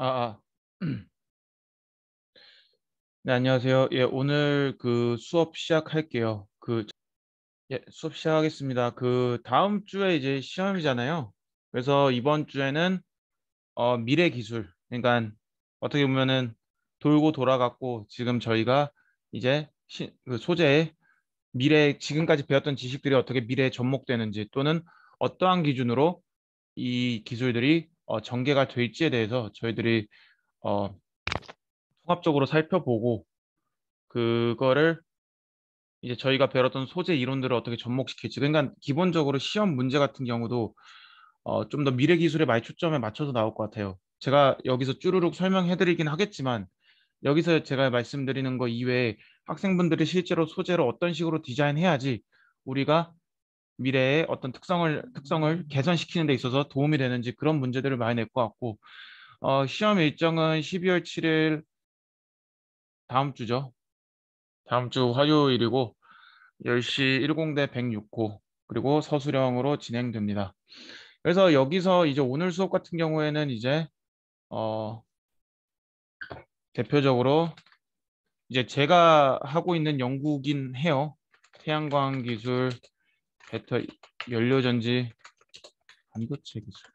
아, 아. 네, 안녕하세요. 예, 오늘 그 수업 시작할게요. 수업 시작하겠습니다. 다음 주에 이제 시험이잖아요. 그래서 이번 주에는 미래 기술, 그러니까 어떻게 보면은 돌고 돌아갔고 지금 저희가 이제 그 소재의 지금까지 배웠던 지식들이 어떻게 미래에 접목되는지 또는 어떠한 기준으로 이 기술들이 전개가 될지에 대해서 저희들이 어, 통합적으로 살펴보고 그거를 이제 저희가 배웠던 소재 이론들을 어떻게 접목시킬지. 그러니까 기본적으로 시험 문제 같은 경우도 좀 더 미래 기술에 많이 초점에 맞춰서 나올 것 같아요. 제가 여기서 쭈루룩 설명해드리긴 하겠지만 여기서 제가 말씀드리는 거 이외에 학생분들이 실제로 소재를 어떤 식으로 디자인해야지 우리가 미래의 어떤 특성을 개선시키는 데 있어서 도움이 되는지 그런 문제들을 많이 낼 것 같고 시험 일정은 12월 7일 다음 주죠. 다음 주 화요일이고 10시 10대 106호 그리고 서술형으로 진행됩니다. 그래서 여기서 이제 오늘 수업 같은 경우에는 이제 어 대표적으로 이제 제가 하고 있는 연구긴 해요. 태양광 기술, 배터 연료전지, 반도체 기술.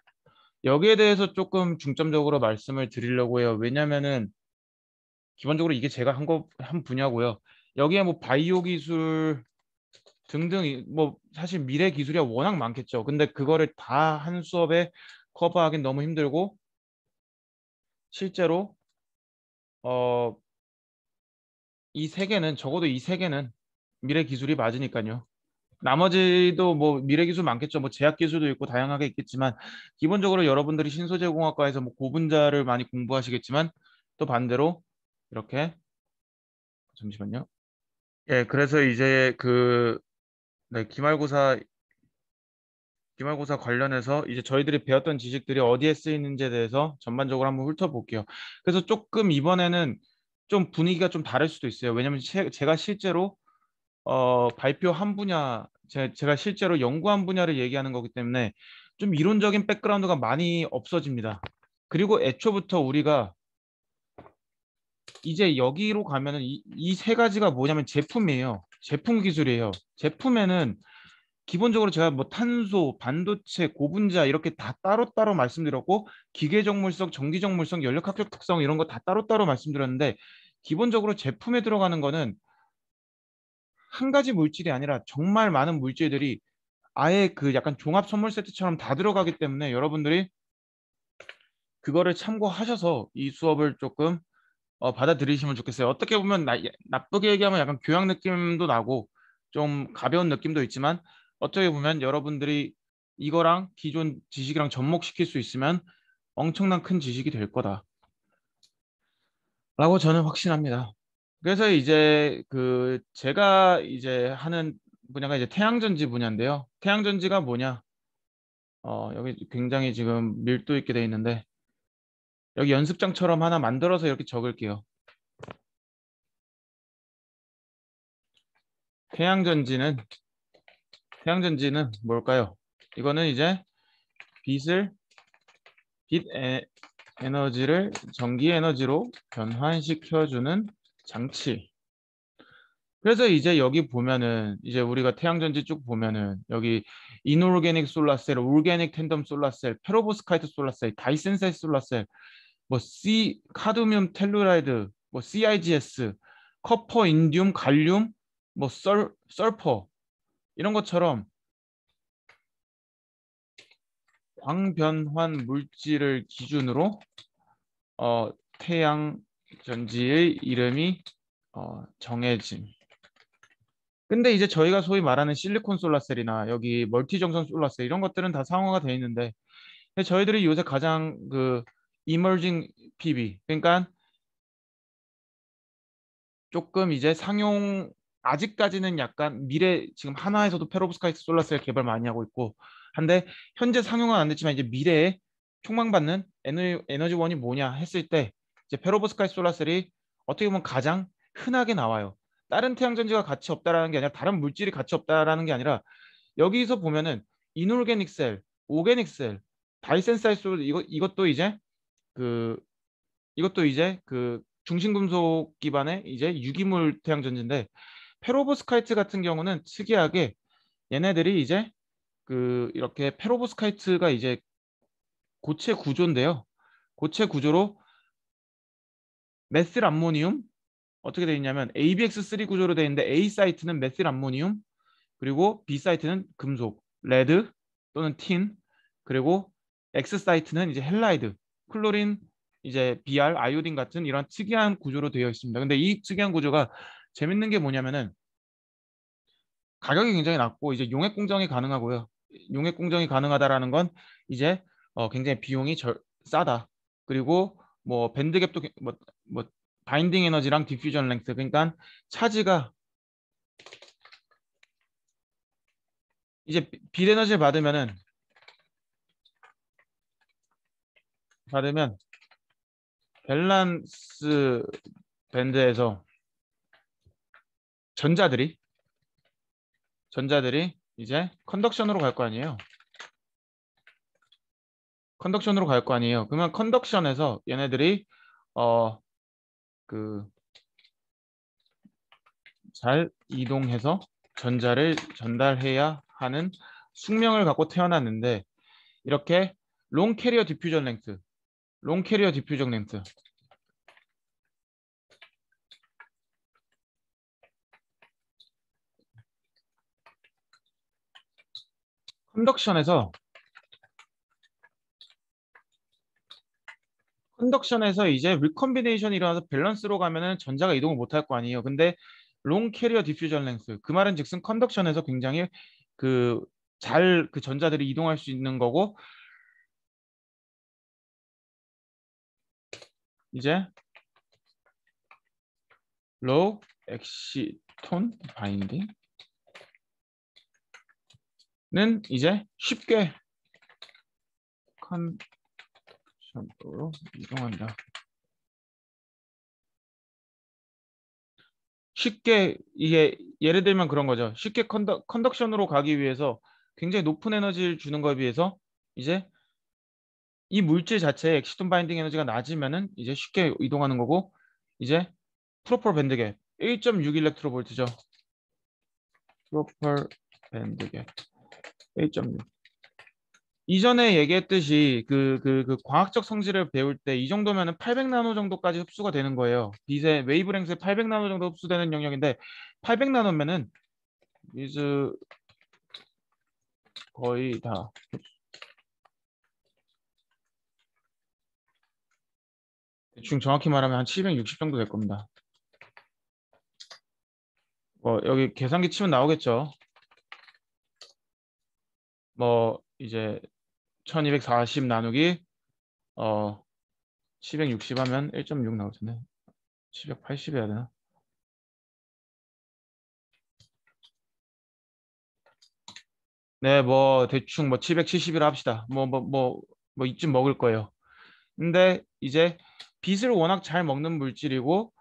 여기에 대해서 조금 중점적으로 말씀을 드리려고 해요. 왜냐면은 기본적으로 이게 제가 한 분야고요. 여기에 뭐 바이오 기술 등등 뭐 사실 미래 기술이 워낙 많겠죠. 근데 그거를 다 한 수업에 커버하긴 너무 힘들고 실제로 어 이 세 개는 적어도 이 세 개는 미래 기술이 맞으니까요. 나머지도 뭐 미래 기술 많겠죠. 뭐 제약 기술도 있고 다양하게 있겠지만 기본적으로 여러분들이 신소재공학과에서 뭐 고분자를 많이 공부하시겠지만 또 반대로 이렇게 잠시만요. 예, 그래서 이제 네, 기말고사 관련해서 이제 저희들이 배웠던 지식들이 어디에 쓰이는지에 대해서 전반적으로 한번 훑어볼게요. 그래서 조금 이번에는 좀 분위기가 좀 다를 수도 있어요. 왜냐면 제가 실제로 발표한 분야, 제가 실제로 연구한 분야를 얘기하는 거기 때문에 좀 이론적인 백그라운드가 많이 없어집니다. 그리고 애초부터 우리가 이제 여기로 가면은 이 세 가지가 뭐냐면 제품이에요. 제품 기술이에요. 제품에는 기본적으로 제가 뭐 탄소, 반도체, 고분자 이렇게 다 따로따로 말씀드렸고 기계적물성, 전기적물성, 연력학적 특성 이런 거 다 따로따로 말씀드렸는데 기본적으로 제품에 들어가는 거는 한 가지 물질이 아니라 정말 많은 물질들이 아예 그 약간 종합 선물 세트처럼 다 들어가기 때문에 여러분들이 그거를 참고하셔서 이 수업을 조금 받아들이시면 좋겠어요. 어떻게 보면 나쁘게 얘기하면 약간 교양 느낌도 나고 좀 가벼운 느낌도 있지만 어떻게 보면 여러분들이 이거랑 기존 지식이랑 접목시킬 수 있으면 엄청난 큰 지식이 될 거다라고 저는 확신합니다. 그래서 이제 제가 이제 하는 분야가 이제 태양전지 분야인데요. 태양전지가 뭐냐? 여기 굉장히 지금 밀도 있게 돼 있는데 여기 연습장처럼 하나 만들어서 이렇게 적을게요. 태양전지는 태양전지는 뭘까요? 이거는 이제 빛을 빛 에너지를 전기 에너지로 변환시켜주는 장치. 그래서 이제 여기 보면은 이제 우리가 태양전지 쭉 보면은 여기 이노르게닉 솔라셀, 올게닉 텐덤 솔라셀, 페로보스카이트 솔라셀, 다이센세 솔라셀, 뭐 카드뮴 텔루라이드, 뭐 CIGS, 커퍼, 인듐, 갈륨, 뭐 설퍼 이런 것처럼 광변환 물질을 기준으로 태양 전지의 이름이 정해짐. 근데 이제 저희가 소위 말하는 실리콘 솔라셀이나 여기 멀티정선 솔라셀 이런 것들은 다 상호가 돼 있는데 근데 저희들이 요새 가장 이머징 PV 그러니까 조금 이제 상용 아직까지는 약간 미래 지금 한화에서도 페로브스카이트 솔라셀 개발 많이 하고 있고 한데 현재 상용은 안 됐지만 이제 미래에 촉망받는 에너지원이 뭐냐 했을 때 이제 페로브스카이트 솔라셀이 어떻게 보면 가장 흔하게 나와요. 다른 태양전지가 가치 없다라는 게 아니라 다른 물질이 가치 없다라는 게 아니라 여기서 보면은 이놀게닉 셀, 오게닉 셀, 다이센사이솔 이것도 이제 그 이것도 이제 그 중심금속 기반의 이제 유기물 태양 전지인데 페로브스카이트 같은 경우는 특이하게 얘네들이 이제 그 이렇게 페로브스카이트가 이제 고체 구조인데요. 고체 구조로 메실 암모니움 어떻게 되어 있냐면 ABX3 구조로 되어 있는데 A 사이트는 메실 암모니움 그리고 B 사이트는 금속, 레드 또는 틴 그리고 X 사이트는 이제 헬라이드, 클로린, 이제 Br, 아이오딘 같은 이런 특이한 구조로 되어 있습니다. 근데 이 특이한 구조가 재밌는 게 뭐냐면은 가격이 굉장히 낮고 이제 용액 공정이 가능하고요. 용액 공정이 가능하다라는 건 이제 굉장히 비용이 싸다. 그리고 뭐 밴드갭도 뭐 바인딩 에너지랑 디퓨전 랭스 그러니까 차지가 이제 빛 에너지를 받으면 밸런스 밴드에서 전자들이 이제 컨덕션으로 갈 거 아니에요. 컨덕션으로 갈 거 아니에요. 그러면 컨덕션에서 얘네들이 그 잘 이동해서 전자를 전달해야 하는 숙명을 갖고 태어났는데 이렇게 롱 캐리어 디퓨전 랭스, 롱 캐리어 디퓨전 랭스 컨덕션에서 이제 리컨비네이션이 일어나서 밸런스로 가면은 전자가 이동을 못 할 거 아니에요. 근데 롱 캐리어 디퓨전 랭스 그 말은 즉슨 컨덕션에서 굉장히 그 잘 그 전자들이 이동할 수 있는 거고 이제 로우 엑시톤 바인딩은 이제 쉽게 컨덕션으로 이동한다. 쉽게 이게 예를 들면 그런 거죠. 쉽게 컨덕션으로 가기 위해서 굉장히 높은 에너지를 주는 거에 비해서 이제 이 물질 자체의 엑시톤 바인딩 에너지가 낮으면은 이제 쉽게 이동하는 거고 이제 프로펄 밴드갭 1.6 일렉트로볼트죠. 프로펄 밴드갭 1.6. 이전에 얘기했듯이 그 과학적 성질을 배울 때 이 정도면은 800 나노 정도까지 흡수가 되는 거예요. 빛의 웨이브랭스에 800 나노 정도 흡수되는 영역인데 800 나노면은 이즈 거의 다 대충 정확히 말하면 한 760 정도 될 겁니다. 여기 계산기 치면 나오겠죠. 뭐 이제 1240 나누기 760 하면 1.6 나오잖아요. 780 해야 되나? 네, 뭐 대충 뭐 770이라 합시다. 뭐 이쯤 먹을 거예요. 근데 이제 빛을 워낙 잘 먹는 물질이고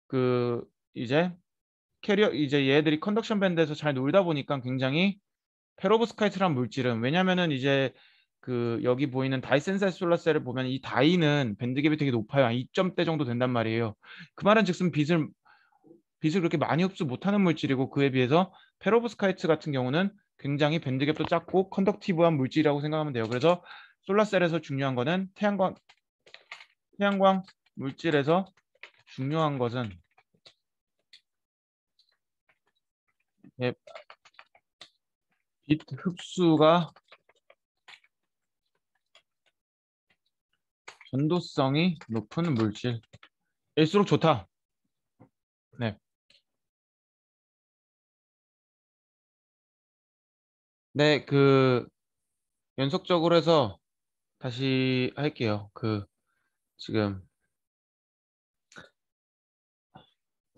그 이제 캐리어 이제 얘들이 컨덕션 밴드에서 잘 놀다 보니까 굉장히 페로브스카이트란 물질은 왜냐면은 이제 그 여기 보이는 다이센셀 솔라셀을 보면 이 다이는 밴드갭이 되게 높아요. 한 2점대 정도 된단 말이에요. 그 말은 즉슨 빛을 그렇게 많이 흡수 못하는 물질이고 그에 비해서 페로브스카이트 같은 경우는 굉장히 밴드갭도 작고 컨덕티브한 물질이라고 생각하면 돼요. 그래서 솔라셀에서 중요한 거는 태양광 물질에서 중요한 것은 예, 빛 흡수가 전도성이 높은 물질일수록 좋다. 네. 네, 연속적으로 해서 다시 할게요. 지금,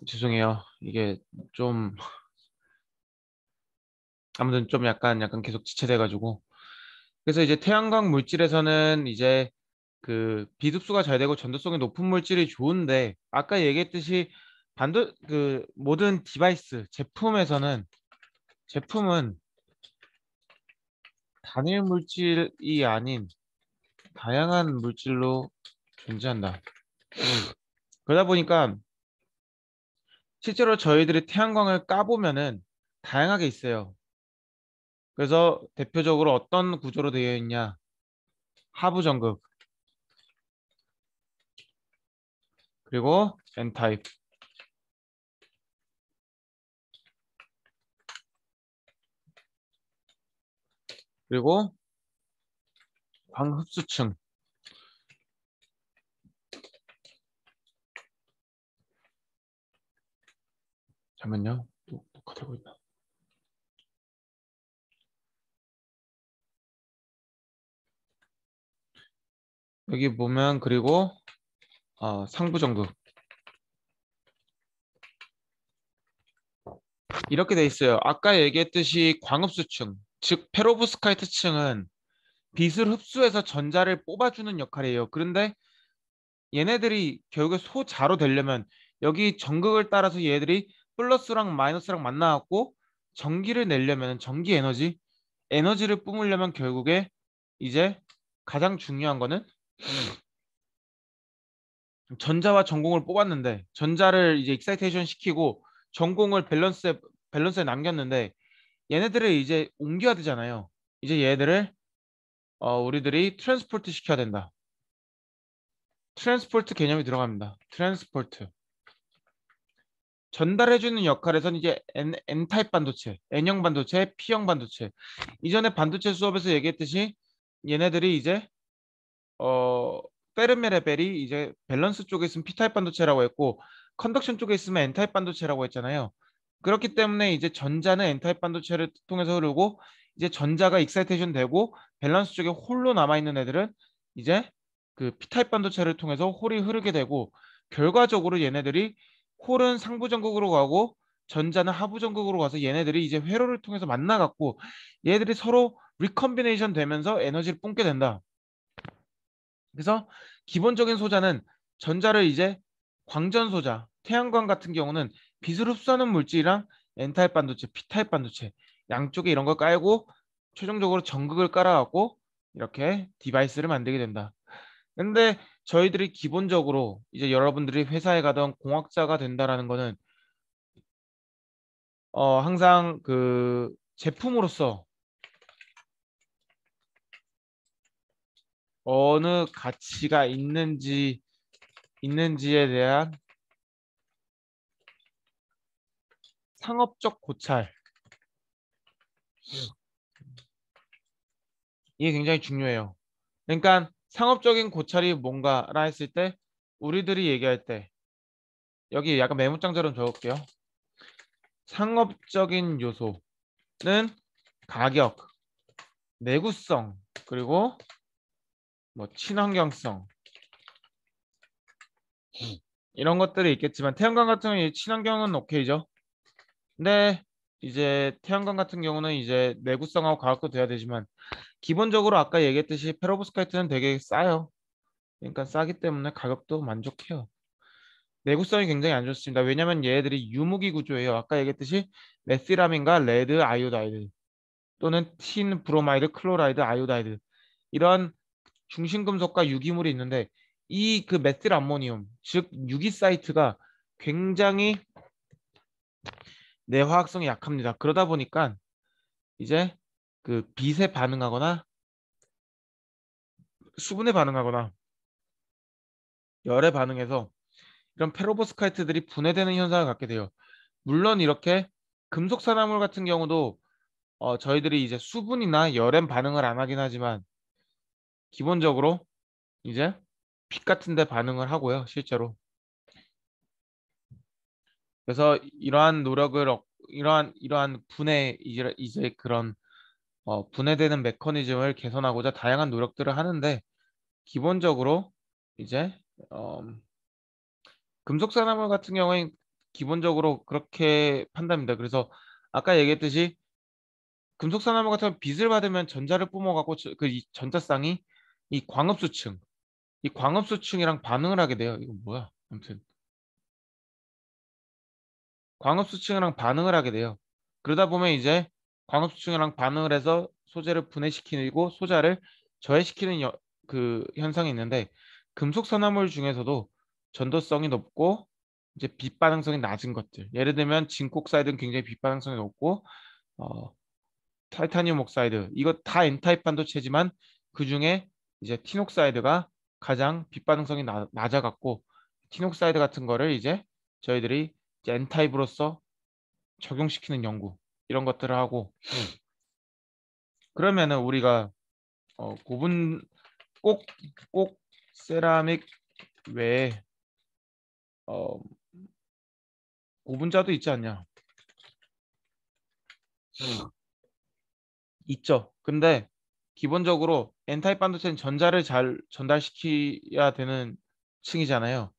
죄송해요. 이게 좀, 아무튼 좀 약간 계속 지체돼가지고. 그래서 이제 태양광 물질에서는 이제 비흡수가 잘 되고 전도성이 높은 물질이 좋은데, 아까 얘기했듯이 모든 디바이스, 제품은 단일 물질이 아닌 다양한 물질로 존재한다. 그러다 보니까 실제로 저희들이 태양광을 까보면은 다양하게 있어요. 그래서 대표적으로 어떤 구조로 되어 있냐? 하부 전극, 그리고 N타입, 그리고 광흡수층. 잠깐만요. 또 녹화되고 있나? 여기 보면 그리고 상부 전극 이렇게 돼 있어요. 아까 얘기했듯이 광흡수층, 즉 페로브스카이트층은 빛을 흡수해서 전자를 뽑아주는 역할이에요. 그런데 얘네들이 결국에 소자로 되려면 여기 전극을 따라서 얘들이 플러스랑 마이너스랑 만나갖고 전기를 내려면 전기 에너지를 뿜으려면 결국에 이제 가장 중요한 거는 전자와 전공을 뽑았는데 전자를 이제 익사이테이션 시키고 전공을 밸런스에 남겼는데 얘네들을 이제 옮겨야 되잖아요. 이제 얘들을 우리들이 트랜스포트 시켜야 된다. 트랜스포트 개념이 들어갑니다. 트랜스포트. 전달해주는 역할에서는 이제 N타입 반도체, N형 반도체, P형 반도체. 이전에 반도체 수업에서 얘기했듯이 얘네들이 이제 어 페르메레벨이 이제 밸런스 쪽에 있으면 P타입 반도체라고 했고 컨덕션 쪽에 있으면 N타입 반도체라고 했잖아요. 그렇기 때문에 이제 전자는 N타입 반도체를 통해서 흐르고 이제 전자가 익사이테이션 되고 밸런스 쪽에 홀로 남아 있는 애들은 이제 그 P타입 반도체를 통해서 홀이 흐르게 되고 결과적으로 얘네들이 홀은 상부 전극으로 가고 전자는 하부 전극으로 가서 얘네들이 이제 회로를 통해서 만나갖고 얘들이 서로 리컨비네이션 되면서 에너지를 뿜게 된다. 그래서 기본적인 소자는 전자를 이제 광전 소자, 태양광 같은 경우는 빛을 흡수하는 물질이랑 N타입 반도체, P타입 반도체 양쪽에 이런 걸 깔고 최종적으로 전극을 깔아갖고 이렇게 디바이스를 만들게 된다. 근데 저희들이 기본적으로 이제 여러분들이 회사에 가던 공학자가 된다라는 거는 항상 그 제품으로서 어느 가치가 있는지에 대한 상업적 고찰 이게 굉장히 중요해요. 그러니까 상업적인 고찰이 뭔가라 했을 때 우리들이 얘기할 때 여기 약간 메모장처럼 적을게요. 상업적인 요소는 가격, 내구성, 그리고 뭐 친환경성 이런 것들이 있겠지만 태양광 같은 경우는 친환경은 오케이죠. 근데 이제 태양광 같은 경우는 이제 내구성하고 가격도 돼야 되지만 기본적으로 아까 얘기했듯이 페로브스카이트는 되게 싸요. 그러니까 싸기 때문에 가격도 만족해요. 내구성이 굉장히 안 좋습니다. 왜냐하면 얘들이 유무기 구조예요. 아까 얘기했듯이 메시라민과 레드 아이오다이드 또는 틴 브로마이드 클로라이드 아이오다이드 이런 중심금속과 유기물이 있는데 이 그 메틸 암모니움 즉 유기 사이트가 굉장히 내화학성이 약합니다. 그러다 보니까 이제 그 빛에 반응하거나 수분에 반응하거나 열에 반응해서 이런 페로보스카이트들이 분해되는 현상을 갖게 돼요. 물론 이렇게 금속 산화물 같은 경우도 저희들이 이제 수분이나 열엔 반응을 안 하긴 하지만 기본적으로 이제 빛 같은 데 반응을 하고요, 실제로. 그래서 이러한 노력을 이러한 분해 이제 그런 분해되는 메커니즘을 개선하고자 다양한 노력들을 하는데 기본적으로 이제 어, 금속 산화물 같은 경우에 기본적으로 그렇게 판답니다. 그래서 아까 얘기했듯이 금속 산화물 같은 경우 빛을 받으면 전자를 뿜어갖고 그이 전자쌍이 이 광hợp수층 이 광hợp 수층이랑 반응을 하게 돼요. 이거 뭐야? 아무튼 광hợp 수층이랑 반응을 하게 돼요. 그러다 보면 이제 광hợp 수층이랑 반응을 해서 소재를 분해시키고 소자를 저해시키는 그 현상이 있는데 금속 산화물 중에서도 전도성이 높고 이제 빛 반응성이 낮은 것들. 예를 들면 징크 옥사이드는 굉장히 빛 반응성이 높고 어, 타이타늄 옥사이드 이거 다 N타입 반도체지만 그 중에 이제 틴 옥사이드가 가장 빛 반응성이 낮아갖고 틴 옥사이드 같은 거를 이제 저희들이 이제 N타입으로서 적용시키는 연구 이런 것들을 하고 그러면은 우리가 고분 꼭 세라믹 외에 어, 고분자도 있지 않냐? 있죠. 근데 기본적으로 N타입 반도체는 전자를 잘 전달시켜야 되는 층이잖아요.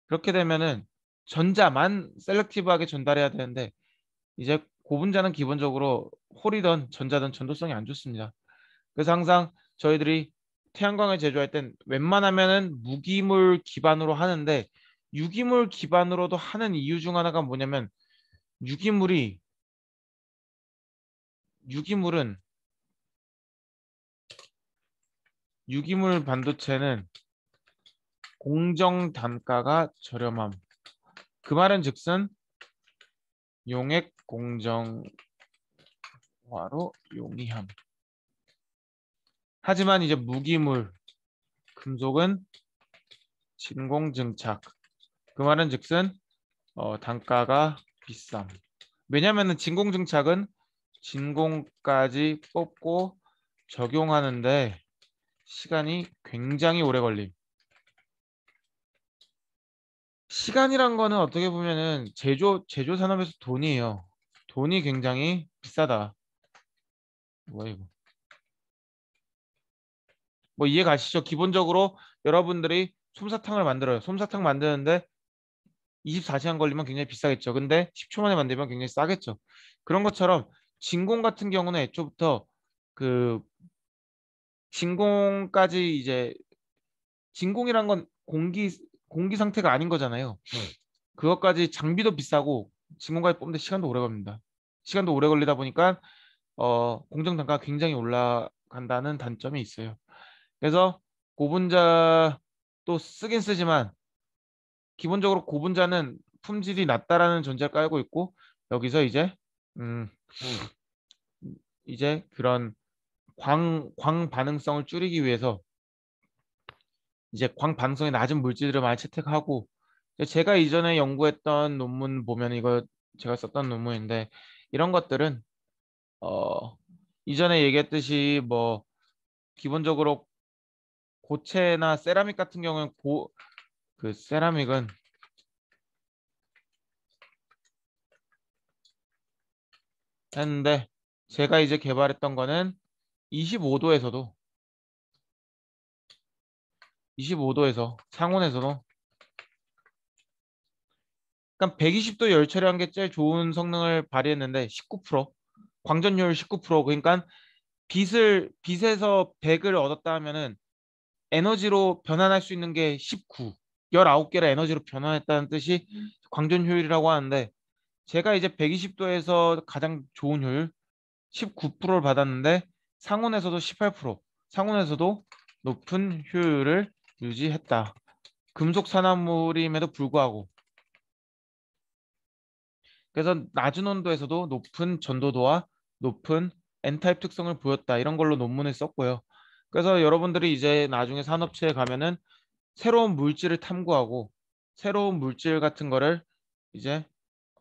그렇게 되면은 전자만 셀렉티브하게 전달해야 되는데 이제 고분자는 기본적으로 홀이든 전자든 전도성이 안 좋습니다. 그래서 항상 저희들이 태양광을 제조할 땐 웬만하면은 무기물 기반으로 하는데 유기물 기반으로도 하는 이유 중 하나가 뭐냐면 유기물이 유기물은 유기물 반도체는 공정 단가가 저렴함. 그 말은 즉슨 용액 공정화로 용이함. 하지만 이제 무기물 금속은 진공증착. 그 말은 즉슨 단가가 비쌈. 왜냐면은 진공증착은 진공까지 뽑고 적용하는데 시간이 굉장히 오래 걸림. 시간이란 거는 어떻게 보면은 제조 산업에서 돈이에요. 돈이 굉장히 비싸다. 뭐야 이거? 뭐 이해 가시죠? 기본적으로 여러분들이 솜사탕을 만들어요. 솜사탕 만드는데 24시간 걸리면 굉장히 비싸겠죠. 근데 10초 만에 만들면 굉장히 싸겠죠. 그런 것처럼 진공 같은 경우는 애초부터 그 진공까지 이제 진공이란 건 공기 상태가 아닌 거잖아요. 그것까지 장비도 비싸고 진공까지 뽑는데 시간도 오래 걸립니다. 시간도 오래 걸리다 보니까 공정 단가가 굉장히 올라간다는 단점이 있어요. 그래서 고분자 또 쓰긴 쓰지만 기본적으로 고분자는 품질이 낮다라는 전제를 깔고 있고 여기서 음, 이제 그런 광 반응성을 줄이기 위해서 이제 광 반응성이 낮은 물질들을 많이 채택하고 제가 이전에 연구했던 논문 보면 이거 제가 썼던 논문인데 이런 것들은 어, 이전에 얘기했듯이 뭐 기본적으로 고체나 세라믹 같은 경우는 그 세라믹은 했는데 제가 이제 개발했던 거는 25도에서도 25도에서 상온에서도 그러니까 120도 열 처리한 게 제일 좋은 성능을 발휘했는데 19% 광전율 19% 그러니까 빛에서 100을 얻었다 하면은 에너지로 변환할 수 있는 게 19, 19개를 에너지로 변환했다는 뜻이 광전 효율이라고 하는데 제가 이제 120도에서 가장 좋은 효율 19%를 받았는데 상온에서도 18%, 상온에서도 높은 효율을 유지했다. 금속 산화물임에도 불구하고 그래서 낮은 온도에서도 높은 전도도와 높은 N타입 특성을 보였다. 이런 걸로 논문을 썼고요. 그래서 여러분들이 이제 나중에 산업체에 가면은 새로운 물질을 탐구하고 새로운 물질 같은 거를 이제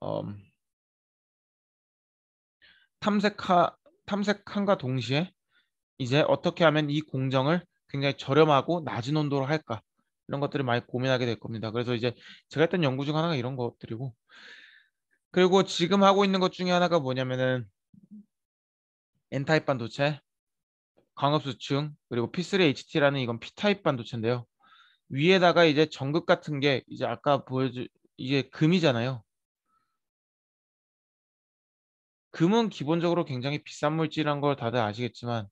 음, 탐색하, 탐색함과 동시에 이제 어떻게 하면 이 공정을 굉장히 저렴하고 낮은 온도로 할까 이런 것들을 많이 고민하게 될 겁니다. 그래서 이제 제가 했던 연구 중 하나가 이런 것들이고 그리고 지금 하고 있는 것 중에 하나가 뭐냐면은 N타입 반도체, 광업수층 그리고 P3HT라는 이건 P타입 반도체인데요. 위에다가 이제 전극 같은 게 이제 아까 보여주 이게 금이잖아요. 금은 기본적으로 굉장히 비싼 물질이란 걸 다들 아시겠지만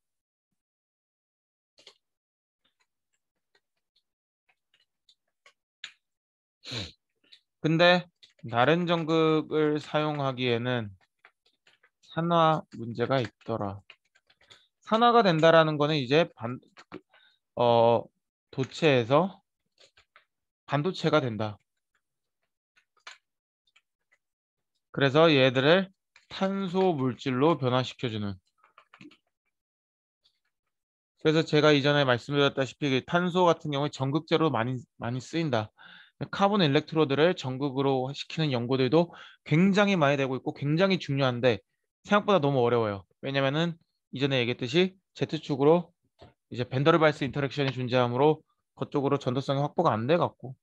근데 다른 전극을 사용하기에는 산화 문제가 있더라. 산화가 된다라는 거는 이제 어 도체에서 반도체가 된다. 그래서 얘들을 탄소 물질로 변화시켜주는. 그래서 제가 이전에 말씀드렸다시피 그 탄소 같은 경우에 전극제로 많이 쓰인다. 카본 일렉트로드를 전극으로 시키는 연구들도 굉장히 많이 되고 있고 굉장히 중요한데 생각보다 너무 어려워요. 왜냐면은 이전에 얘기했듯이 Z축으로 이제 벤더르발스 인터랙션이 존재하므로 그쪽으로 전도성이 확보가 안 돼 갖고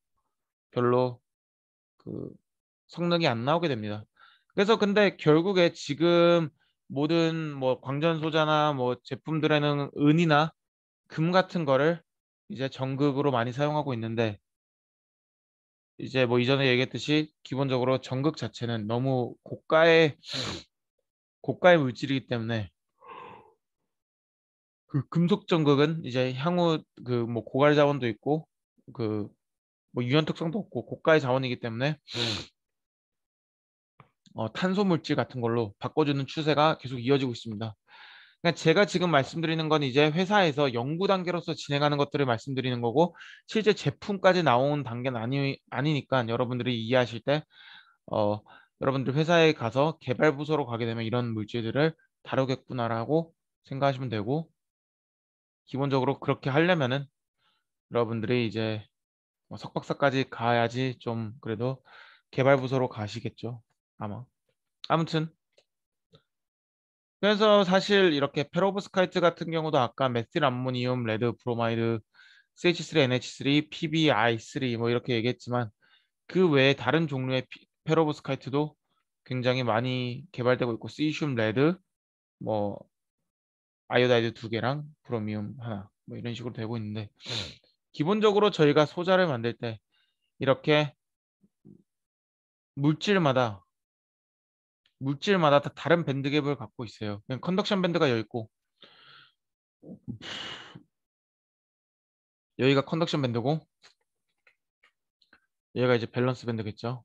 별로 그 성능이 안 나오게 됩니다. 그래서 근데 결국에 지금 모든 뭐 광전소자나 뭐 제품들에는 은이나 금 같은 거를 이제 전극으로 많이 사용하고 있는데 이제 뭐 이전에 얘기했듯이 기본적으로 전극 자체는 너무 고가의 물질이기 때문에 그 금속 전극은 이제 향후 그 뭐 고갈 자원도 있고 그 뭐 유연 특성도 없고 고가의 자원이기 때문에 탄소 물질 같은 걸로 바꿔주는 추세가 계속 이어지고 있습니다. 그러니까 제가 지금 말씀드리는 건 이제 회사에서 연구 단계로서 진행하는 것들을 말씀드리는 거고 실제 제품까지 나온 단계는 아니니까 여러분들이 이해하실 때 어, 여러분들 회사에 가서 개발 부서로 가게 되면 이런 물질들을 다루겠구나라고 생각하시면 되고 기본적으로 그렇게 하려면은 여러분들이 이제 뭐 석박사까지 가야지 좀 그래도 개발 부서로 가시겠죠. 아마. 아무튼 그래서 사실 이렇게 페로브스카이트 같은 경우도 아까 메틸 암모니움, 레드 브로마이드, CH3, NH3, PbI3 뭐 이렇게 얘기했지만 그 외에 다른 종류의 페로브스카이트도 굉장히 많이 개발되고 있고 시슘, 레드, 뭐 아이오다이드 두 개랑 브로미움 하나 뭐 이런 식으로 되고 있는데 기본적으로 저희가 소자를 만들 때 이렇게 물질마다 다 다른 밴드갭을 갖고 있어요. 그냥 컨덕션 밴드가 여기 있고 여기가 컨덕션 밴드고 얘가 이제 밸런스 밴드겠죠.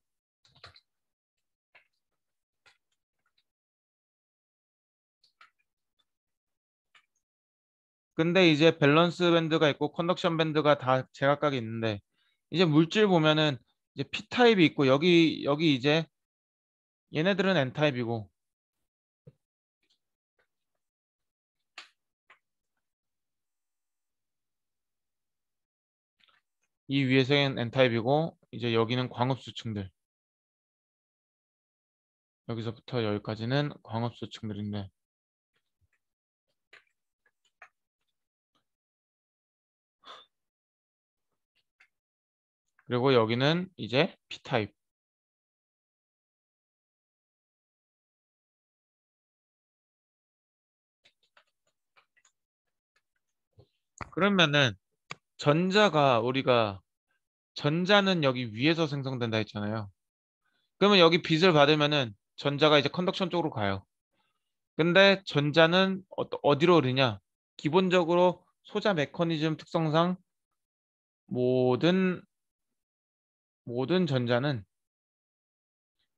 근데 이제 밸런스 밴드가 있고 컨덕션 밴드가 다 제각각이 있는데 이제 물질 보면은 이제 P 타입이 있고 여기 이제 얘네들은 N 타입이고 이 위에서는 N 타입이고 이제 여기는 광hợp수층들 여기서부터 여기까지는 광hợp 수층들인데 그리고 여기는 이제 P 타입. 그러면은 우리가 전자는 여기 위에서 생성된다 했잖아요. 그러면 여기 빛을 받으면은 전자가 이제 컨덕션 쪽으로 가요. 근데 전자는 어디로 흐르냐? 기본적으로 소자 메커니즘 특성상 모든 모든 전자는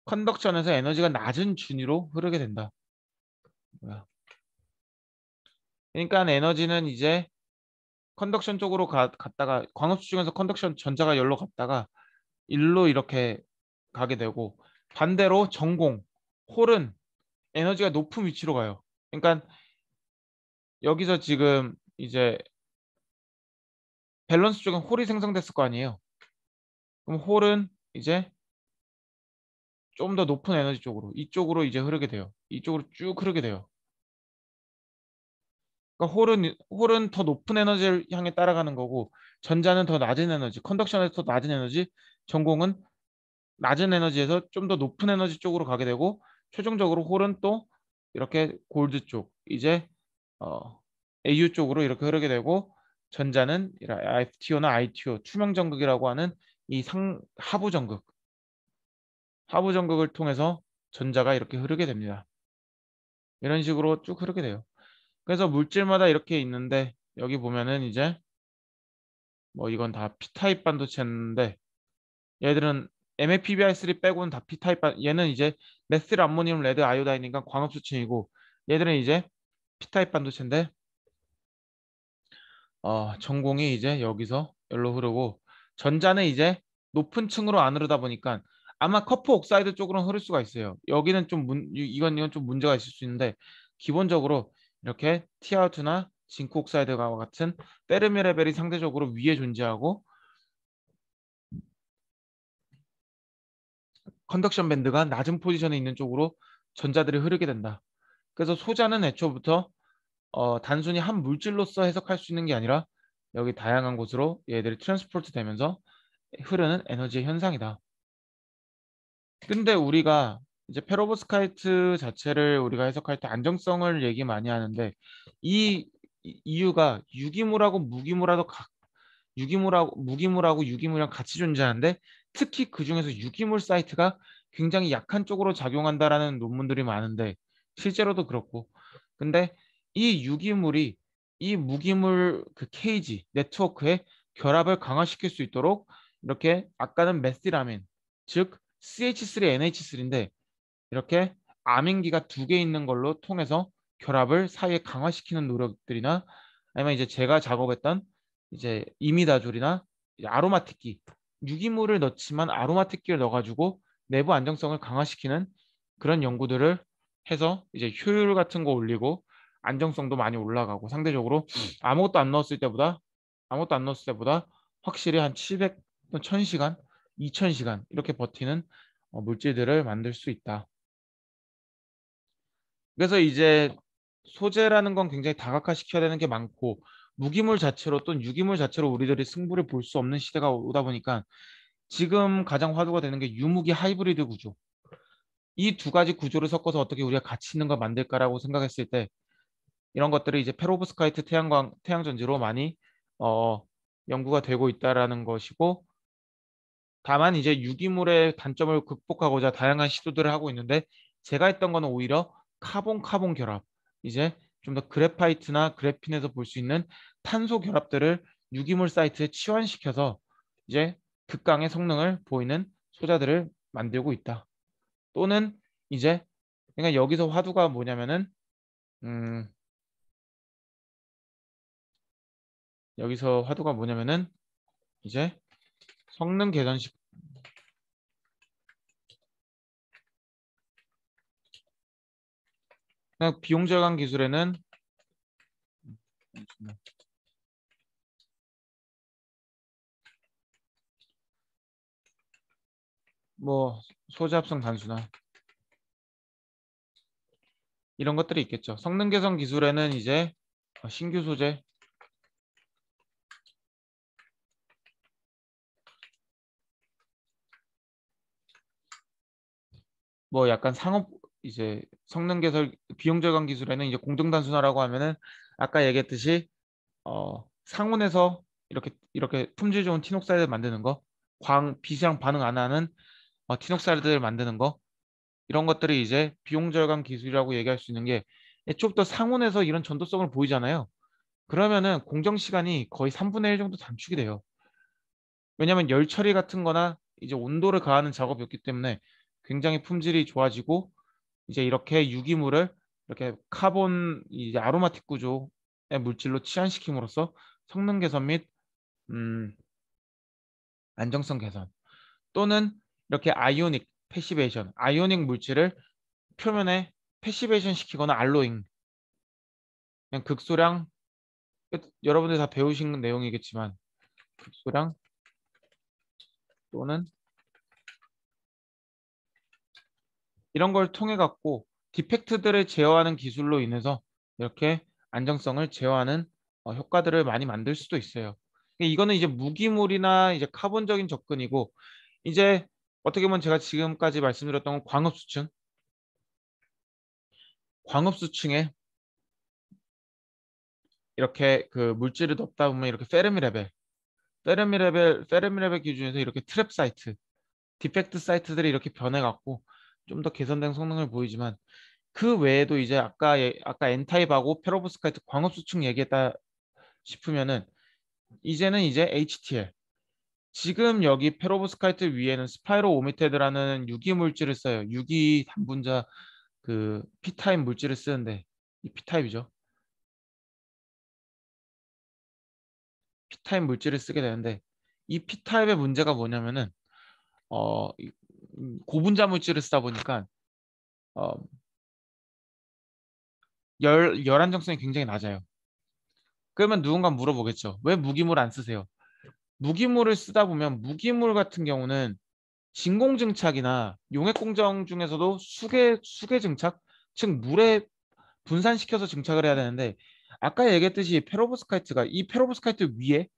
컨덕션에서 에너지가 낮은 준위로 흐르게 된다. 뭐야? 그러니까 에너지는 이제 컨덕션 쪽으로 갔다가 광합수 중에서 컨덕션 전자가 열로 갔다가 일로 이렇게 가게 되고 반대로 전공 홀은 에너지가 높은 위치로 가요. 그러니까 여기서 지금 이제 밸런스 쪽엔 홀이 생성됐을 거 아니에요. 그럼 홀은 이제 좀 더 높은 에너지 쪽으로 이쪽으로 이제 흐르게 돼요. 이쪽으로 쭉 흐르게 돼요. 그러니까 홀은 더 높은 에너지를 향해 따라가는 거고 전자는 더 낮은 에너지, 컨덕션에서 더 낮은 에너지, 전공은 낮은 에너지에서 좀 더 높은 에너지 쪽으로 가게 되고 최종적으로 홀은 또 이렇게 골드 쪽 이제 어, AU 쪽으로 이렇게 흐르게 되고 전자는 FTO나 ITO 투명 전극이라고 하는 이 하부 전극을 통해서 전자가 이렇게 흐르게 됩니다. 이런 식으로 쭉 흐르게 돼요. 그래서 물질마다 이렇게 있는데 여기 보면은 이제 뭐 이건 다 P타입 반도체인데 얘들은 MAPBI3 빼고는 다 P타입 얘는 이제 메틸 암모늄 레드 아이오다인이니까 광hợp수층이고 얘들은 이제 P타입 반도체인데 전공이 이제 여기서 여기로 흐르고 전자는 이제 높은 층으로 안 흐르다 보니까 아마 커프 옥사이드 쪽으로 흐를 수가 있어요. 여기는 좀 이건 좀 문제가 있을 수 있는데 기본적으로 이렇게 TiO2나 징크 옥사이드와 같은 페르미 레벨이 상대적으로 위에 존재하고 컨덕션 밴드가 낮은 포지션에 있는 쪽으로 전자들이 흐르게 된다. 그래서 소자는 애초부터 단순히 한 물질로서 해석할 수 있는 게 아니라 여기 다양한 곳으로 얘들이 트랜스포트 되면서 흐르는 에너지의 현상이다. 근데 우리가 이제 페로브스카이트 자체를 우리가 해석할 때 안정성을 얘기 많이 하는데 이 이유가 유기물하고 무기물하고 유기물이랑 같이 존재하는데 특히 그 중에서 유기물 사이트가 굉장히 약한 쪽으로 작용한다라는 논문들이 많은데 실제로도 그렇고 근데 이 유기물이 이 무기물 그 케이지 네트워크의 결합을 강화시킬 수 있도록 이렇게 아까는 메틸아민 즉 CH3NH3인데 이렇게 아민기가 두 개 있는 걸로 통해서 결합을 사이에 강화시키는 노력들이나 아니면 이제 제가 작업했던 이제 이미다졸이나 아로마틱기 유기물을 넣지만 아로마틱기를 넣어가지고 내부 안정성을 강화시키는 그런 연구들을 해서 이제 효율 같은 거 올리고 안정성도 많이 올라가고 상대적으로 아무것도 안 넣었을 때보다 아무것도 안 넣었을 때보다 확실히 한 700, 1000시간, 2000시간 이렇게 버티는 물질들을 만들 수 있다. 그래서 이제 소재라는 건 굉장히 다각화시켜야 되는 게 많고 무기물 자체로 또는 유기물 자체로 우리들이 승부를 볼 수 없는 시대가 오다 보니까 지금 가장 화두가 되는 게 유무기 하이브리드 구조. 이 두 가지 구조를 섞어서 어떻게 우리가 가치 있는 걸 만들까라고 생각했을 때 이런 것들이 이제 페로브스카이트 태양전지로 많이 어, 연구가 되고 있다라는 것이고 다만 이제 유기물의 단점을 극복하고자 다양한 시도들을 하고 있는데 제가 했던 거는 오히려 카본 카본 결합 이제 좀 더 그래파이트나 그래핀에서 볼 수 있는 탄소 결합들을 유기물 사이트에 치환시켜서 이제 극강의 성능을 보이는 소자들을 만들고 있다. 또는 이제 그러니까 여기서 화두가 뭐냐면은 음, 여기서 화두가 뭐냐면은 이제 성능 개선식 그냥 비용 절감 기술에는 뭐 소재 합성 단순화 이런 것들이 있겠죠. 성능 개선 기술에는 이제 신규 소재 뭐 약간 상업 이제 성능 개선 비용 절감 기술에는 이제 공정 단순화라고 하면은 아까 얘기했듯이 상온에서 이렇게 품질 좋은 티녹사이드 만드는 거, 광 빛이랑 반응 안 하는 티녹사이드를 만드는 거 이런 것들이 이제 비용 절감 기술이라고 얘기할 수 있는 게 애초부터 상온에서 이런 전도성을 보이잖아요. 그러면은 공정 시간이 거의 3분의 1 정도 단축이 돼요. 왜냐하면 열 처리 같은 거나 이제 온도를 가하는 작업이었기 때문에 굉장히 품질이 좋아지고 이제 이렇게 유기물을 이렇게 카본 이제 아로마틱 구조의 물질로 치환시킴으로써 성능 개선 및 음, 안정성 개선 또는 이렇게 아이오닉 패시베이션 아이오닉 물질을 표면에 패시베이션 시키거나 알로잉 그냥 극소량 여러분들 다 배우신 내용이겠지만 극소량 또는 이런 걸 통해 갖고 디펙트들을 제어하는 기술로 인해서 이렇게 안정성을 제어하는 효과들을 많이 만들 수도 있어요. 이거는 이제 무기물이나 이제 카본적인 접근이고 이제 어떻게 보면 제가 지금까지 말씀드렸던 건 광업수층에 이렇게 그 물질을 넣다 보면 이렇게 페르미 레벨 기준에서 이렇게 트랩 사이트, 디펙트 사이트들이 이렇게 변해갖고 좀 더 개선된 성능을 보이지만 그 외에도 이제 아까 엔타입하고 페로브스카이트 광업수층 얘기했다 싶으면은 이제는 이제 HTL 지금 여기 페로브스카이트 위에는 스파이로 오미테드라는 유기 물질을 써요. 유기 단분자 그 P타입 물질을 쓰는데 이 P타입이죠. P타입 물질을 쓰게 되는데 이 P타입의 문제가 뭐냐면은 고분자 물질을 쓰다 보니까 어, 열 안정성이 굉장히 낮아요. 그러면 누군가 물어보겠죠. 왜 무기물 안 쓰세요? 무기물을 쓰다 보면 무기물 같은 경우는 진공증착이나 용액공정 중에서도 수계 증착, 즉 물에 분산시켜서 증착을 해야 되는데 아까 얘기했듯이 페로브스카이트가 이 페로브스카이트 위에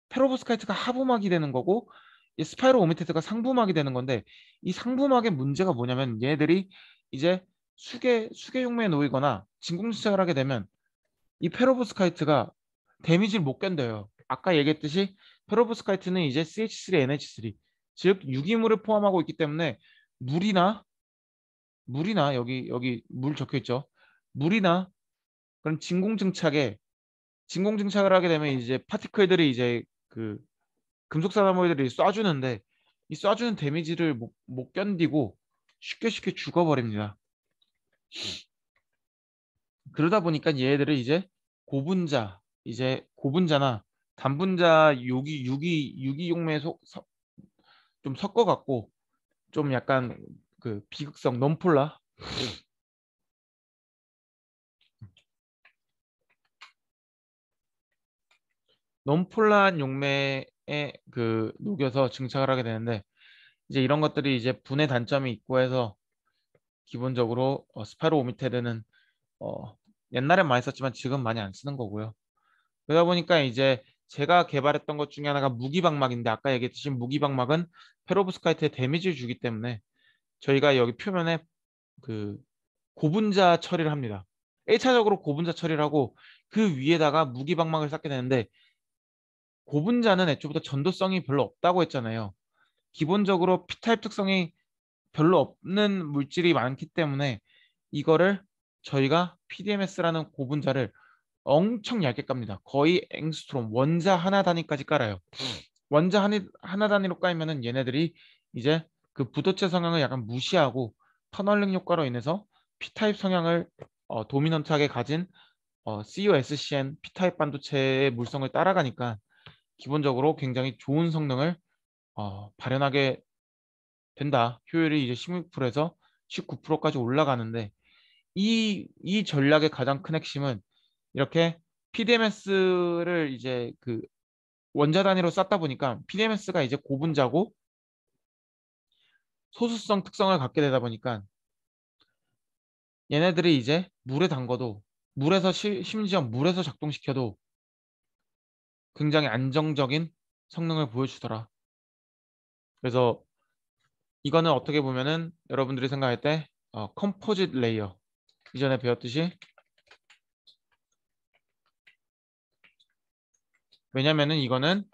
페로브스카이트가 하부막이 되는 거고 이 스파이로 오미테드가 상부막이 되는 건데 이 상부막의 문제가 뭐냐면 얘네들이 이제 수계 용매에 놓이거나 진공증착을 하게 되면 이 페로브스카이트가 데미지를 못 견뎌요. 아까 얘기했듯이 페로브스카이트는 이제 CH3NH3 즉 유기물을 포함하고 있기 때문에 물이나 여기 물 적혀 있죠. 물이나 그런 진공증착을 하게 되면 이제 파티클들이 이제 그 금속산화물들이 쏴주는데 이 쏴주는 데미지를 못 견디고 쉽게 죽어버립니다. 그러다 보니까 얘들을 이제 고분자나 단분자 유기용매에 좀 섞어갖고 좀 약간 그 비극성 논폴란 용매에 그 녹여서 증착을 하게 되는데 이제 이런 것들이 이제 분해 단점이 있고 해서 기본적으로 스파이로 오미테드는 어, 옛날엔 많이 썼지만 지금 많이 안 쓰는 거고요. 그러다 보니까 이제 제가 개발했던 것 중에 하나가 무기방막인데 아까 얘기했듯이 무기방막은 페로브스카이트에 데미지를 주기 때문에 저희가 여기 표면에 그 고분자 처리를 합니다. 1차적으로 고분자 처리를 하고 그 위에다가 무기방막을 쌓게 되는데 고분자는 애초부터 전도성이 별로 없다고 했잖아요. 기본적으로 P타입 특성이 별로 없는 물질이 많기 때문에 이거를 저희가 PDMS라는 고분자를 엄청 얇게 깝니다. 거의 앵스트롬 원자 하나 단위까지 깔아요. 원자 하나 단위로 깔면은 얘네들이 이제 그 부도체 성향을 약간 무시하고 터널링 효과로 인해서 P타입 성향을 도미넌트하게 가진 COSCN P타입 반도체의 물성을 따라가니까 기본적으로 굉장히 좋은 성능을 발현하게 된다. 효율이 이제 16%에서 19%까지 올라가는데 이 전략의 가장 큰 핵심은 이렇게 PDMS를 이제 그 원자 단위로 쌓다 보니까 PDMS가 이제 고분자고 소수성 특성을 갖게 되다 보니까 얘네들이 이제 물에 담궈도 심지어 물에서 작동시켜도 굉장히 안정적인 성능을 보여주더라. 그래서 이거는 어떻게 보면은 여러분들이 생각할 때 컴포짓 레이어 이전에 배웠듯이 왜냐면은 이거는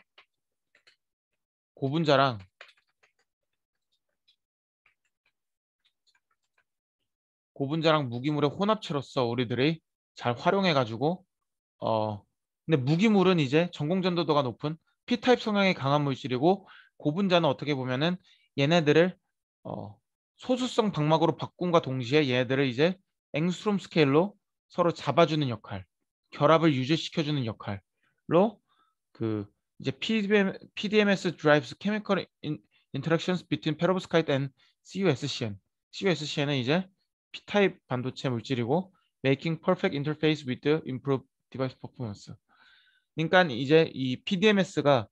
고분자랑 무기물의 혼합체로서 우리들이 잘 활용해가지고 어 근데 무기물은 이제 전공전도도가 높은 P타입 성향이 강한 물질이고 고분자는 어떻게 보면은 얘네들을 어 소수성 방막으로 바꿈과 동시에 얘네들을 이제 앵스트롬 스케일로 서로 잡아주는 역할, 결합을 유지시켜주는 역할로 그 이제 PDMS drives chemical interactions between perovskite and CuSCN. CuSCN은 이제 P타입 반도체 물질이고 making perfect interface with the improved device performance. 그러니까 이제 이 PDMS가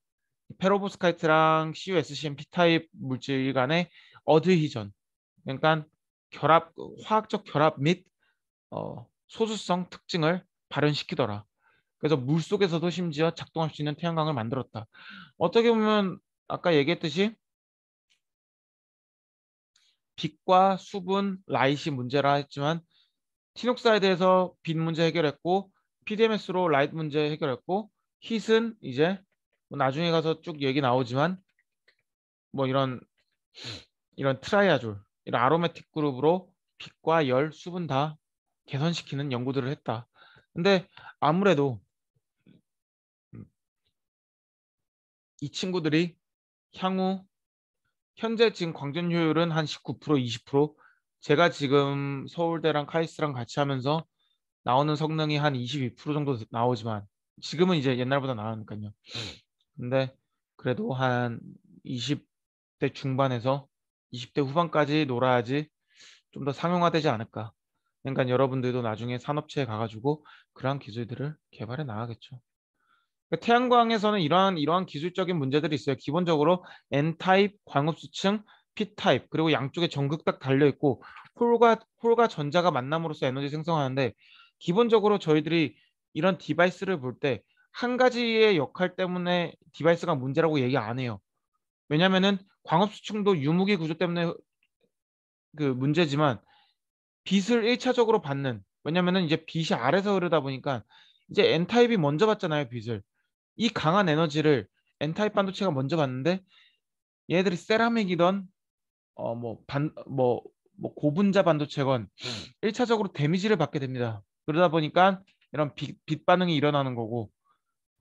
페로브스카이트랑 CuSCN P타입 물질 간의 어드히전, 그러니까 화학적 결합 및 소수성 특징을 발현시키더라. 그래서 물속에서도 심지어 작동할 수 있는 태양광을 만들었다. 어떻게 보면 아까 얘기했듯이 빛과 수분, 라이트 문제라 했지만 티녹사이드에서 빛 문제 해결했고 PDMS로 라이트 문제 해결했고 힛은 이제 뭐 나중에 가서 쭉 얘기 나오지만 뭐 이런 트라이아졸, 이런 아로매틱 그룹으로 빛과 열, 수분 다 개선시키는 연구들을 했다. 근데 아무래도 이 친구들이 향후 현재 지금 광전 효율은 한 19%, 20%. 제가 지금 서울대랑 카이스트랑 같이 하면서 나오는 성능이 한 22% 정도 나오지만 지금은 이제 옛날보다 나으니까요. 근데 그래도 한 20, 10대 중반에서 20대 후반까지 놀아야지 좀 더 상용화되지 않을까. 그러니까 여러분들도 나중에 산업체에 가가지고 그러한 기술들을 개발해 나가겠죠. 그러니까 태양광에서는 이러한 기술적인 문제들이 있어요. 기본적으로 N타입 광hợp수층, P타입 그리고 양쪽에 전극 딱 달려 있고 홀과 전자가 만남으로써 에너지 생성하는데 기본적으로 저희들이 이런 디바이스를 볼 때 한 가지의 역할 때문에 디바이스가 문제라고 얘기 안 해요. 왜냐면은 광hợp수층도 유무기 구조 때문에 그 문제지만 빛을 1차적으로 받는 왜냐면은 이제 빛이 아래서 흐르다 보니까 이제 N타입이 먼저 받잖아요, 빛을. 이 강한 에너지를 N타입 반도체가 먼저 받는데 얘들이 세라믹이던 뭐 고분자 반도체건 1차적으로 데미지를 받게 됩니다. 그러다 보니까 이런 빛 반응이 일어나는 거고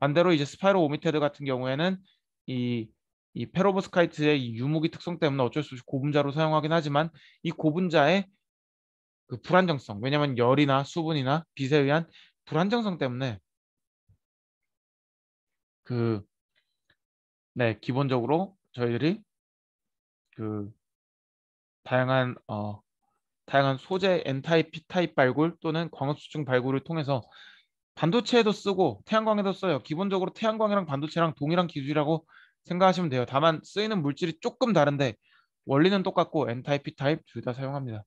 반대로 이제 스파이로 오미테드 같은 경우에는 이, 이 페로브스카이트의 이 유무기 특성 때문에 어쩔 수 없이 고분자로 사용하긴 하지만 이 고분자의 그 불안정성 왜냐하면 열이나 수분이나 빛에 의한 불안정성 때문에 그 네, 기본적으로 저희들이 그 다양한 다양한 소재 N타입, P타입 발굴 또는 광hợp 수증 발굴을 통해서 반도체에도 쓰고 태양광에도 써요. 기본적으로 태양광이랑 반도체랑 동일한 기술이라고 생각하시면 돼요. 다만 쓰이는 물질이 조금 다른데 원리는 똑같고 N타입, P타입 둘 다 사용합니다.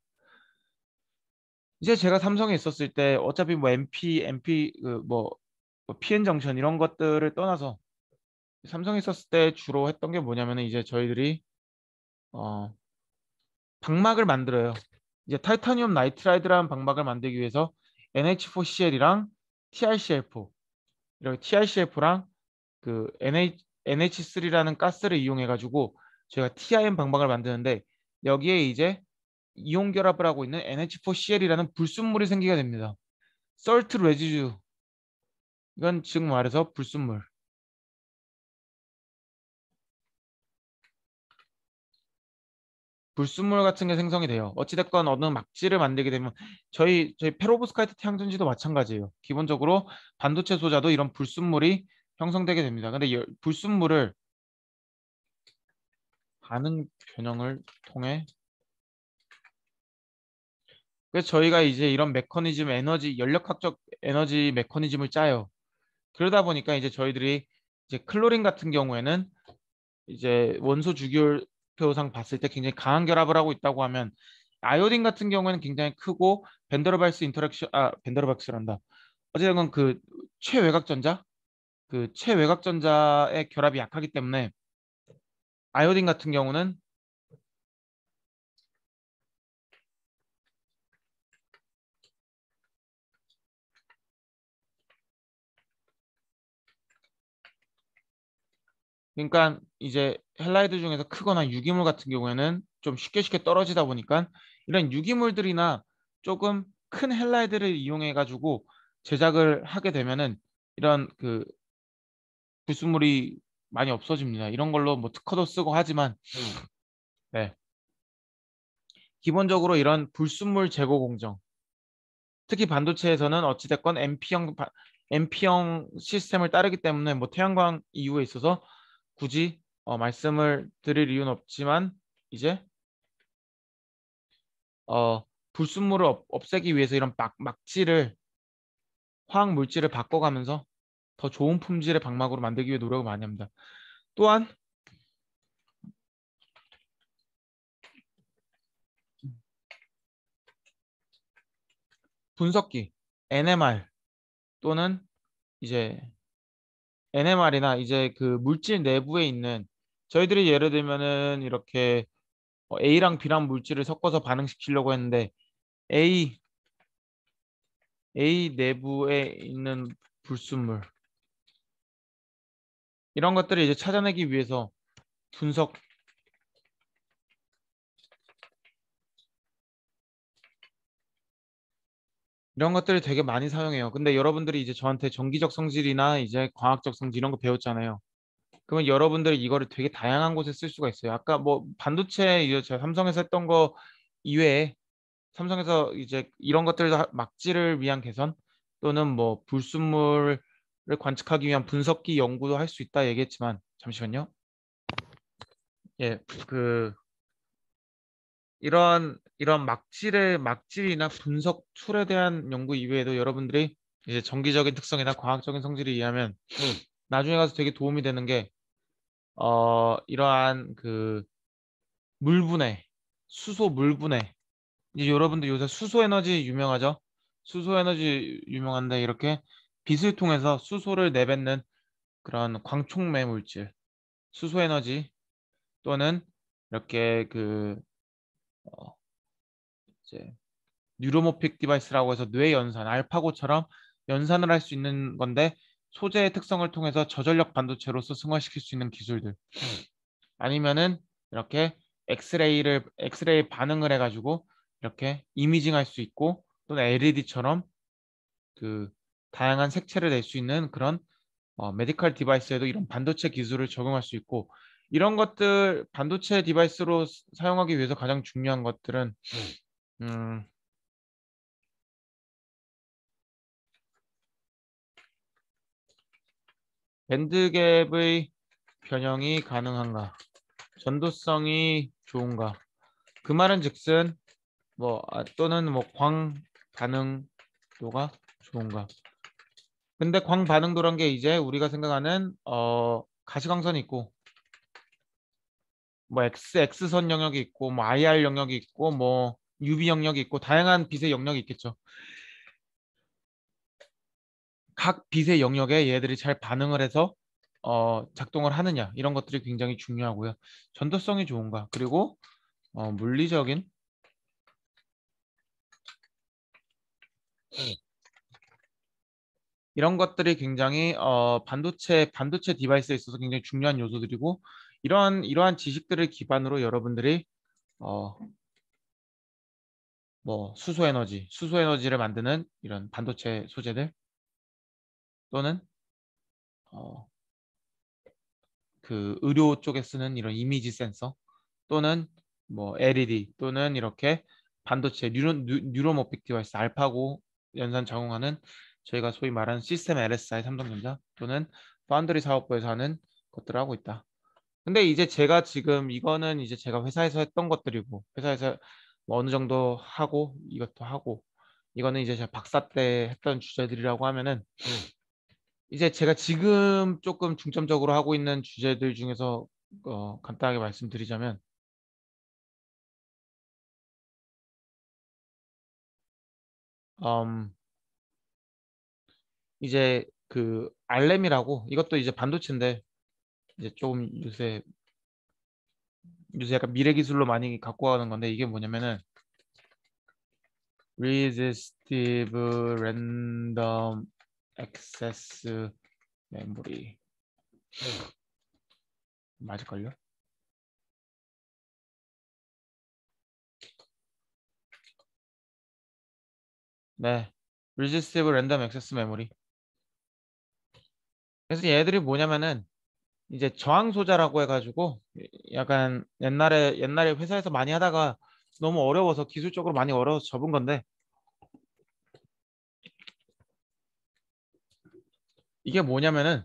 이제 제가 삼성에 있었을 때 어차피 뭐 MP 뭐 PN 정션 이런 것들을 떠나서 삼성에 있었을 때 주로 했던 게 뭐냐면은 이제 저희들이 어, 방막을 만들어요. 이제 타이타늄 나이트라이드라는 방막을 만들기 위해서 NH4CL이랑 TRCL4 이렇게 TRCL4랑 그 NH3라는 가스를 이용해 가지고 저희가 TIM 방막을 만드는데 여기에 이제 이온 결합을 하고 있는 NH4CL이라는 불순물이 생기게 됩니다. 솔트 레지듀 이건 즉 말해서 불순물. 불순물 같은 게 생성이 돼요. 어찌됐건 어느 막지를 만들게 되면 저희 페로브스카이트 태양전지도 마찬가지예요. 기본적으로 반도체 소자도 이런 불순물이 형성되게 됩니다. 근데 불순물을 반응 변형을 통해 그래서 저희가 이제 이런 메커니즘 에너지 연력학적 에너지 메커니즘을 짜요. 그러다 보니까 이제 저희들이 이제 클로린 같은 경우에는 이제 원소 주기율표상 봤을 때 굉장히 강한 결합을 하고 있다고 하면 아이오딘 같은 경우에는 굉장히 크고 벤더르발스란다. 어쨌든 그 최외곽전자 그 최외곽전자의 결합이 약하기 때문에 아이오딘 같은 경우는 그러니까 이제 헬라이드 중에서 크거나 유기물 같은 경우에는 좀 쉽게 떨어지다 보니까 이런 유기물들이나 조금 큰 헬라이드를 이용해 가지고 제작을 하게 되면은 이런 그 불순물이 많이 없어집니다. 이런 걸로 뭐 특허도 쓰고 하지만 네. 기본적으로 이런 불순물 제거 공정 특히 반도체에서는 어찌됐건 MP형 시스템을 따르기 때문에 뭐 태양광 이유에 있어서 굳이 말씀을 드릴 이유는 없지만 이제 불순물을 없애기 위해서 이런 막지를 화학 물질을 바꿔가면서 더 좋은 품질의 방막으로 만들기 위해 노력을 많이 합니다. 또한 분석기 NMR 또는 이제 NMR이나 이제 그 물질 내부에 있는 저희들이 예를 들면은 이렇게 A랑 B랑 물질을 섞어서 반응시키려고 했는데 A A 내부에 있는 불순물 이런 것들을 이제 찾아내기 위해서 분석 이런 것들을 되게 많이 사용해요. 근데 여러분들이 이제 저한테 전기적 성질이나 이제 과학적 성질 이런 거 배웠잖아요. 그러면 여러분들이 이거를 되게 다양한 곳에 쓸 수가 있어요. 아까 뭐 반도체 이제 제가 삼성에서 했던 거 이외에 삼성에서 이제 이런 것들 막지를 위한 개선 또는 뭐 불순물을 관측하기 위한 분석기 연구도 할 수 있다 얘기했지만 잠시만요. 예, 그 이런 막질이나 분석 툴에 대한 연구 이외에도 여러분들이 이제 정기적인 특성이나 과학적인 성질을 이해하면 나중에 가서 되게 도움이 되는 게 이러한 그 물분해, 수소 물분해. 이제 여러분들 요새 수소 에너지 유명하죠? 수소 에너지 유명한데 이렇게 빛을 통해서 수소를 내뱉는 그런 광촉매 물질, 수소 에너지 또는 이렇게 어, 이제 뉴로모픽 디바이스라고 해서 뇌 연산, 알파고처럼 연산을 할 수 있는 건데 소재의 특성을 통해서 저전력 반도체로서 승화시킬 수 있는 기술들. 아니면은 이렇게 엑스레이 반응을 해가지고 이렇게 이미징 할 수 있고 또는 LED처럼 그 다양한 색채를 낼 수 있는 그런 메디컬 디바이스에도 이런 반도체 기술을 적용할 수 있고 이런 것들 반도체 디바이스로 사용하기 위해서 가장 중요한 것들은 음, 밴드갭의 변형이 가능한가, 전도성이 좋은가. 그 말은 즉슨 또는 광 반응도가 좋은가. 근데 광 반응도란 게 이제 우리가 생각하는 가시광선이 있고 뭐 X선 영역이 있고 뭐 IR 영역이 있고 뭐 UV 영역이 있고 다양한 빛의 영역이 있겠죠. 각 빛의 영역에 얘들이 잘 반응을 해서 작동을 하느냐 이런 것들이 굉장히 중요하고요. 전도성이 좋은가 그리고 물리적인 이런 것들이 굉장히 반도체 디바이스에 있어서 굉장히 중요한 요소들이고 이러한 지식들을 기반으로 여러분들이 어, 뭐 수소 에너지를 만드는 이런 반도체 소재들 또는 어, 그 의료 쪽에 쓰는 이런 이미지 센서 또는 뭐 LED 또는 이렇게 반도체 뉴로모픽 디바이스 알파고 연산 적용하는 저희가 소위 말하는 시스템 LSI 삼성전자 또는 파운드리 사업부에서 하는 것들을 하고 있다. 근데 이제 제가 지금 이거는 이제 제가 회사에서 했던 것들이고 회사에서 뭐 어느 정도 하고 이것도 하고 이거는 이제 제가 박사 때 했던 주제들이라고 하면은 이제 제가 지금 조금 중점적으로 하고 있는 주제들 중에서 간단하게 말씀드리자면 음, 이제 그 알렘이라고 이것도 이제 반도체인데 이제 좀 요새 약간 미래 기술로 많이 갖고 가는 건데 이게 뭐냐면은 resistive random access memory 맞을걸요? 네, resistive random access memory. 그래서 얘들이 뭐냐면은 이제 저항 소자라고 해가지고 약간 옛날에 회사에서 많이 하다가 너무 어려워서 기술적으로 많이 어려워서 접은 건데 이게 뭐냐면은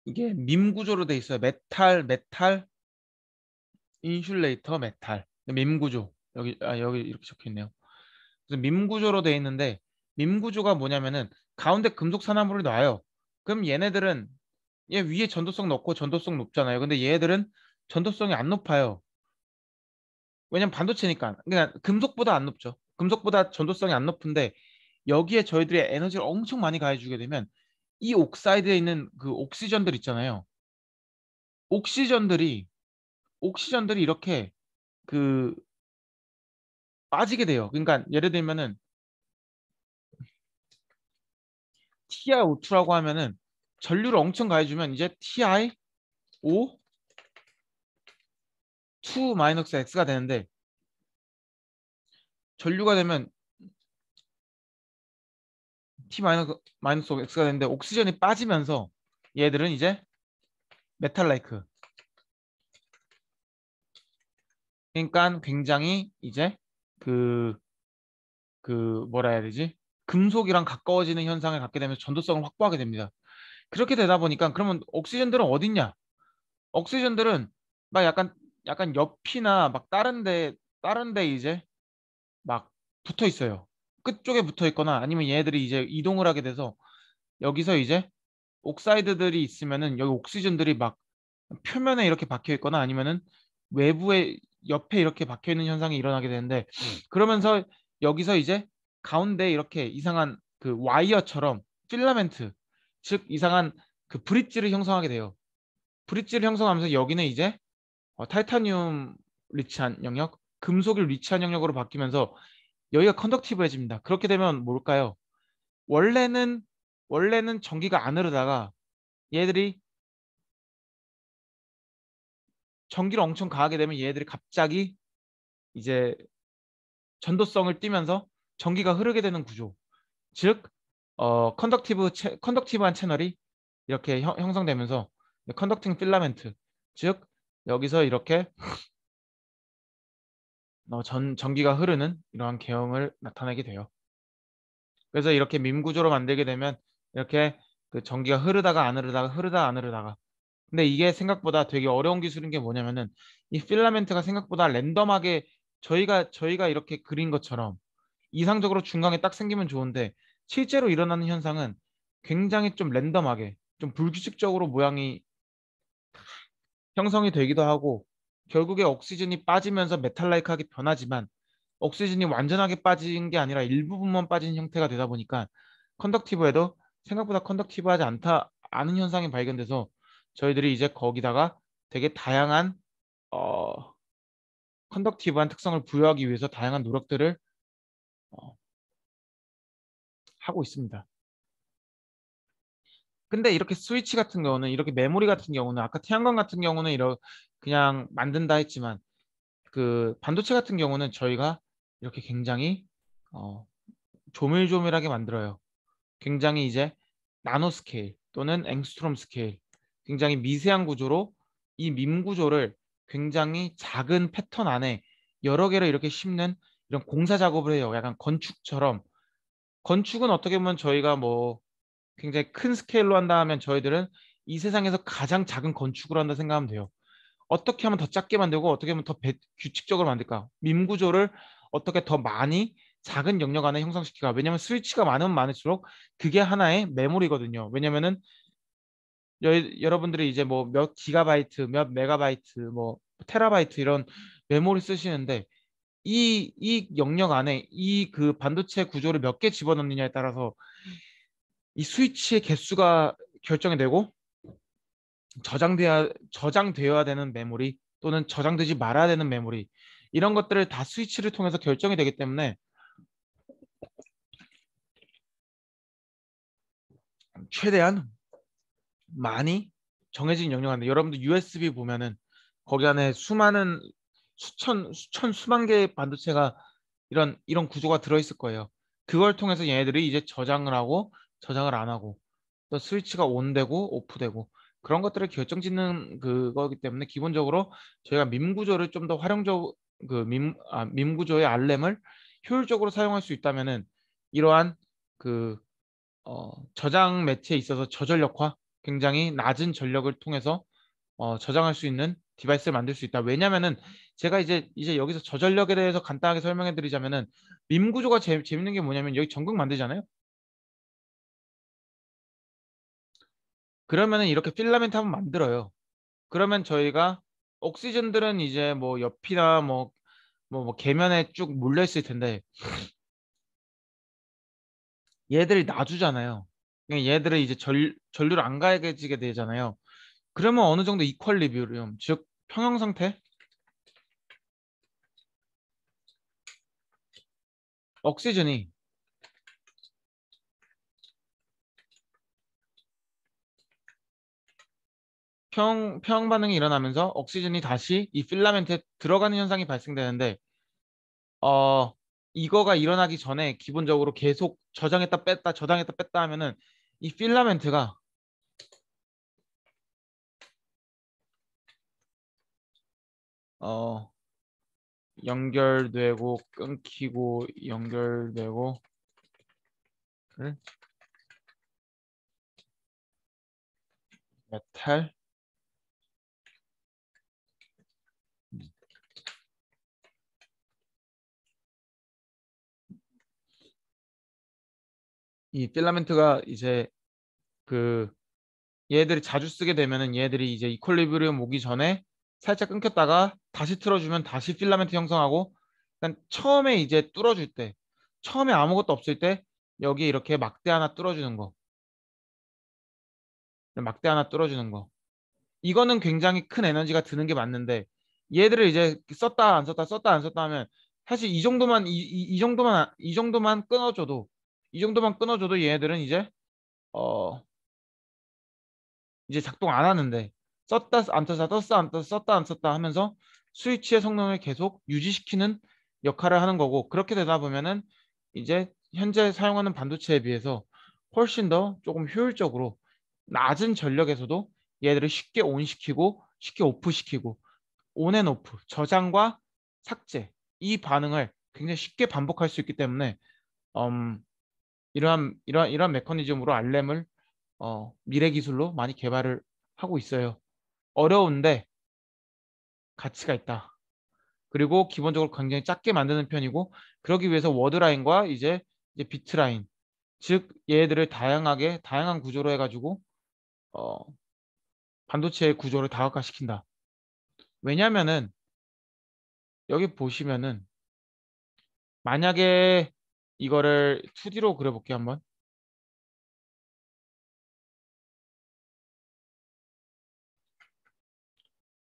이게 밈 구조로 돼 있어요. 메탈, 인슐레이터, 메탈. 밈 구조. 여기 이렇게 적혀 있네요. 그래서 밈 구조로 돼 있는데 밈 구조가 뭐냐면은 가운데 금속 산화물을 놔요. 그럼 얘네들은 얘 위에 전도성 넣고 전도성 높잖아요. 근데 얘들은 전도성이 안 높아요. 왜냐면 반도체니까. 그냥 금속보다 안 높죠. 금속보다 전도성이 안 높은데 여기에 저희들이 에너지를 엄청 많이 가해주게 되면 이 옥사이드에 있는 그 옥시전들 있잖아요. 옥시전들이 옥시전들이 이렇게 그 빠지게 돼요. 그러니까 예를 들면은 TiO2라고 하면은 전류를 엄청 가해주면 이제 TiO2 X가 되는데 전류가 되면 X가 되는데 옥시전이 빠지면서 얘들은 이제 메탈라이크 그러니까 굉장히 이제 그 뭐라 해야 되지? 금속이랑 가까워지는 현상을 갖게 되면서 전도성을 확보하게 됩니다. 그렇게 되다 보니까 그러면 옥시전들은 어딨냐? 옥시전들은 막 약간 옆이나 막 다른데 이제 막 붙어 있어요. 끝쪽에 붙어 있거나 아니면 얘네들이 이제 이동을 하게 돼서 여기서 이제 옥사이드들이 있으면은 여기 옥시전들이 막 표면에 이렇게 박혀 있거나 아니면은 외부에 옆에 이렇게 박혀 있는 현상이 일어나게 되는데 그러면서 여기서 이제 가운데 이렇게 이상한 그 와이어처럼 필라멘트 즉 이상한 그 브릿지를 형성하게 돼요. 브릿지를 형성하면서 여기는 이제 타이타늄 리치한 영역, 금속을 리치한 영역으로 바뀌면서 여기가 컨덕티브해집니다. 그렇게 되면 뭘까요? 원래는 원래는 전기가 안 흐르다가 얘들이 전기를 엄청 가하게 되면 얘들이 갑자기 이제 전도성을 띠면서 전기가 흐르게 되는 구조. 즉, 컨덕티브한 채널이 이렇게 형성되면서 컨덕팅 필라멘트. 즉, 여기서 이렇게 전기가 흐르는 이러한 개형을 나타내게 돼요. 그래서 이렇게 밈 구조로 만들게 되면 이렇게 그 전기가 흐르다가 안 흐르다가 흐르다가 안 흐르다가 근데 이게 생각보다 되게 어려운 기술인 게 뭐냐면은 이 필라멘트가 생각보다 랜덤하게 저희가 이렇게 그린 것처럼 이상적으로 중간에 딱 생기면 좋은데 실제로 일어나는 현상은 굉장히 좀 랜덤하게 좀 불규칙적으로 모양이 형성이 되기도 하고 결국에 옥시즌이 빠지면서 메탈라이크하게 변하지만 옥시즌이 완전하게 빠진 게 아니라 일부분만 빠진 형태가 되다 보니까 컨덕티브에도 생각보다 컨덕티브하지 않다 않은 현상이 발견돼서 저희들이 이제 거기다가 되게 다양한 어, 컨덕티브한 특성을 부여하기 위해서 다양한 노력들을 어, 하고 있습니다. 근데 이렇게 스위치 같은 경우는 이렇게 메모리 같은 경우는 아까 태양광 같은 경우는 그냥 만든다 했지만 그 반도체 같은 경우는 저희가 이렇게 굉장히 어, 조밀조밀하게 만들어요. 굉장히 이제 나노 스케일 또는 앵스트롬 스케일 굉장히 미세한 구조로 이 밈 구조를 굉장히 작은 패턴 안에 여러 개를 이렇게 심는 이런 공사 작업을 해요. 약간 건축처럼 건축은 어떻게 보면 저희가 뭐 굉장히 큰 스케일로 한다 하면 저희들은 이 세상에서 가장 작은 건축을 한다 생각하면 돼요. 어떻게 하면 더 작게 만들고 어떻게 하면 더 규칙적으로 만들까? 밈 구조를 어떻게 더 많이 작은 영역 안에 형성시킬까? 왜냐하면 스위치가 많으면 많을수록 그게 하나의 메모리거든요. 왜냐면은 여러분들이 이제 뭐 몇 기가바이트, 몇 메가바이트, 뭐 테라바이트 이런 메모리 쓰시는데 이 영역 안에 이 그 반도체 구조를 몇 개 집어넣느냐에 따라서 이 스위치의 개수가 결정이 되고 저장되어야 되는 메모리 또는 저장되지 말아야 되는 메모리 이런 것들을 다 스위치를 통해서 결정이 되기 때문에 최대한 많이 정해진 영역 안에 여러분들 USB 보면은 거기 안에 수많은 수만 개의 반도체가 이런 구조가 들어있을 거예요. 그걸 통해서 얘네들이 이제 저장을 하고 저장을 안 하고 또 스위치가 온되고 오프되고 그런 것들을 결정짓는 그거기 때문에 기본적으로 저희가 밈 구조를 좀 더 활용적 밈 구조의 알렘을 효율적으로 사용할 수 있다면은 이러한 그 저장 매체에 있어서 저전력화 굉장히 낮은 전력을 통해서 저장할 수 있는 디바이스를 만들 수 있다. 왜냐면은 제가 이제 여기서 저전력에 대해서 간단하게 설명해 드리자면은 밈 구조가 재밌는 게 뭐냐면 여기 전극 만들잖아요. 그러면은 이렇게 필라멘트 한번 만들어요. 그러면 저희가 옥시즌들은 이제 뭐 옆이나 뭐 계면에 쭉 몰려 있을 텐데 얘들이 놔주잖아요. 그러니까 얘들을 이제 전류를 안 가해지게 되잖아요. 그러면 어느 정도 이퀄리비움, 즉 평형 상태, 옥시즌이 평형 반응이 일어나면서 옥시즌이 다시 이 필라멘트에 들어가는 현상이 발생되는데 어 이거가 일어나기 전에 기본적으로 계속 저장했다 뺐다 저장했다 뺐다 하면은 이 필라멘트가 어 연결되고 끊기고 연결되고 을 메탈 이 필라멘트가 이제 그 얘들이 자주 쓰게 되면은 얘들이 이제 이퀄리브리움 오기 전에 살짝 끊겼다가 다시 틀어주면 다시 필라멘트 형성하고, 그러니까 처음에 이제 뚫어줄 때, 처음에 아무것도 없을 때 여기 이렇게 막대 하나 뚫어주는 거, 막대 하나 뚫어주는 거. 이거는 굉장히 큰 에너지가 드는 게 맞는데, 얘들을 이제 썼다 안 썼다 썼다 안 썼다 하면 사실 이 정도만 끊어줘도, 이 정도만 끊어줘도 얘네들은 어 이제 작동 안 하는데, 썼다 안 썼다 떴다 안 떴다 썼다 안 썼다 하면서 스위치의 성능을 계속 유지시키는 역할을 하는 거고, 그렇게 되다 보면은 이제 현재 사용하는 반도체에 비해서 훨씬 더 조금 효율적으로 낮은 전력에서도 얘들을 쉽게 온시키고 쉽게 오프시키고, 온앤오프 저장과 삭제, 이 반응을 굉장히 쉽게 반복할 수 있기 때문에 음, 이러한 메커니즘으로 알렘을 미래 기술로 많이 개발을 하고 있어요. 어려운데 가치가 있다. 그리고 기본적으로 굉장히 작게 만드는 편이고, 그러기 위해서 워드라인과 이제 비트라인, 즉 얘들을 다양한 구조로 해가지고 어, 반도체의 구조를 다각화시킨다. 왜냐면은 여기 보시면은, 만약에 이거를 2D로 그려볼게요 한번.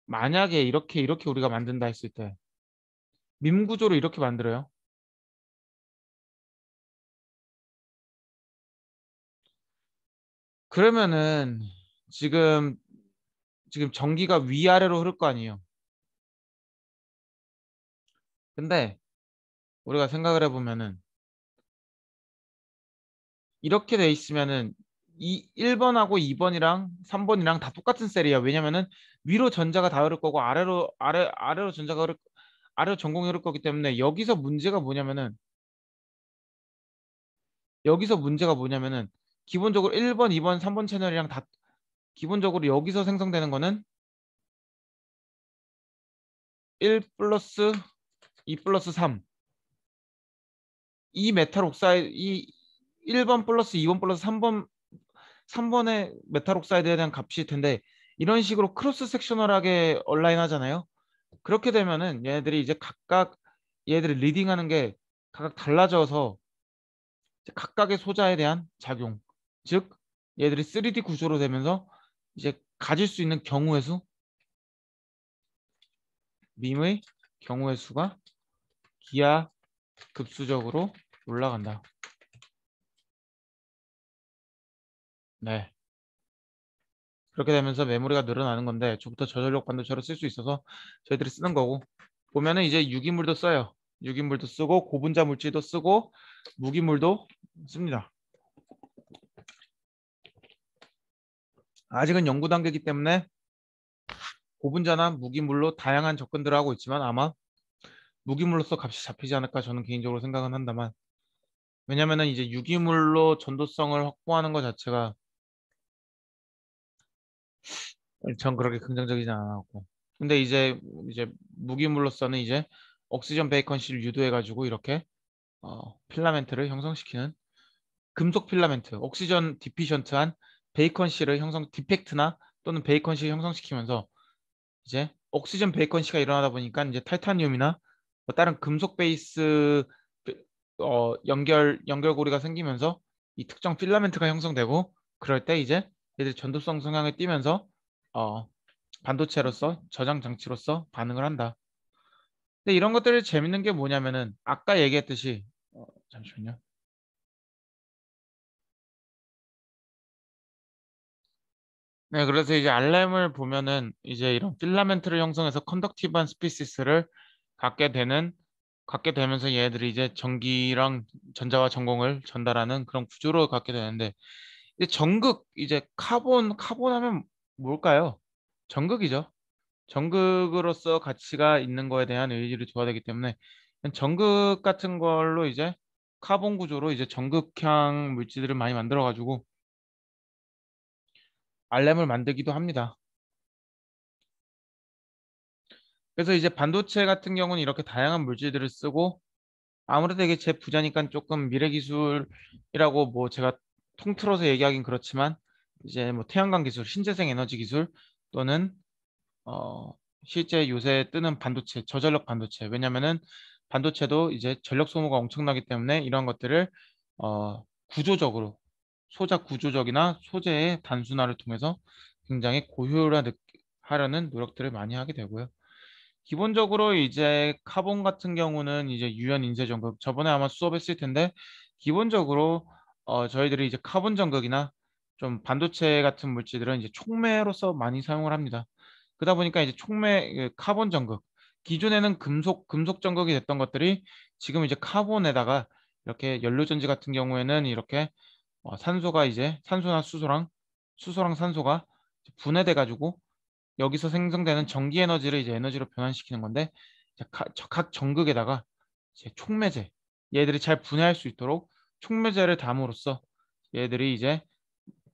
만약에 이렇게 우리가 만든다 했을 때 밈 구조를 이렇게 만들어요. 그러면은 지금 전기가 위아래로 흐를 거 아니에요. 근데 우리가 생각을 해보면은, 이렇게 돼 있으면은 이 1번하고 2번이랑 3번이랑 다 똑같은 셀이야. 왜냐면은 위로 전자가 다 흐를 거고 아래로 전자가 아래로 전공이 흐를 거기 때문에, 여기서 문제가 뭐냐면은 기본적으로 1번, 2번, 3번 채널이랑 다, 기본적으로 여기서 생성되는 거는 1 플러스 2 플러스 3, 이 메탈 옥사이드, 이 1번 플러스 2번 플러스 3번의 메탈 옥사이드에 대한 값일 텐데, 이런 식으로 크로스 섹셔널하게 얼라인 하잖아요. 그렇게 되면은 얘네들이 이제 각각, 얘네들이 리딩하는 게 각각 달라져서 이제 각각의 소자에 대한 작용, 즉 얘들이 3D 구조로 되면서 이제 가질 수 있는 경우의 수, 밈의 경우의 수가 기하 급수적으로 올라간다. 네. 그렇게 되면서 메모리가 늘어나는 건데, 저부터 저전력 반도체로 쓸 수 있어서 저희들이 쓰는 거고, 보면은 이제 유기물도 써요. 유기물도 쓰고 고분자 물질도 쓰고 무기물도 씁니다. 아직은 연구 단계이기 때문에 고분자나 무기물로 다양한 접근들을 하고 있지만, 아마 무기물로서 값이 잡히지 않을까 저는 개인적으로 생각은 한다만, 왜냐면은 이제 유기물로 전도성을 확보하는 것 자체가 전 그렇게 긍정적이지 않았고, 근데 이제 무기물로서는 이제 옥시전 베이컨실을 유도해가지고 이렇게 필라멘트를 형성시키는, 금속 필라멘트, 옥시전 디피션트한 베이컨실을 형성, 디펙트나 또는 베이컨실을 형성시키면서 이제 옥시전 베이컨시가 일어나다 보니까 이제 타이타늄이나 뭐 다른 금속 베이스 연결고리가 생기면서 이 특정 필라멘트가 형성되고, 그럴 때 이제 얘들 전도성 성향을 띠면서 어, 반도체로서 저장 장치로서 반응을 한다. 근데 이런 것들이 재밌는 게 뭐냐면은, 아까 얘기했듯이 잠시만요. 네, 그래서 이제 알렘을 보면은 이제 이런 필라멘트를 형성해서 컨덕티브한 스피시스를 갖게 되는 갖게 되면서 얘들이 이제 전기랑 전자와 전공을 전달하는 그런 구조로 갖게 되는데, 이제 전극, 이제 카본 하면 뭘까요? 전극이죠. 전극으로서 가치가 있는 거에 대한 의지를 둬야 되기 때문에 전극 같은 걸로 이제 카본 구조로 이제 전극형 물질들을 많이 만들어 가지고 알렘을 만들기도 합니다. 그래서 이제 반도체 같은 경우는 이렇게 다양한 물질들을 쓰고, 아무래도 이게 제 부자니까 조금 미래 기술이라고 뭐 제가 통틀어서 얘기하긴 그렇지만 이제 뭐 태양광 기술, 신재생 에너지 기술 또는 실제 요새 뜨는 반도체, 저전력 반도체. 왜냐면은 반도체도 이제 전력 소모가 엄청나기 때문에 이런 것들을 구조적으로 소자 구조적이나 소재의 단순화를 통해서 굉장히 고효율화하려는 노력들을 많이 하게 되고요. 기본적으로 이제 카본 같은 경우는 이제 유연 인쇄 전극 저번에 아마 수업했을 텐데 기본적으로 저희들이 이제 카본 전극이나 좀 반도체 같은 물질들은 이제 촉매로서 많이 사용을 합니다. 그러다 보니까 이제 촉매 카본 전극 기존에는 금속 전극이 됐던 것들이 지금 이제 카본에다가 이렇게 연료전지 같은 경우에는 이렇게 산소가 이제 산소나 수소랑 산소가 분해돼 가지고 여기서 생성되는 전기 에너지를 이제 에너지로 변환시키는 건데 이제 각 전극에다가 이제 촉매제 얘들이 잘 분해할 수 있도록 촉매제를 담으로써 얘들이 이제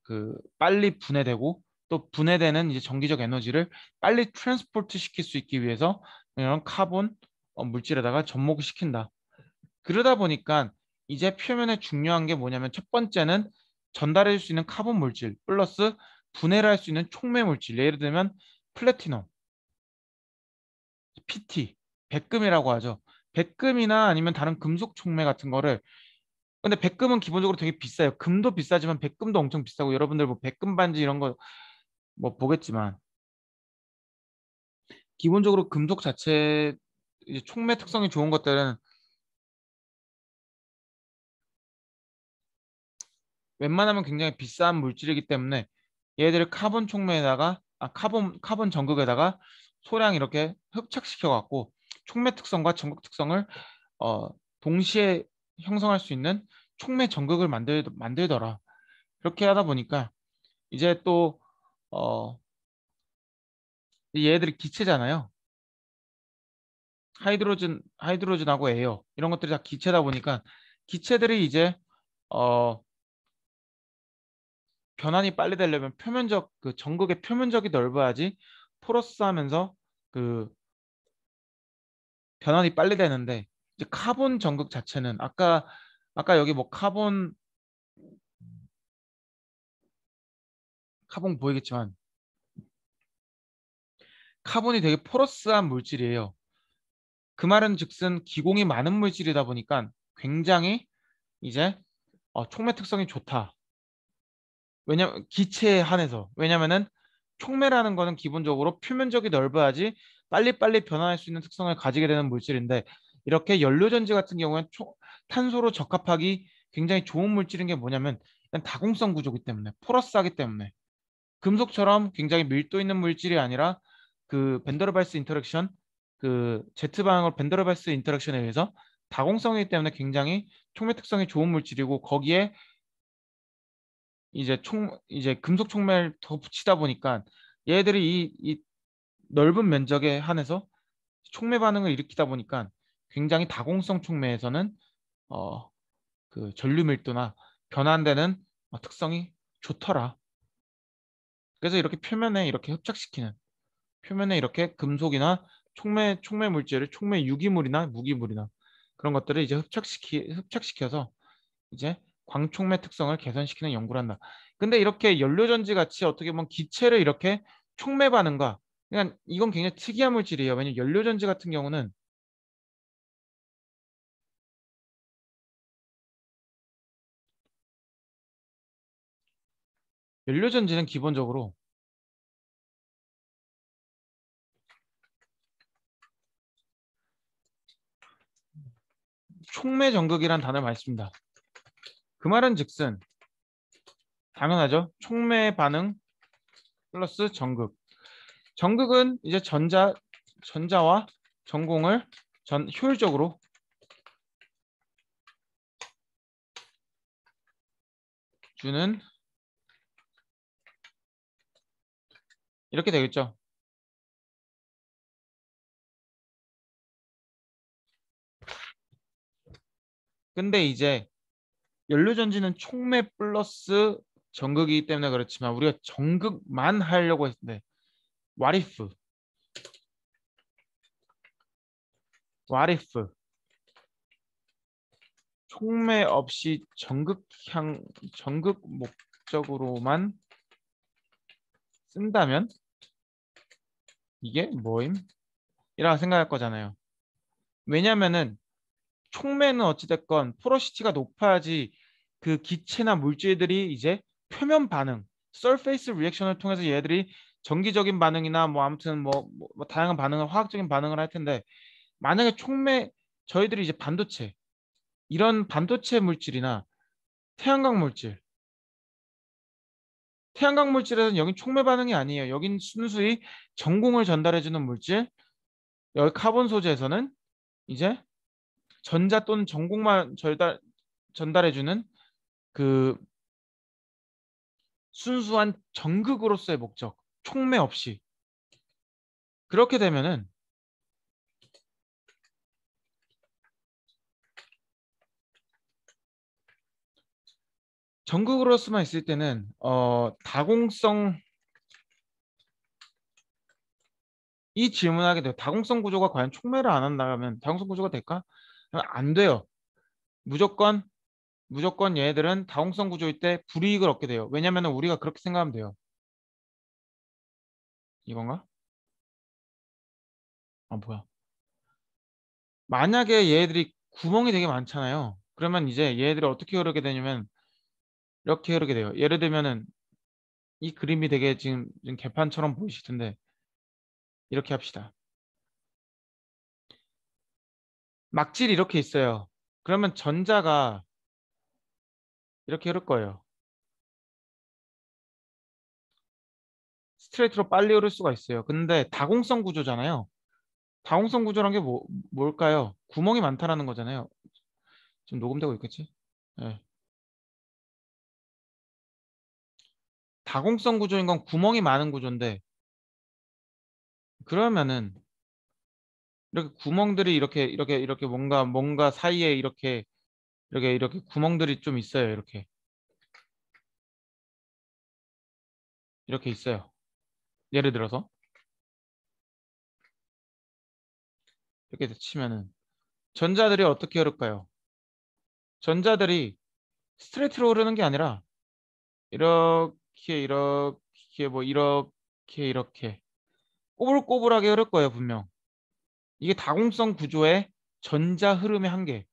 그 빨리 분해되고 또 분해되는 이제 전기적 에너지를 빨리 트랜스포트 시킬 수 있기 위해서 이런 카본 물질에다가 접목을 시킨다. 그러다 보니까 이제 표면에 중요한 게 뭐냐면 첫 번째는 전달해 줄 수 있는 카본 물질 플러스 분해를 할 수 있는 촉매 물질 예를 들면 플래티넘 PT, 백금이라고 하죠. 백금이나 아니면 다른 금속 촉매 같은 거를 근데 백금은 기본적으로 되게 비싸요. 금도 비싸지만 백금도 엄청 비싸고 여러분들 뭐 백금 반지 이런 거 뭐 보겠지만 기본적으로 금속 자체 이제 촉매 특성이 좋은 것들은 웬만하면 굉장히 비싼 물질이기 때문에 얘들을 카본 촉매에다가 카본 전극에다가 소량 이렇게 흡착시켜 갖고 촉매 특성과 전극 특성을 어, 동시에 형성할 수 있는 촉매 전극을 만들더라. 그렇게 하다 보니까 이제 또 어, 얘들이 기체잖아요. 하이드로진하고 에어 이런 것들이 다 기체다 보니까 기체들이 이제 어, 변환이 빨리 되려면 표면적 그 전극의 표면적이 넓어야지 포러스하면서 그 변환이 빨리 되는데 이제 카본 전극 자체는 아까 여기 뭐 카본 보이겠지만 카본이 되게 포러스한 물질이에요. 그 말은 즉슨 기공이 많은 물질이다 보니까 굉장히 이제 촉매 특성이 좋다. 왜냐면 기체에 한해서 왜냐면은 촉매라는 거는 기본적으로 표면적이 넓어야지 빨리빨리 변화할 수 있는 특성을 가지게 되는 물질인데 이렇게 연료전지 같은 경우는 탄소로 적합하기 굉장히 좋은 물질인 게 뭐냐면 일단 다공성 구조기 때문에 포러스하기 때문에 금속처럼 굉장히 밀도 있는 물질이 아니라 그 벤더르발스 인터랙션 그 Z 방향으로 벤더르발스 인터랙션에 의해서 다공성이기 때문에 굉장히 촉매 특성이 좋은 물질이고 거기에 이제 금속 촉매를 더 붙이다 보니까 얘들이 이 넓은 면적에 한해서 촉매 반응을 일으키다 보니까 굉장히 다공성 촉매에서는 어, 그 전류 밀도나 변환되는 특성이 좋더라. 그래서 이렇게 표면에 이렇게 흡착시키는 표면에 이렇게 금속이나 촉매 물질을 촉매 유기물이나 무기물이나 그런 것들을 이제 흡착시켜서 이제 광촉매 특성을 개선시키는 연구를 한다. 근데 이렇게 연료전지 같이 어떻게 보면 기체를 이렇게 촉매 반응과 그러니까 이건 굉장히 특이한 물질이에요. 왜냐면 연료전지 같은 경우는 연료전지는 기본적으로 촉매 전극이란 단어를 많이 씁니다. 그 말은 즉슨 당연하죠. 촉매 반응 플러스 전극. 전극은 이제 전자와 전공을 효율적으로 주는 이렇게 되겠죠. 근데 이제 연료전지는 촉매 플러스 전극이기 때문에 그렇지만 우리가 전극만 하려고 했을 때 what if what if 촉매 없이 전극 목적으로만 쓴다면 이게 뭐임? 이라고 생각할 거잖아요. 왜냐면은 촉매는 어찌됐건 포러시티가 높아야지 그 기체나 물질들이 이제 표면 반응, surface 리액션을 통해서 얘들이 정기적인 반응이나 뭐 아무튼 뭐 다양한 반응을 화학적인 반응을 할 텐데 만약에 촉매 저희들이 이제 반도체 이런 반도체 물질이나 태양광 물질 태양광 물질에서는 여긴 촉매 반응이 아니에요. 여긴 순수히 전공을 전달해주는 물질. 여기 카본 소재에서는 이제 전자 또는 전공만 전달해주는 그 순수한 전극으로서의 목적, 촉매 없이. 그렇게 되면은 전극으로서만 있을 때는 다공성 이 질문하게 돼요. 다공성 구조가 과연 촉매를 안 한다면 다공성 구조가 될까? 안 돼요. 무조건 얘네들은 다공성 구조일 때 불이익을 얻게 돼요. 왜냐면 우리가 그렇게 생각하면 돼요. 이건가? 아 뭐야? 만약에 얘네들이 구멍이 되게 많잖아요. 그러면 이제 얘네들이 어떻게 흐르게 되냐면 이렇게 흐르게 돼요. 예를 들면은 이 그림이 되게 지금 개판처럼 보이실 텐데 이렇게 합시다. 막질이 이렇게 있어요. 그러면 전자가 이렇게 흐를 거예요. 스트레이트로 빨리 흐를 수가 있어요. 근데 다공성 구조잖아요. 다공성 구조란 게 뭘까요? 구멍이 많다라는 거잖아요. 지금 녹음되고 있겠지? 네. 다공성 구조인 건 구멍이 많은 구조인데 그러면은 이렇게 구멍들이 이렇게 뭔가 사이에 이렇게 구멍들이 좀 있어요. 이렇게 있어요. 예를 들어서 이렇게 치면은 전자들이 어떻게 흐를까요? 전자들이 스트레이트로 흐르는 게 아니라 이렇게 뭐 이렇게 꼬불꼬불하게 흐를 거예요, 분명. 이게 다공성 구조의 전자 흐름의 한계.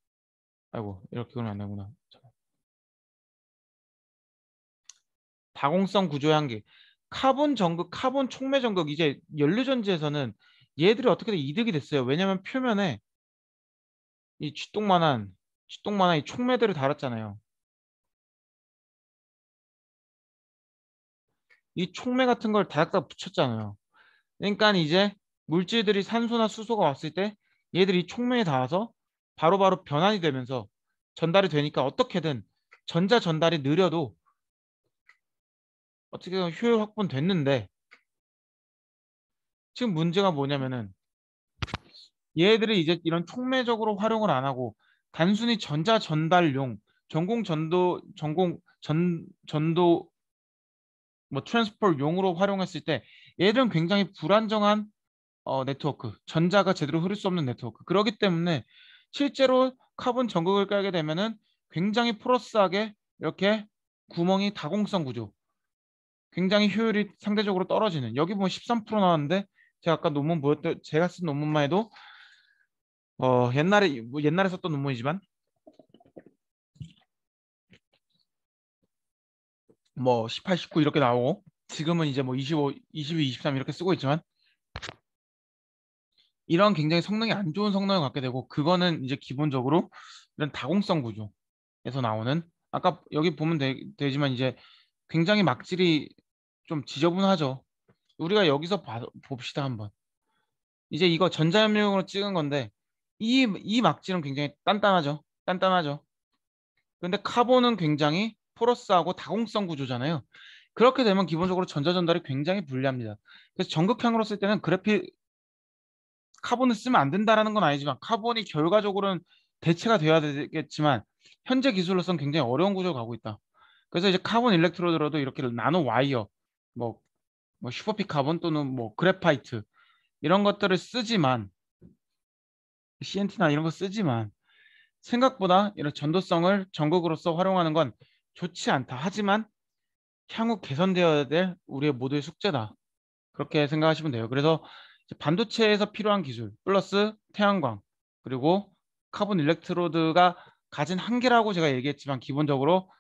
아이고, 이렇게 그러면 안 되구나. 다공성 구조의 한계. 카본 전극, 카본 촉매 전극 이제 연료전지에서는 얘들이 어떻게 든 이득이 됐어요. 왜냐면 표면에 이 쥐똥만한 이 촉매들을 달았잖아요. 이 촉매 같은 걸 다닥다닥 붙였잖아요. 그러니까 이제 물질들이 산소나 수소가 왔을 때 얘들이 촉매에 닿아서 바로바로 변환이 되면서 전달이 되니까 어떻게든 전자 전달이 느려도 어떻게든 효율 확보는 됐는데 지금 문제가 뭐냐면은 얘들이 이제 이런 촉매적으로 활용을 안 하고 단순히 전자 전달용 전도 뭐 트랜스퍼용으로 활용했을 때 얘들은 굉장히 불안정한 네트워크, 전자가 제대로 흐를 수 없는 네트워크. 그렇기 때문에 실제로 카본 전극을 깔게 되면은 굉장히 포러스하게 이렇게 구멍이 다공성 구조, 굉장히 효율이 상대적으로 떨어지는. 여기 보면 13% 나왔는데 제가 아까 논문 보였던 제가 쓴 논문만 해도 옛날에 뭐 옛날에 썼던 논문이지만 뭐 18, 19 이렇게 나오고 지금은 이제 뭐 25, 22, 23 이렇게 쓰고 있지만 이런 굉장히 성능이 안 좋은 성능을 갖게 되고 그거는 이제 기본적으로 이런 다공성 구조에서 나오는 아까 여기 보면 되지만 이제 굉장히 막질이 좀 지저분하죠. 우리가 여기서 봅시다 한번. 이제 이거 전자협력으로 찍은 건데 이 막질은 굉장히 단단하죠. 단단하죠. 근데 카본은 굉장히 포러스하고 다공성 구조잖아요. 그렇게 되면 기본적으로 전자 전달이 굉장히 불리합니다. 그래서 전극형으로 쓸 때는 카본을 쓰면 안 된다라는 건 아니지만 카본이 결과적으로는 대체가 되어야 되겠지만 현재 기술로서는 굉장히 어려운 구조를 가고 있다. 그래서 이제 카본 일렉트로드로도 이렇게 나노 와이어, 뭐, 뭐 슈퍼피 카본 또는 뭐 그래파이트 이런 것들을 쓰지만 CNT나 이런 거 쓰지만 생각보다 이런 전도성을 전극으로서 활용하는 건 좋지 않다. 하지만 향후 개선되어야 될 우리의 모두의 숙제다. 그렇게 생각하시면 돼요. 그래서 이제 반도체에서 필요한 기술 플러스 태양광 그리고 카본 일렉트로드가 가진 한계라고 제가 얘기했지만 기본적으로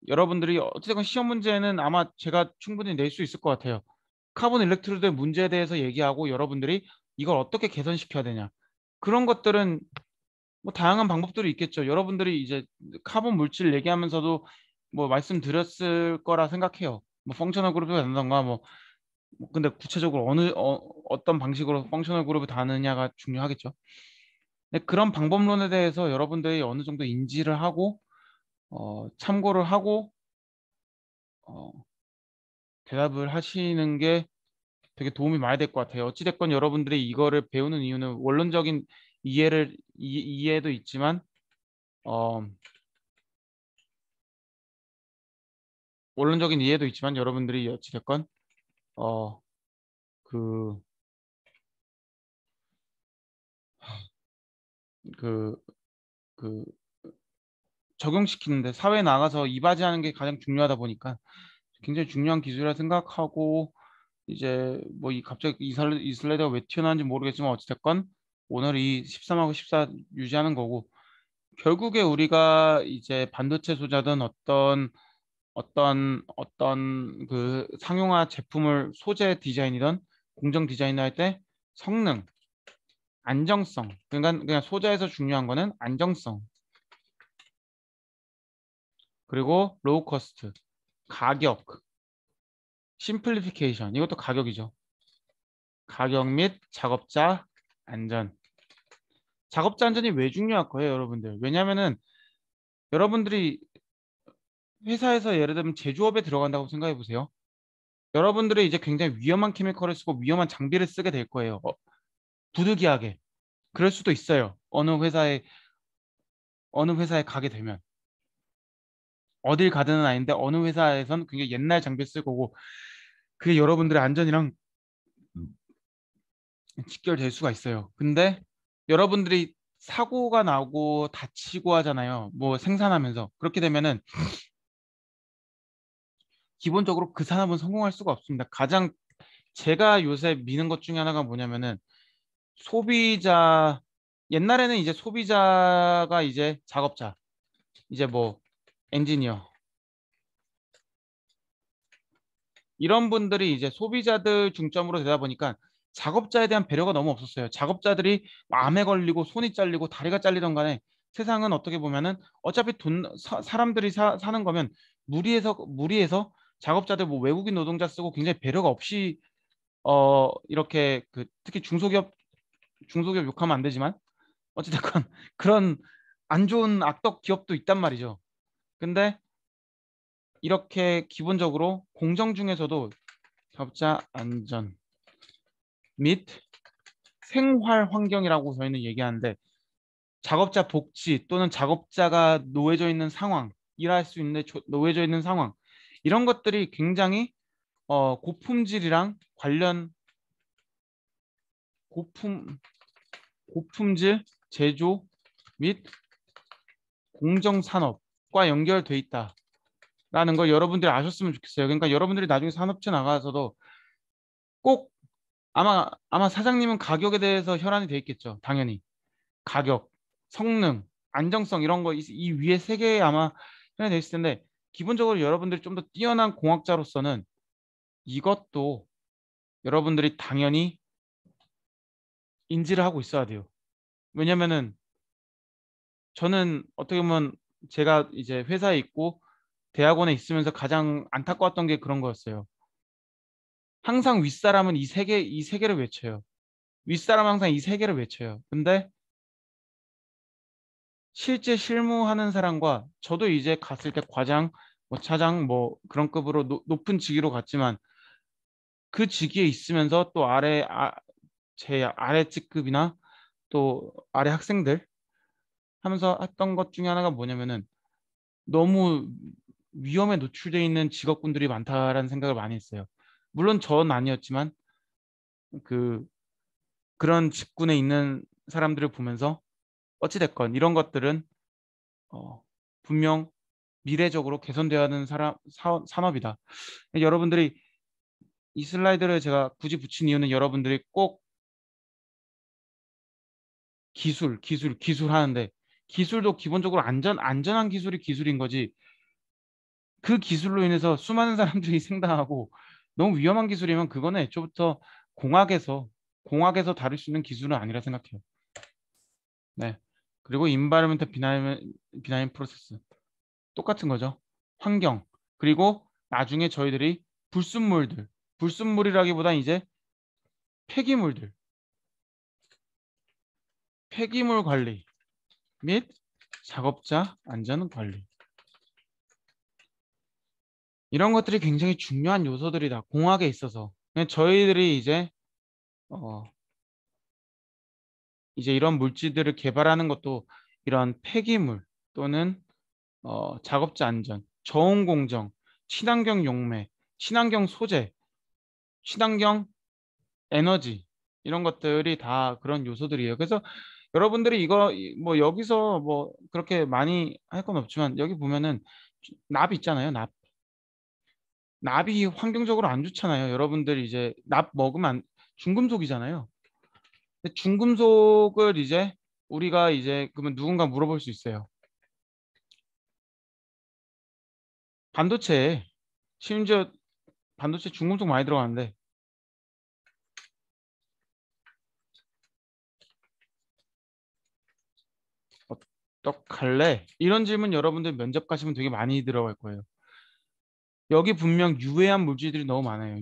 여러분들이 어쨌든 시험 문제는 아마 제가 충분히 낼 수 있을 것 같아요. 카본 일렉트로드의 문제에 대해서 얘기하고 여러분들이 이걸 어떻게 개선시켜야 되냐. 그런 것들은 뭐 다양한 방법들이 있겠죠. 여러분들이 이제 카본 물질 얘기하면서도 뭐 말씀드렸을 거라 생각해요. 뭐 펑셔널 그룹이 된다던가 뭐 근데 구체적으로 어떤 방식으로 펑셔널 그룹을 다느냐가 중요하겠죠. 근데 그런 방법론에 대해서 여러분들이 어느 정도 인지를 하고 참고를 하고 어, 대답을 하시는 게 되게 도움이 많이 될 것 같아요. 어찌됐건 여러분들이 이거를 배우는 이유는 원론적인 이해도 있지만 어, 원론적인 이해도 있지만 여러분들이 어찌됐건 어, 그, 그, 그 적용시키는데 사회에 나가서 이바지하는 게 가장 중요하다 보니까 굉장히 중요한 기술이라 생각하고 이제 뭐 이 갑자기 이 슬라이드가 왜 튀어나왔는지 모르겠지만 어찌됐건 오늘 이 13하고 14 유지하는 거고 결국에 우리가 이제 반도체 소자든 어떤 그 상용화 제품을 소재 디자인이든 공정 디자인을 할 때 성능, 안정성 그러니까 그냥 소재에서 중요한 거는 안정성 그리고 로우 커스트 가격 심플리피케이션 이것도 가격이죠. 가격 및 작업자 안전. 작업자 안전이 왜 중요할 거예요, 여러분들? 왜냐면은 여러분들이 회사에서 예를 들면 제조업에 들어간다고 생각해 보세요. 여러분들이 이제 굉장히 위험한 케미컬을 쓰고 위험한 장비를 쓰게 될 거예요. 부득이하게. 그럴 수도 있어요. 어느 회사에 가게 되면. 어딜 가든은 아닌데 어느 회사에선 굉장히 옛날 장비를 쓸 거고 그게 여러분들의 안전이랑 직결될 수가 있어요. 근데 여러분들이 사고가 나고 다치고 하잖아요. 뭐 생산하면서. 그렇게 되면은 기본적으로 그 산업은 성공할 수가 없습니다. 가장 제가 요새 미는 것 중에 하나가 뭐냐면은 소비자 옛날에는 이제 소비자가 이제 작업자 이제 뭐 엔지니어 이런 분들이 이제 소비자들 중점으로 되다 보니까 작업자에 대한 배려가 너무 없었어요. 작업자들이 암에 걸리고 손이 잘리고 다리가 잘리던 간에 세상은 어떻게 보면은 어차피 사람들이 사는 거면 무리해서 작업자들 뭐 외국인 노동자 쓰고 굉장히 배려가 없이 이렇게 그 특히 중소기업 욕하면 안 되지만 어찌됐건 그런 안 좋은 악덕 기업도 있단 말이죠. 근데 이렇게 기본적으로 공정 중에서도 작업자 안전 및 생활 환경이라고 저희는 얘기하는데 작업자 복지 또는 작업자가 놓여져 있는 상황, 일할 수 있는 놓여져 있는 상황 이런 것들이 굉장히 고품질이랑 관련 고품 고품질 제조 및 공정 산업과 연결돼 있다라는 걸 여러분들이 아셨으면 좋겠어요. 그러니까 여러분들이 나중에 산업체 나가서도 꼭 아마 사장님은 가격에 대해서 혈안이 돼 있겠죠. 당연히. 가격, 성능, 안정성 이런 거 이 위에 세 개에 아마 혈안이 돼 있을 텐데 기본적으로 여러분들이 좀 더 뛰어난 공학자로서는 이것도 여러분들이 당연히 인지를 하고 있어야 돼요. 왜냐면은 저는 어떻게 보면 제가 이제 회사에 있고 대학원에 있으면서 가장 안타까웠던 게 그런 거였어요. 항상 윗사람은 이 세 개를 외쳐요. 윗사람은 항상 이 세 개를 외쳐요. 근데 실제 실무하는 사람과 저도 이제 갔을 때 과장, 뭐 차장, 뭐 그런 급으로 높은 직위로 갔지만 그 직위에 있으면서 또 제 아래 직급이나 또 아래 학생들 하면서 했던 것 중에 하나가 뭐냐면은 너무 위험에 노출되어 있는 직업군들이 많다라는 생각을 많이 했어요. 물론 전 아니었지만 그 그런 직군에 있는 사람들을 보면서 어찌됐건 이런 것들은 분명 미래적으로 개선되어야 하는 산업이다. 여러분들이 이 슬라이드를 제가 굳이 붙인 이유는 여러분들이 꼭 기술 하는데 기술도 기본적으로 안전한 기술이 기술인 거지. 그 기술로 인해서 수많은 사람들이 생당하고 너무 위험한 기술이면 그거는 애초부터 공학에서 다룰 수 있는 기술은 아니라 생각해요. 네. 그리고 인바이러먼트 비나인 프로세스 똑같은 거죠. 환경 그리고 나중에 저희들이 불순물이라기보다 이제 폐기물들 폐기물 관리 및 작업자 안전 관리 이런 것들이 굉장히 중요한 요소들이다. 공학에 있어서. 저희들이 어, 이제 이런 물질들을 개발하는 것도 이런 폐기물 또는 작업자 안전, 저온 공정, 친환경 용매, 친환경 소재, 친환경 에너지 이런 것들이 다 그런 요소들이에요. 그래서 여러분들이 뭐 여기서 뭐 그렇게 많이 할 건 없지만 여기 보면은 납 있잖아요. 납이 환경적으로 안 좋잖아요. 여러분들이 이제 납 먹으면 중금속이잖아요. 근데 중금속을 이제 우리가 이제 그러면 누군가 물어볼 수 있어요. 반도체에 심지어 반도체 중금속 많이 들어가는데 어떡할래? 이런 질문 여러분들 면접 가시면 되게 많이 들어갈 거예요. 여기 분명 유해한 물질들이 너무 많아요.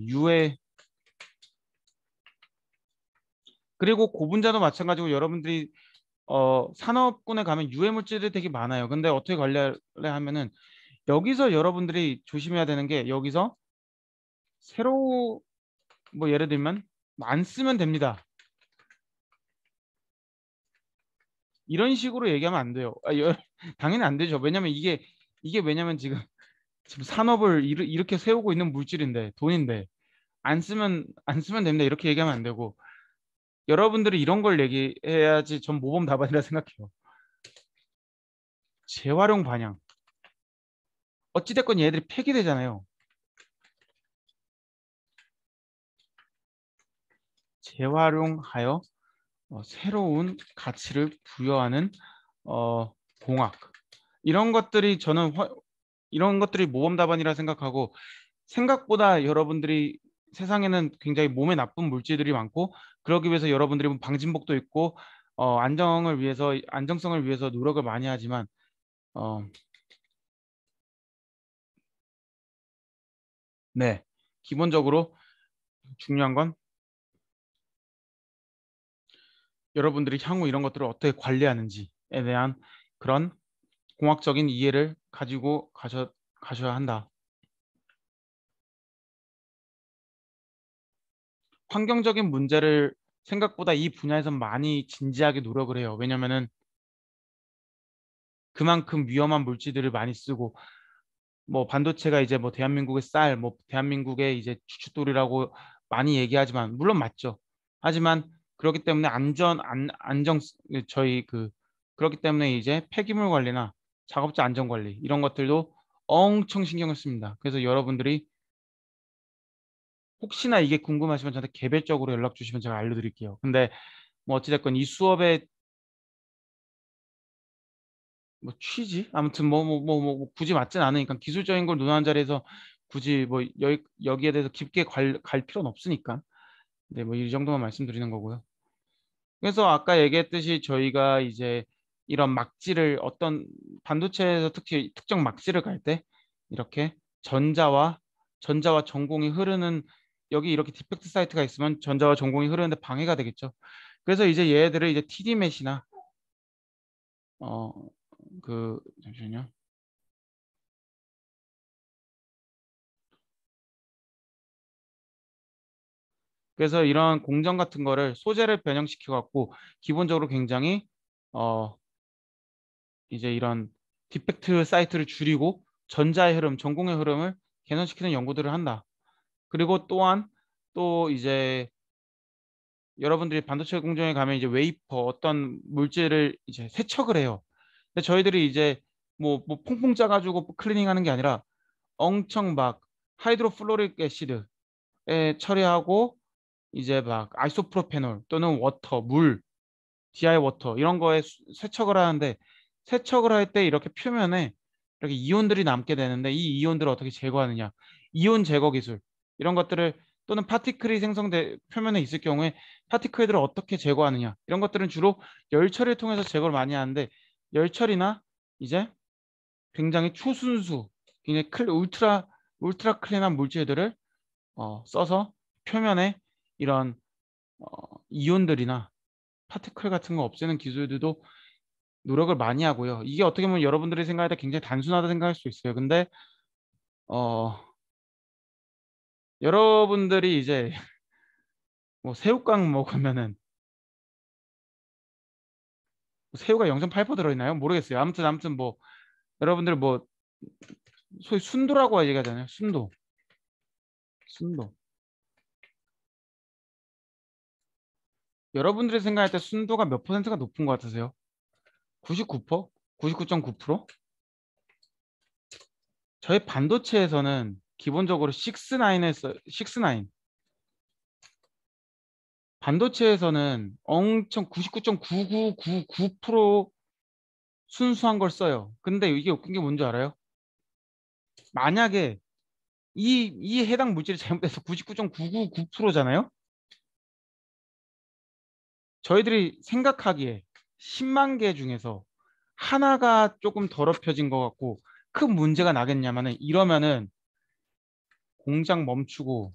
그리고 고분자도 마찬가지고 여러분들이 산업군에 가면 유해 물질들이 되게 많아요. 근데 어떻게 관리하려 하면은 여기서 여러분들이 조심해야 되는 게 여기서 새로 뭐 예를 들면 안 쓰면 됩니다. 이런 식으로 얘기하면 안 돼요. 당연히 안 되죠. 왜냐면 이게 왜냐면 지금 산업을 이렇게 세우고 있는 물질인데 돈인데 안 쓰면 됩니다. 이렇게 얘기하면 안 되고 여러분들이 이런 걸 얘기해야지 전 모범 답안이라 생각해요. 재활용 반영. 어찌됐건 얘들이 폐기되잖아요. 재활용하여 새로운 가치를 부여하는 공학. 이런 것들이 이런 것들이 모범 답안이라 생각하고 생각보다 여러분들이 세상에는 굉장히 몸에 나쁜 물질들이 많고 그러기 위해서 여러분들이 뭐 방진복도 있고 안정성을 위해서 노력을 많이 하지만 어, 네. 기본적으로 중요한 건 여러분들이 향후 이런 것들을 어떻게 관리하는지에 대한 그런 공학적인 이해를 가지고 가셔야 한다. 환경적인 문제를 생각보다 이 분야에서 많이 진지하게 노력을 해요. 왜냐면은 그만큼 위험한 물질들을 많이 쓰고 뭐 반도체가 이제 뭐 대한민국의 뭐 대한민국의 이제 주춧돌이라고 많이 얘기하지만 물론 맞죠. 하지만 그렇기 때문에 저희 그렇기 때문에 이제 폐기물 관리나 작업자 안전 관리 이런 것들도 엄청 신경을 씁니다. 그래서 여러분들이 혹시나 이게 궁금하시면 저한테 개별적으로 연락 주시면 제가 알려드릴게요. 근데 뭐 어찌됐건 이 수업의 뭐 취지? 아무튼 굳이 맞진 않으니까 기술적인 걸 논하는 자리에서 굳이 뭐 여기에 대해서 깊게 갈 필요는 없으니까. 네, 뭐 이 정도만 말씀드리는 거고요. 그래서 아까 얘기했듯이 저희가 이제 이런 막지를 어떤 반도체에서 특히 특정 막지를 갈 때 이렇게 전자와 전공이 흐르는 여기 이렇게 디펙트 사이트가 있으면 전자와 전공이 흐르는데 방해가 되겠죠. 그래서 이제 얘들을 이제 TDMAT이나 잠시만요. 그래서 이런 공정 같은 거를 소재를 변형시켜 갖고 기본적으로 굉장히 어 이제 이런 디펙트 사이트를 줄이고 전자의 흐름, 전공의 흐름을 개선시키는 연구들을 한다. 그리고 또한 또 이제 여러분들이 반도체 공정에 가면 이제 웨이퍼 어떤 물질을 이제 세척을 해요. 근데 저희들이 이제 뭐 퐁퐁 짜가지고 클리닝하는 게 아니라 엄청 막 하이드로플로릭 애시드에 처리하고 이제 막 아이소프로페놀 또는 워터, 물, DI 워터 이런 거에 세척을 하는데 세척을 할 때 이렇게 표면에 이렇게 이온들이 남게 되는데 이 이온들을 어떻게 제거하느냐? 이온 제거 기술 이런 것들을 또는 파티클이 생성돼 표면에 있을 경우에 파티클들을 어떻게 제거하느냐? 이런 것들은 주로 열 처리를 통해서 제거를 많이 하는데 열 처리나 이제 굉장히 초순수, 굉장히 울트라 클린한 물질들을 써서 표면에 이런 어, 이온들이나 파티클 같은 거 없애는 기술들도 노력을 많이 하고요. 이게 어떻게 보면 여러분들이 생각할 때 굉장히 단순하다 생각할 수 있어요. 근데 어, 여러분들이 이제 뭐 새우깡 먹으면은 새우가 0.8% 들어있나요? 모르겠어요. 아무튼 뭐 여러분들 뭐 소위 순도라고 얘기하잖아요. 순도. 여러분들이 생각할 때 순도가 몇 퍼센트가 높은 것 같으세요? 99%? 99.9%? 저희 반도체에서는 기본적으로 6-9 반도체에서는 엄청 99.9999% 순수한 걸 써요. 근데 이게 웃긴 게 뭔지 알아요? 만약에 이 해당 물질이 잘못돼서 99.999%잖아요? 저희들이 생각하기에 10만 개 중에서 하나가 조금 더럽혀진 것 같고 큰 문제가 나겠냐면은 이러면은 공장 멈추고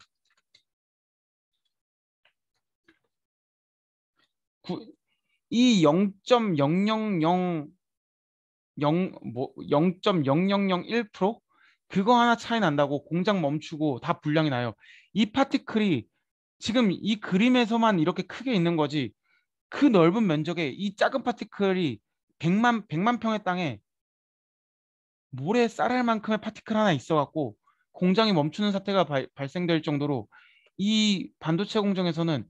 이 0.0000 뭐 0.0001% 그거 하나 차이 난다고 공장 멈추고 다 불량이 나요. 이 파티클이 지금 이 그림에서만 이렇게 크게 있는 거지 그 넓은 면적에 이 작은 파티클이 100만 평의 땅에 모래 쌀알 만큼의 파티클 하나 있어갖고 공장이 멈추는 사태가 발생될 정도로 이 반도체 공정에서는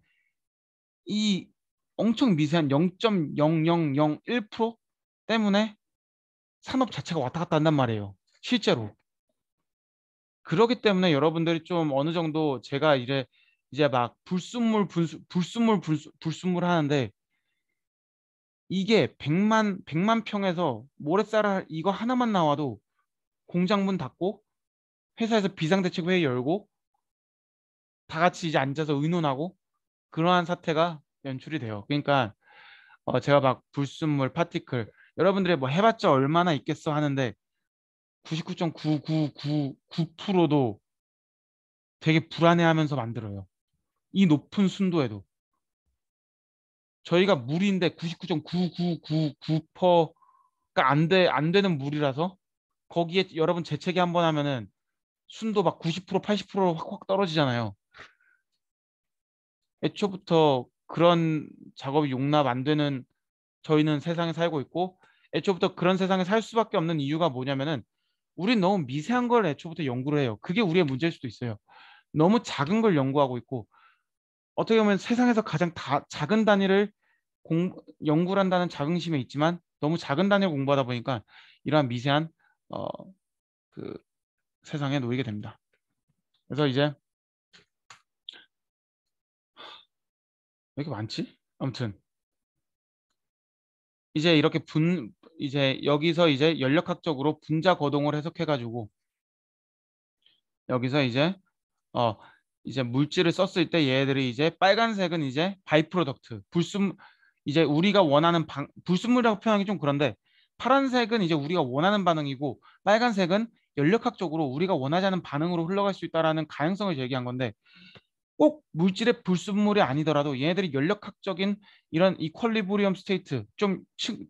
이 엄청 미세한 0.0001% 때문에 산업 자체가 왔다 갔다 한단 말이에요. 실제로. 그렇기 때문에 여러분들이 좀 어느 정도 제가 이제 막 불순물 하는데 이게 100만 평에서 모래쌀알 이거 하나만 나와도 공장 문 닫고 회사에서 비상대책회의 열고 다 같이 이제 앉아서 의논하고 그러한 사태가 연출이 돼요. 그러니까 제가 막 불순물 파티클 여러분들이 뭐 해봤자 얼마나 있겠어 하는데 99.9999%도 되게 불안해하면서 만들어요. 이 높은 순도에도 저희가 물인데 99.9999%가 안 되는 물이라서 거기에 여러분 재채기 한번 하면은 순도 막 90% 80% 확확 떨어지잖아요. 애초부터 그런 작업이 용납 안 되는 저희는 세상에 살고 있고 애초부터 그런 세상에 살 수밖에 없는 이유가 뭐냐면은 우린 너무 미세한 걸 애초부터 연구를 해요. 그게 우리의 문제일 수도 있어요. 너무 작은 걸 연구하고 있고 어떻게 보면 세상에서 가장 작은 단위를 연구를 한다는 자긍심에 있지만 너무 작은 단위를 공부하다 보니까 이러한 미세한 어, 그 세상에 놓이게 됩니다. 그래서 이제 왜 이렇게 많지? 아무튼 이제 이렇게 이제 여기서 이제 연력학적으로 분자 거동을 해석해가지고 여기서 어 이제 물질을 썼을 때 얘들이 이제 빨간색은 이제 바이 프로덕트 이제 우리가 원하는 불순물이라고 표현하기 좀 그런데 파란색은 이제 우리가 원하는 반응이고 빨간색은 연력학적으로 우리가 원하지 않은 반응으로 흘러갈 수 있다라는 가능성을 제기한 건데 꼭 물질의 불순물이 아니더라도 얘네들이 연력학적인 이런 이퀄리브리엄 스테이트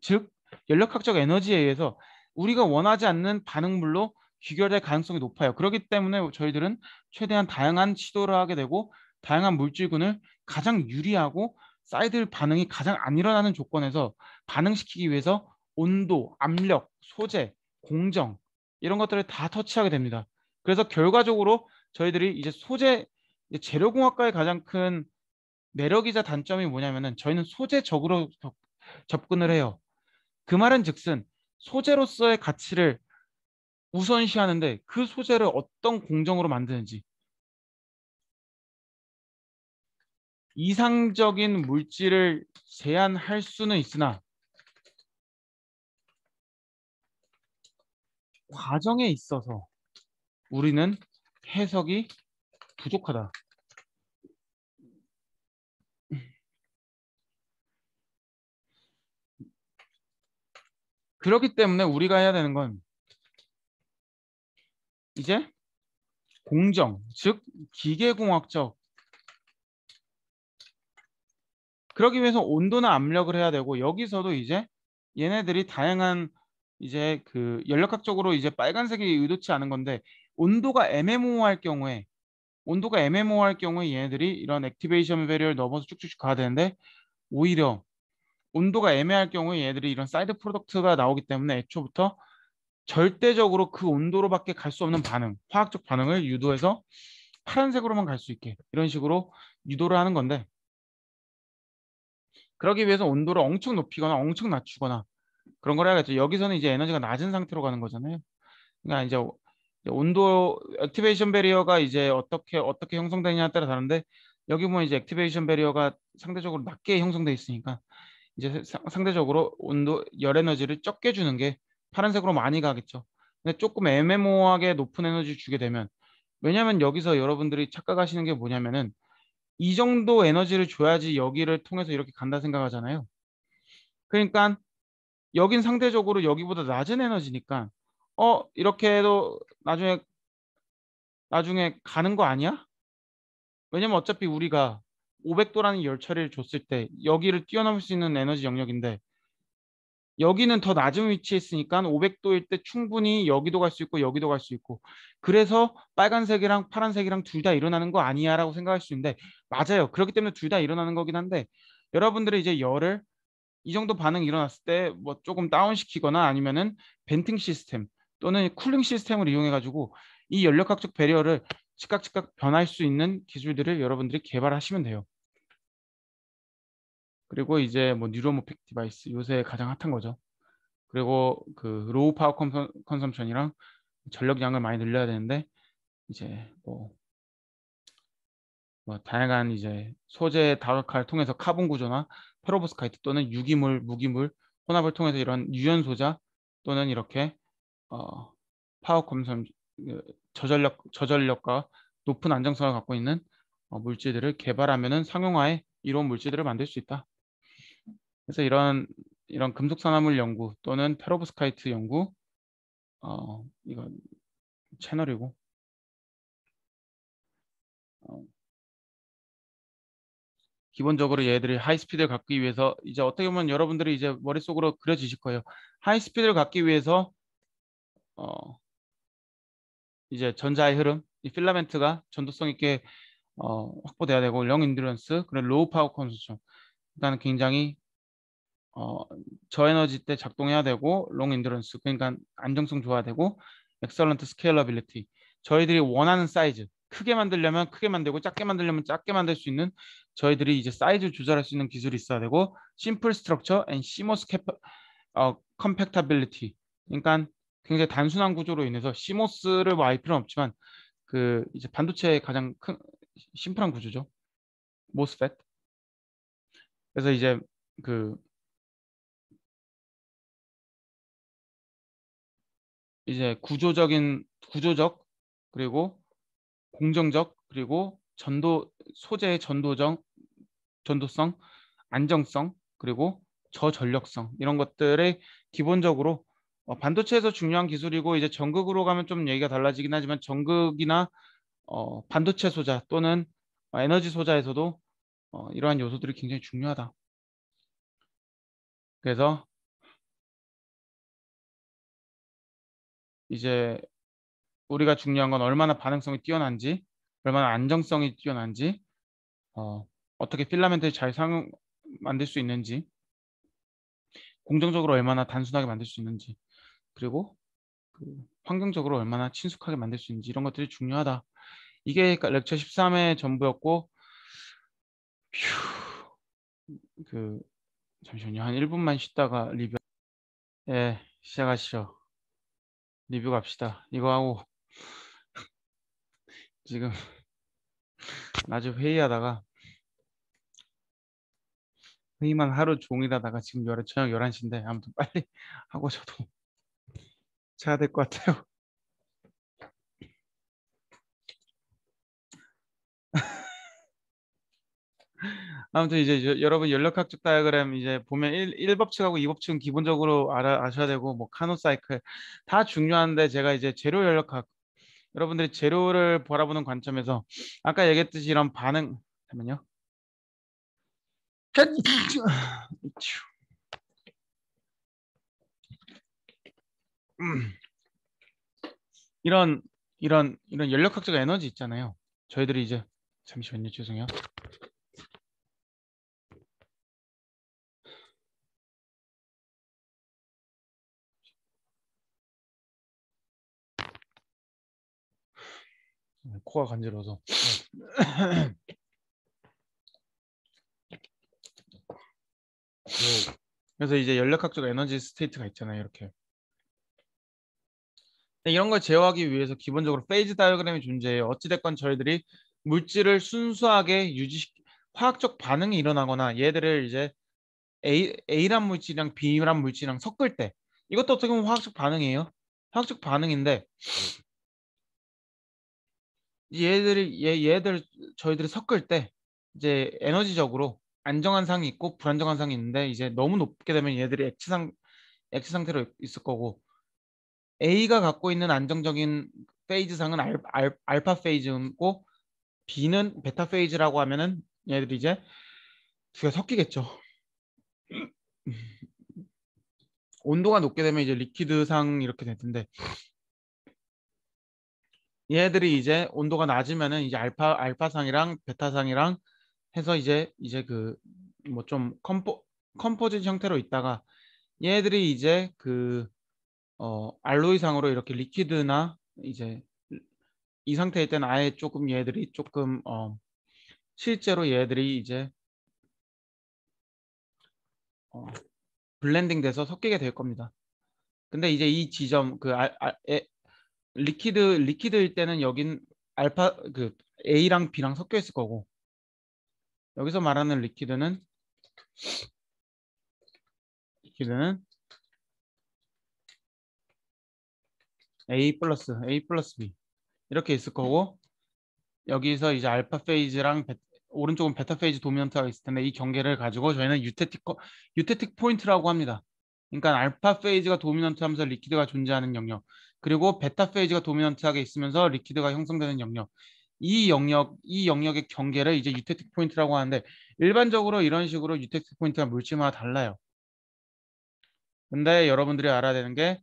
즉 연력학적 에너지에 의해서 우리가 원하지 않는 반응물로 귀결될 가능성이 높아요. 그렇기 때문에 저희들은 최대한 다양한 시도를 하게 되고 다양한 물질군을 가장 유리하고 사이드 반응이 가장 안 일어나는 조건에서 반응시키기 위해서 온도, 압력, 소재, 공정 이런 것들을 다 터치하게 됩니다. 그래서 결과적으로 저희들이 이제 재료공학과의 가장 큰 매력이자 단점이 뭐냐면은 저희는 소재적으로 접근을 해요. 그 말은 즉슨 소재로서의 가치를 우선시하는데 그 소재를 어떤 공정으로 만드는지, 이상적인 물질을 제한할 수는 있으나 과정에 있어서 우리는 해석이 부족하다. 그렇기 때문에 우리가 해야 되는 건 이제 공정, 즉 기계공학적, 그러기 위해서 온도나 압력을 해야 되고, 여기서도 이제 얘네들이 다양한 이제 그 연력학적으로 이제 빨간색이 의도치 않은 건데, 온도가 애매모호할 경우에 얘네들이 이런 액티베이션 배리어를 넘어서 쭉쭉쭉 가야 되는데, 오히려 온도가 애매할 경우에 얘네들이 이런 사이드 프로덕트가 나오기 때문에 애초부터 절대적으로 그 온도로밖에 갈 수 없는 반응, 화학적 반응을 유도해서 파란색으로만 갈 수 있게 이런 식으로 유도를 하는 건데, 그러기 위해서 온도를 엄청 높이거나 엄청 낮추거나 그런 걸 해야겠죠. 여기서는 이제 에너지가 낮은 상태로 가는 거잖아요. 그러니까 이제 온도 액티베이션 배리어가 이제 어떻게 형성되느냐에 따라 다른데, 여기 보면 이제 액티베이션 배리어가 상대적으로 낮게 형성돼 있으니까 이제 상대적으로 온도 열 에너지를 적게 주는 게 파란색으로 많이 가겠죠. 근데 조금 애매모호하게 높은 에너지 주게 되면, 왜냐하면 여기서 여러분들이 착각하시는 게 뭐냐면은 이 정도 에너지를 줘야지 여기를 통해서 이렇게 간다 생각하잖아요. 그러니까 여긴 상대적으로 여기보다 낮은 에너지니까 이렇게 해도 나중에 가는 거 아니야? 왜냐면 어차피 우리가 500도라는 열 처리를 줬을 때 여기를 뛰어넘을 수 있는 에너지 영역인데, 여기는 더 낮은 위치에 있으니까 500도일 때 충분히 여기도 갈 수 있고 여기도 갈 수 있고, 그래서 빨간색이랑 파란색이랑 둘 다 일어나는 거 아니야 라고 생각할 수 있는데, 맞아요. 그렇기 때문에 둘 다 일어나는 거긴 한데, 여러분들이 이제 열을 이 정도 반응이 일어났을 때 뭐 조금 다운시키거나 아니면은 벤팅 시스템 또는 쿨링 시스템을 이용해 가지고 이 연력학적 배리어를 즉각 변할 수 있는 기술들을 여러분들이 개발하시면 돼요. 그리고 이제 뭐 뉴로모픽 디바이스 요새 가장 핫한 거죠. 그리고 그 로우 파워 컨섬션이랑 전력량을 많이 늘려야 되는데, 이제 뭐 다양한 이제 소재 다각화를 통해서 카본 구조나 페로브스카이트 또는 유기물, 무기물 혼합을 통해서 이런 유연 소자 또는 이렇게 어, 파워 컨섬 저전력과 높은 안정성을 갖고 있는 물질들을 개발하면은 상용화에 이로운 물질들을 만들 수 있다. 그래서 이런 금속 산화물 연구 또는 페로브스카이트 연구, 이건 채널이고, 어, 기본적으로 얘들이 하이스피드를 갖기 위해서 이제 어떻게 보면 여러분들이 이제 머릿속으로 그려지실 거예요. 하이스피드를 갖기 위해서 어, 이제 전자의 흐름, 이 필라멘트가 전도성 있게 확보돼야 되고, 령 인듀런스, 그리고 로우 파워 컨sumption, 일단은 굉장히 어, 저에너지 때 작동해야 되고, 롱 인듀런스, 그러니까 안정성 좋아야 되고, 엑설런트 스케일러빌리티, 저희들이 원하는 사이즈, 크게 만들려면 크게 만들고 작게 만들려면 작게 만들 수 있는, 저희들이 이제 사이즈 조절할 수 있는 기술이 있어야 되고, 심플 스트럭처 앤 시모스 컴팩터빌리티, 그러니까 굉장히 단순한 구조로 인해서 시모스를 뭐 알 필요는 없지만 그 이제 반도체의 가장 큰 심플한 구조죠. 모스펫. 그래서 이제 그 이제 구조적 그리고 공정적 그리고 소재의 전도성, 안정성, 그리고 저전력성, 이런 것들의 기본적으로 반도체에서 중요한 기술이고, 이제 전극으로 가면 좀 얘기가 달라지긴 하지만 전극이나 반도체 소자 또는 에너지 소자에서도 이러한 요소들이 굉장히 중요하다. 그래서 이제 우리가 중요한 건 얼마나 반응성이 뛰어난지, 얼마나 안정성이 뛰어난지, 어떻게 필라멘트를 잘 만들 수 있는지, 공정적으로 얼마나 단순하게 만들 수 있는지, 그리고 그 환경적으로 얼마나 친숙하게 만들 수 있는지, 이런 것들이 중요하다. 이게 렉처 13의 전부였고, 휴, 잠시만요. 한 1분만 쉬다가 리뷰. 예, 시작하시죠. 리뷰 갑시다. 이거 하고 지금 낮에 회의하다가 회의만 하루 종일 하다가 지금 저녁 11시인데 아무튼 빨리 하고 저도 자야 될 것 같아요. 아무튼 이제 여러분 연력학적 다이어그램 이제 보면 1법칙하고 2법칙은 기본적으로 아셔야 되고 뭐 카노 사이클 다 중요한데 제가 이제 재료 연력학 여러분들이 재료를 바라보는 관점에서 아까 얘기했듯이 이런 반응 잠깐만요. 이런 이런 연력학적 에너지 있잖아요. 저희들이 이제 잠시만요. 죄송해요. 코가 간지러워서. 그래서 이제 연력학적 에너지 스테이트가 있잖아요. 이렇게. 이런 걸 제어하기 위해서 기본적으로 페이즈 다이어그램이 존재해요. 어찌됐건 저희들이 물질을 순수하게 화학적 반응이 일어나거나 얘들을 이제 A란 물질이랑 B란 물질이랑 섞을 때 이것도 어떻게 보면 화학적 반응이에요. 화학적 반응인데 얘들 저희들이 섞을 때 이제 에너지적으로 안정한 상이 있고 불안정한 상이 있는데 이제 너무 높게 되면 얘들이 액체 상태로 있을 거고 A가 갖고 있는 안정적인 페이즈상은 알파 페이즈고 B는 베타 페이즈라고 하면은 얘들이 이제 두 개 섞이겠죠. 온도가 높게 되면 이제 리퀴드상 이렇게 될 텐데 얘들이 이제 온도가 낮으면은 이제 알파상이랑 베타상이랑 해서 이제 그 뭐 좀 컴포짓 형태로 있다가 얘들이 이제 그 알로이상으로 이렇게 리퀴드나 이제 이 상태일 때는 아예 조금 얘들이 조금 실제로 얘들이 이제 어, 블렌딩 돼서 섞이게 될 겁니다. 근데 이제 이 지점 리퀴드일 때는 여긴 알파 그 A랑 B랑 섞여 있을 거고 여기서 말하는 리퀴드는 A 플러스 B 이렇게 있을 거고 여기서 이제 알파 페이즈랑 오른쪽은 베타 페이즈 도미넌트가 있을 텐데 이 경계를 가지고 저희는 유테틱 포인트라고 합니다. 그러니까 알파 페이즈가 도미넌트 하면서 리퀴드가 존재하는 영역 그리고 베타 페이즈가 도미넌트하게 있으면서 리퀴드가 형성되는 영역 이 영역의 경계를 이제 유테틱 포인트라고 하는데 일반적으로 이런 식으로 유테틱 포인트가 물질마다 달라요. 근데 여러분들이 알아야 되는 게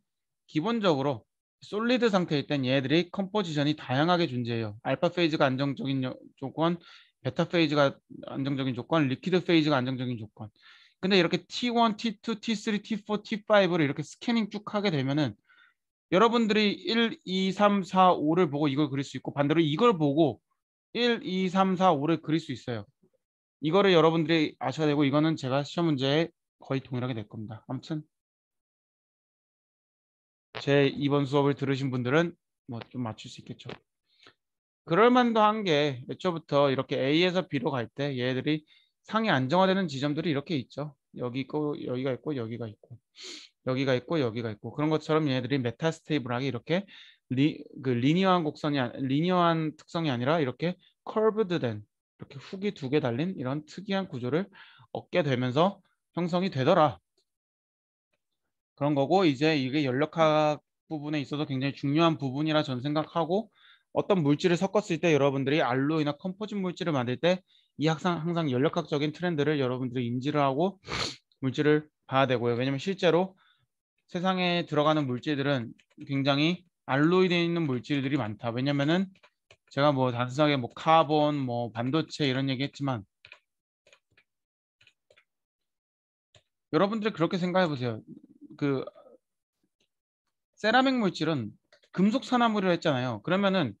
기본적으로 솔리드 상태일 땐 얘들이 컴포지션이 다양하게 존재해요. 알파 페이즈가 안정적인 조건, 베타 페이즈가 안정적인 조건, 리퀴드 페이즈가 안정적인 조건. 근데 이렇게 T1, T2, T3, T4, T5를 이렇게 스캐닝 쭉 하게 되면은 여러분들이 1, 2, 3, 4, 5를 보고 이걸 그릴 수 있고 반대로 이걸 보고 1, 2, 3, 4, 5를 그릴 수 있어요. 이거를 여러분들이 아셔야 되고 이거는 제가 시험 문제에 거의 동일하게 낼 겁니다. 아무튼 제 이번 수업을 들으신 분들은 뭐 좀 맞출 수 있겠죠. 그럴 만도 한 게 애초부터 이렇게 A에서 B로 갈 때 얘들이 상이 안정화되는 지점들이 이렇게 있죠. 여기 있고 여기가 있고 여기가 있고 여기가 있고 여기가 있고 그런 것처럼 얘들이 메타스테이블하게 이렇게 리니어한 특성이 아니라 이렇게 커브드된 이렇게 훅이 두 개 달린 이런 특이한 구조를 얻게 되면서 형성이 되더라. 그런 거고 이제 이게 연력학 부분에 있어서 굉장히 중요한 부분이라 저는 생각하고 어떤 물질을 섞었을 때 여러분들이 알로이나 컴포짓 물질을 만들 때 이 항상 연력학적인 트렌드를 여러분들이 인지를 하고 물질을 봐야 되고요. 왜냐면 실제로 세상에 들어가는 물질들은 굉장히 알로이되어 있는 물질들이 많다. 왜냐면은 제가 뭐 단순하게 뭐 카본, 뭐 반도체 이런 얘기 했지만 여러분들이 그렇게 생각해 보세요. 그 세라믹 물질은 금속 산화물이라 했잖아요. 그러면은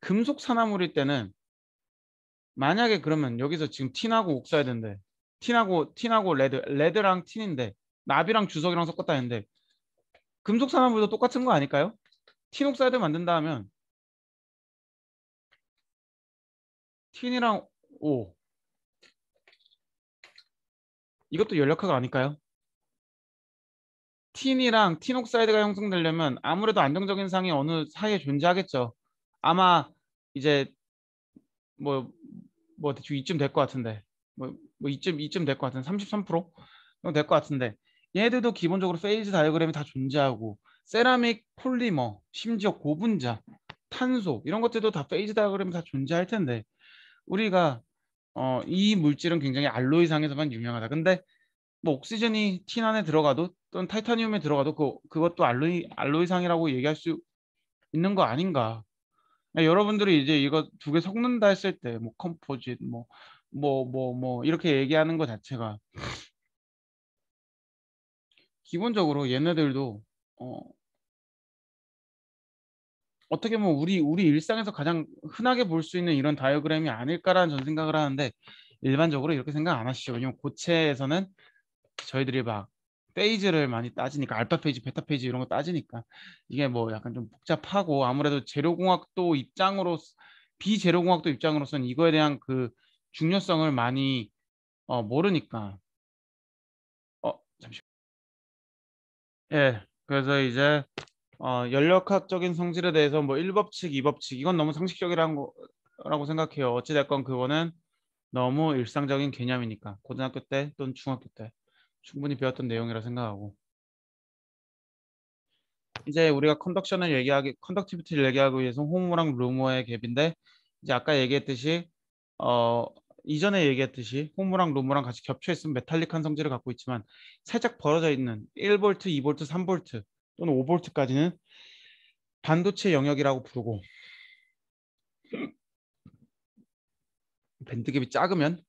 금속 산화물일 때는 만약에 그러면 여기서 지금 틴하고 옥사이드인데 틴하고 레드랑 틴인데 납이랑 주석이랑 섞었다 했는데 금속 산화물도 똑같은 거 아닐까요? 틴옥사이드 만든다 하면 틴이랑 오 이것도 연력화가 아닐까요? 틴이랑 틴옥사이드가 형성되려면 아무래도 안정적인 상이 어느 사이에 존재하겠죠. 아마 이제 뭐 대충 이쯤 될 것 같은데 이쯤 될 것 같은데 33% 정도 될 것 같은데 얘네들도 기본적으로 페이즈 다이어그램이 다 존재하고 세라믹, 폴리머, 심지어 고분자, 탄소 이런 것들도 다 페이즈 다이어그램이 다 존재할 텐데 우리가 이 물질은 굉장히 알로이상에서만 유명하다. 근데 뭐 옥시전이 틴 안에 들어가도 또는 타이타늄에 들어가도 그것도 알로이상이라고 얘기할 수 있는 거 아닌가. 여러분들이 이제 이거 두 개 섞는다 했을 때 뭐 컴포짓 이렇게 얘기하는 것 자체가 기본적으로 얘네들도 어, 어떻게 보면 우리 일상에서 가장 흔하게 볼 수 있는 이런 다이어그램이 아닐까라는 전 생각을 하는데 일반적으로 이렇게 생각 안 하시죠. 왜냐면 고체에서는 저희들이 막 페이지를 많이 따지니까 알파 페이지, 베타 페이지 이런 거 따지니까 이게 뭐 약간 좀 복잡하고 아무래도 재료공학도 입장으로 비재료공학도 입장으로서는 이거에 대한 그 중요성을 많이 모르니까 잠시 예 그래서 이제 연력학적인 성질에 대해서 뭐 1법칙, 2법칙 이건 너무 상식적이라는 거라고 생각해요. 어찌됐건 그거는 너무 일상적인 개념이니까 고등학교 때 또는 중학교 때 충분히 배웠던 내용이라 생각하고 이제 우리가 컨덕티비티를 얘기하기 위해서 호모랑 루머의 갭인데 이제 아까 얘기했듯이 어 이전에 얘기했듯이 호모랑 루머랑 같이 겹쳐 있으면 메탈릭한 성질을 갖고 있지만 살짝 벌어져 있는 1볼트, 2볼트, 3볼트 또는 5볼트까지는 반도체 영역이라고 부르고 밴드갭이 작으면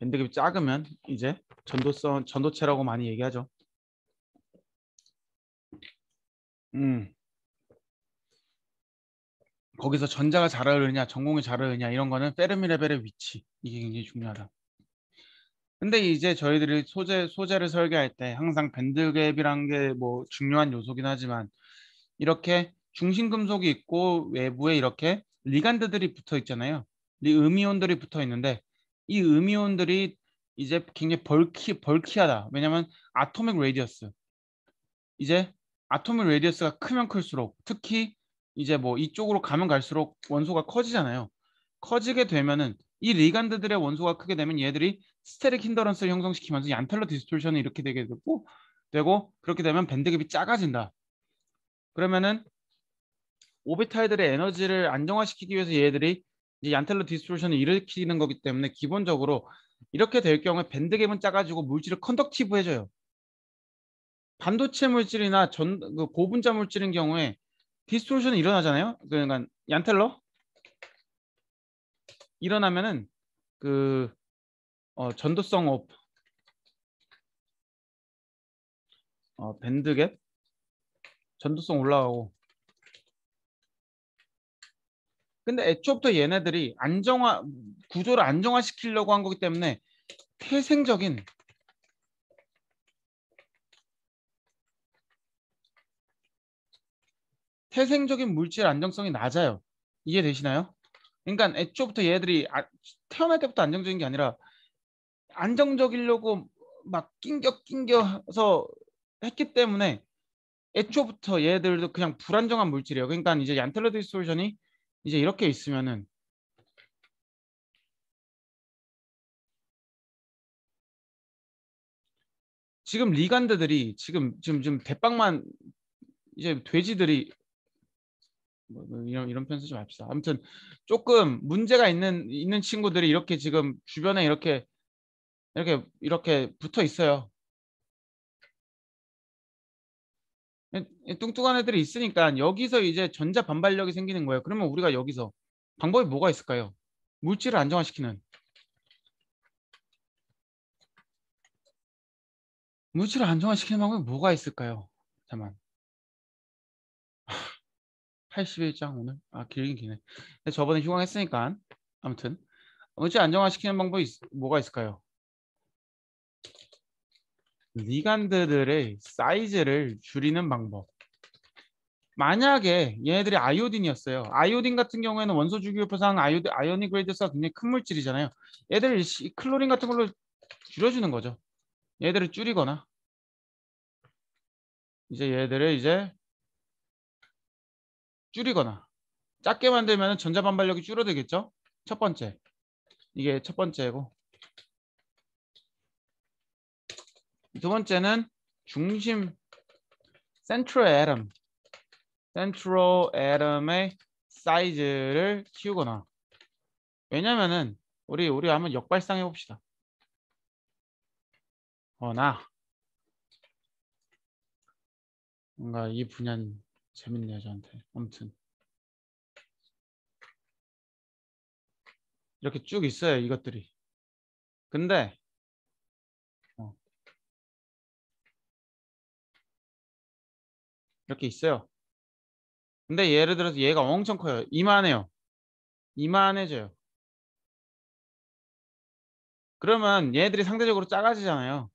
밴드갭이 작으면 이제 전도체라고 많이 얘기하죠. 음. 거기서 전자가 잘 흐르냐, 전공이 잘 흐르냐 이런 거는 페르미 레벨의 위치 이게 굉장히 중요하다. 근데 이제 저희들이 소재를 설계할 때 항상 밴드갭이란 게 뭐 중요한 요소긴 하지만 이렇게 중심 금속이 있고 외부에 이렇게 리간드들이 붙어 있잖아요. 이 음이온들이 붙어 있는데 이 음이온들이 이제 굉장히 벌키하다. 왜냐면 아토믹 레디어스 이제 아토믹 레디어스가 크면 클수록 특히 이제 뭐 이쪽으로 가면 갈수록 원소가 커지잖아요. 커지게 되면은 이 리간드들의 원소가 크게 되면 얘들이 스테릭 힌더런스를 형성시키면서 얀텔러 디스톨션이 이렇게 되고 그렇게 되면 밴드갭이 작아진다. 그러면은 오비탈들의 에너지를 안정화시키기 위해서 얘들이 이제 얀텔러 디스톨션을 일으키는 거기 때문에 기본적으로 이렇게 될 경우에 밴드갭은 작아지고 물질을 컨덕티브 해줘요. 반도체 물질이나 그 고분자 물질인 경우에 디스토션이 일어나잖아요. 그러니까 얀텔러 일어나면은 그 전도성 업 밴드갭 전도성 올라가고 근데 애초부터 얘네들이 구조를 안정화시키려고 한 거기 때문에 태생적인 물질 안정성이 낮아요. 이해되시나요? 그러니까 애초부터 얘들이 태어날 때부터 안정적인 게 아니라 안정적이려고 막 낑겨서 했기 때문에 애초부터 얘들도 그냥 불안정한 물질이에요. 그러니까 이제 얀텔러 디스토션이 이제 이렇게 있으면은 지금 리간드들이 지금 대빵만 이제 돼지들이 이런 편 쓰지 맙시다. 아무튼 조금 문제가 있는 친구들이 이렇게 지금 주변에 이렇게 붙어 있어요. 뚱뚱한 애들이 있으니까 여기서 이제 전자 반발력이 생기는 거예요. 그러면 우리가 여기서 방법이 뭐가 있을까요? 물질을 안정화시키는 물질을 안정화시키는 방법이 뭐가 있을까요? 잠깐만. 81장 오늘? 길긴 기네. 근데 저번에 휴강했으니까 아무튼 물질 안정화시키는 방법이 뭐가 있을까요? 리간드들의 사이즈를 줄이는 방법. 만약에 얘네들이 아이오딘이었어요. 아이오딘 같은 경우에는 원소 주기율표상 아이오닉 그레이드수가 굉장히 큰 물질이잖아요. 얘들을 클로린 같은 걸로 줄여주는 거죠. 얘들을 줄이거나 이제 얘들을 이제 줄이거나 작게 만들면 전자 반발력이 줄어들겠죠. 첫 번째. 이게 첫 번째고 두 번째는 중심 센트럴 애tom의 사이즈를 키우거나 왜냐면은 우리 한번 역발상해 봅시다. 나 뭔가 이 분야는 재밌네요 저한테. 아무튼 이렇게 쭉 있어요 이것들이. 근데 어, 이렇게 있어요. 근데 예를 들어서 얘가 엄청 커요. 이만해요. 이만해져요. 그러면 얘들이 상대적으로 작아지잖아요.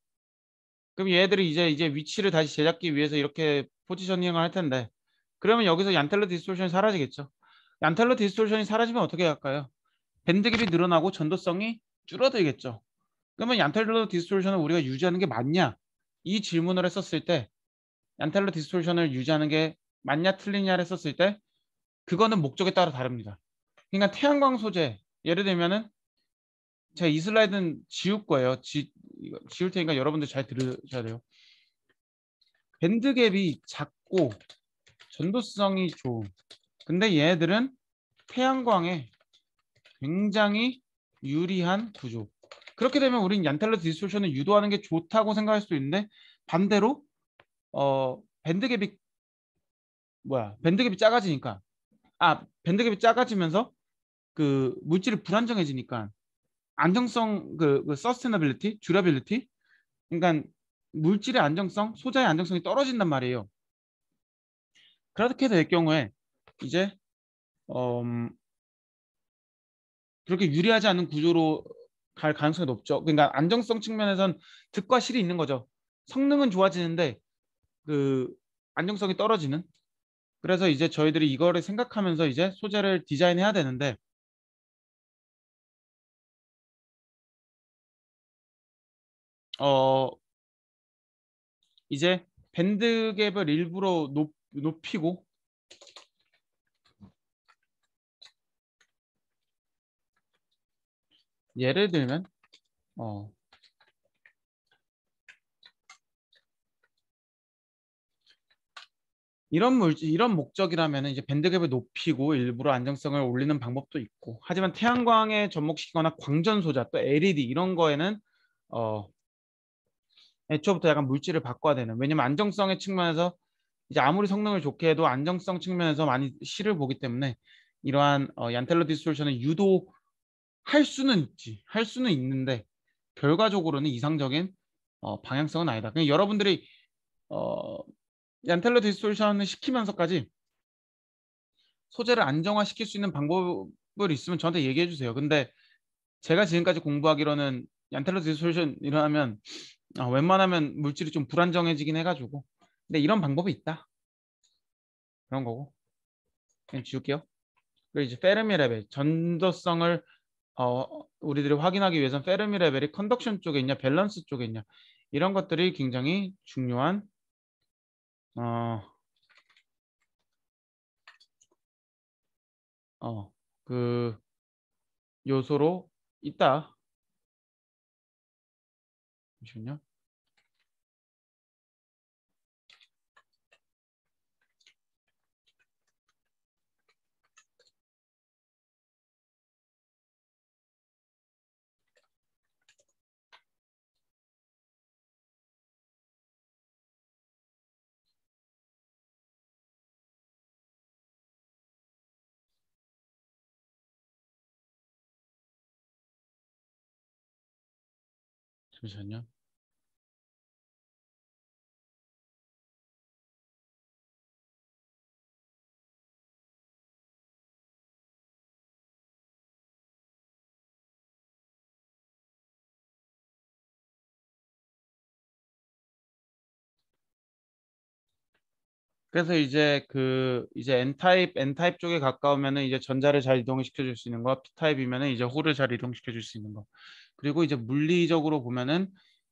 그럼 얘들이 이제 위치를 다시 제잡기 위해서 이렇게 포지셔닝을 할 텐데 그러면 여기서 얀텔러 디스토션이 사라지겠죠. 얀텔러 디스토션이 사라지면 어떻게 할까요? 밴드 길이 늘어나고 전도성이 줄어들겠죠. 그러면 얀텔러 디스토션을 우리가 유지하는 게 맞냐? 이 질문을 했었을 때 얀텔러 디스토션을 유지하는 게 맞냐 틀리냐를 했었을 때 그거는 목적에 따라 다릅니다. 그러니까 태양광 소재 예를 들면은 제가 이 슬라이드는 지울 거예요. 이거 지울 테니까 여러분들 잘 들으셔야 돼요. 밴드갭이 작고 전도성이 좋은. 근데 얘네들은 태양광에 굉장히 유리한 구조. 그렇게 되면 우린 얀텔러 디스토션을 유도하는 게 좋다고 생각할 수도 있는데 반대로 밴드갭이 밴드갭이 작아지니까 밴드갭이 작아지면서 그 물질이 불안정해지니까 안정성 그 서스테너빌리티, 듀라빌리티 그러니까 물질의 안정성, 소자의 안정성이 떨어진단 말이에요. 그렇게 될 경우에 이제 그렇게 유리하지 않은 구조로 갈 가능성이 높죠. 그러니까 안정성 측면에선 득과 실이 있는 거죠. 성능은 좋아지는데 그 안정성이 떨어지는. 그래서 이제 저희들이 이거를 생각하면서 이제 소재를 디자인해야 되는데 어 이제 밴드갭을 일부러 높이고 예를 들면 어 이런 목적이라면 이제 밴드갭을 높이고 일부러 안정성을 올리는 방법도 있고 하지만 태양광에 접목시키거나 광전 소자 또 LED 이런 거에는 어 애초부터 약간 물질을 바꿔야 되는 왜냐면 안정성의 측면에서 이제 아무리 성능을 좋게 해도 안정성 측면에서 많이 실을 보기 때문에 이러한 얀텔러 디스토션을 유도할 수는 있지 할 수는 있는데 결과적으로는 이상적인 방향성은 아니다. 그냥 여러분들이 어, 얀텔러 디스토션을 시키면서까지 소재를 안정화시킬 수 있는 방법을 있으면 저한테 얘기해 주세요. 근데 제가 지금까지 공부하기로는 얀텔러 디스토션 일어나면 웬만하면 물질이 좀 불안정해지긴 해가지고 근데 이런 방법이 있다. 그런 거고 그냥 지울게요. 그리고 이제 페르미 레벨 전도성을 우리들이 확인하기 위해서는 페르미 레벨이 컨덕션 쪽에 있냐 밸런스 쪽에 있냐 이런 것들이 굉장히 중요한 어, 그 요소로 있다. 잠시만요. 잠시만요. 그래서 이제 이제 N 타입 쪽에 가까우면은 이제 전자를 잘 이동시켜 줄 수 있는 거, P타입이면은 이제 홀을 잘 이동시켜 줄 수 있는 거. 그리고 이제 물리적으로 보면은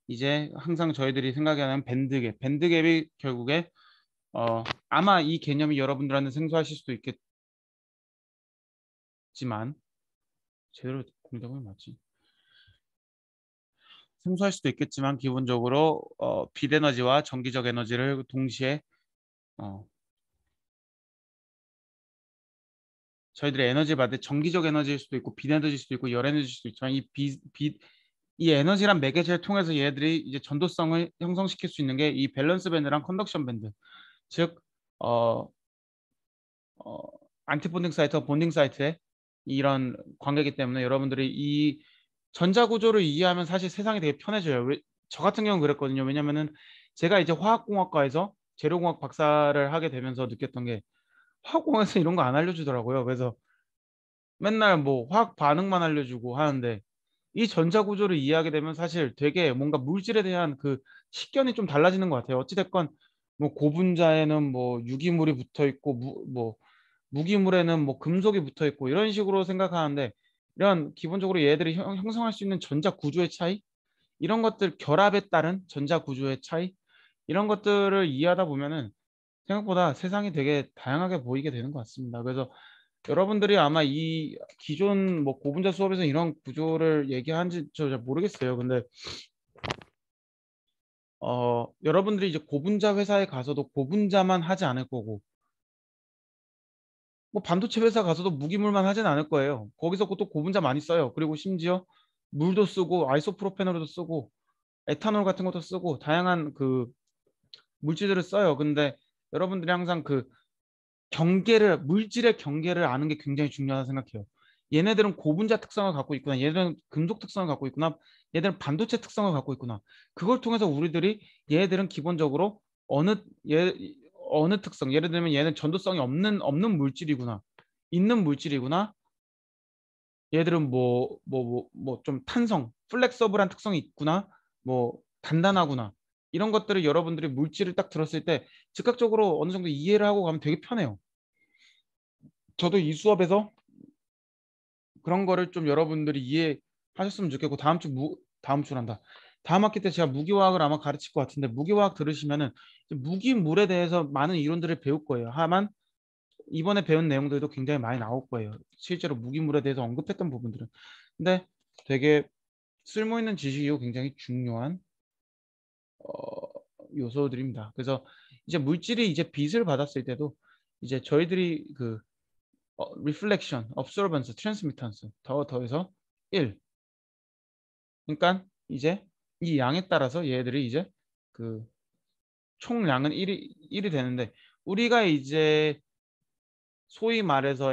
이제 항상 저희들이 생각하는 밴드갭이 결국에 아마 이 개념이 여러분들한테 생소하실 수도 있겠지만 제대로 공작하면 맞지? 생소할 수도 있겠지만 기본적으로 빛 에너지와 전기적 에너지를 동시에 어, 저희들이 에너지를 받을 때 전기적 에너지일 수도 있고 빛 에너지일 수도 있고 열 에너지일 수도 있지만 이 에너지란 매개체를 통해서 얘들이 이제 전도성을 형성시킬 수 있는 게 이 밸런스 밴드랑 컨덕션 밴드, 즉 어, 어, 안티본딩 사이트와 본딩 사이트의 이런 관계이기 때문에 여러분들이 이 전자 구조를 이해하면 사실 세상이 되게 편해져요. 저 같은 경우는 그랬거든요. 왜냐면은 제가 이제 화학공학과에서 재료공학 박사를 하게 되면서 느꼈던 게 화학공학에서 이런 거 안 알려주더라고요. 그래서 맨날 뭐 화학 반응만 알려주고 하는데 이 전자 구조를 이해하게 되면 사실 되게 뭔가 물질에 대한 그 식견이 좀 달라지는 것 같아요. 어찌됐건 뭐 고분자에는 뭐 유기물이 붙어 있고 뭐 무기물에는 뭐 금속이 붙어 있고 이런 식으로 생각하는데 이런 기본적으로 얘들이 형성할 수 있는 전자 구조의 차이 이런 것들 결합에 따른 전자 구조의 차이 이런 것들을 이해하다 보면은 생각보다 세상이 되게 다양하게 보이게 되는 것 같습니다. 그래서 여러분들이 아마 이 기존 뭐 고분자 수업에서 이런 구조를 얘기한지 저 잘 모르겠어요. 근데 여러분들이 이제 고분자 회사에 가서도 고분자만 하지 않을 거고 뭐 반도체 회사 가서도 무기물만 하진 않을 거예요. 거기서 또 고분자 많이 써요. 그리고 심지어 물도 쓰고 아이소프로페놀도 쓰고 에탄올 같은 것도 쓰고 다양한 그 물질들을 써요. 근데 여러분들이 항상 그 물질의 경계를 아는 게 굉장히 중요하다 생각해요. 얘네들은 고분자 특성을 갖고 있구나. 얘들은 금속 특성을 갖고 있구나. 얘들은 반도체 특성을 갖고 있구나. 그걸 통해서 우리들이 얘네들은 기본적으로 어느 얘 어느 특성, 예를 들면 얘는 전도성이 없는 물질이구나. 있는 물질이구나. 얘들은 좀 플렉서블한 특성이 있구나. 뭐 단단하구나. 이런 것들을 여러분들이 물질을 딱 들었을 때 즉각적으로 어느 정도 이해를 하고 가면 되게 편해요. 저도 이 수업에서 그런 거를 좀 여러분들이 이해하셨으면 좋겠고 다음 주란다. 다음 학기 때 제가 무기화학을 아마 가르칠 것 같은데 무기화학 들으시면은 무기물에 대해서 많은 이론들을 배울 거예요. 하만 이번에 배운 내용들도 굉장히 많이 나올 거예요. 실제로 무기물에 대해서 언급했던 부분들은. 근데 되게 쓸모 있는 지식이고 굉장히 중요한 요소들입니다. 그래서 이제 물질이 이제 빛을 받았을 때도 이제 저희들이 reflection, absorbance, transmittance 더해서 1. 그러니까 이제 이 양에 따라서 얘들이 이제 그 총량은 1이 되는데 우리가 이제 소위 말해서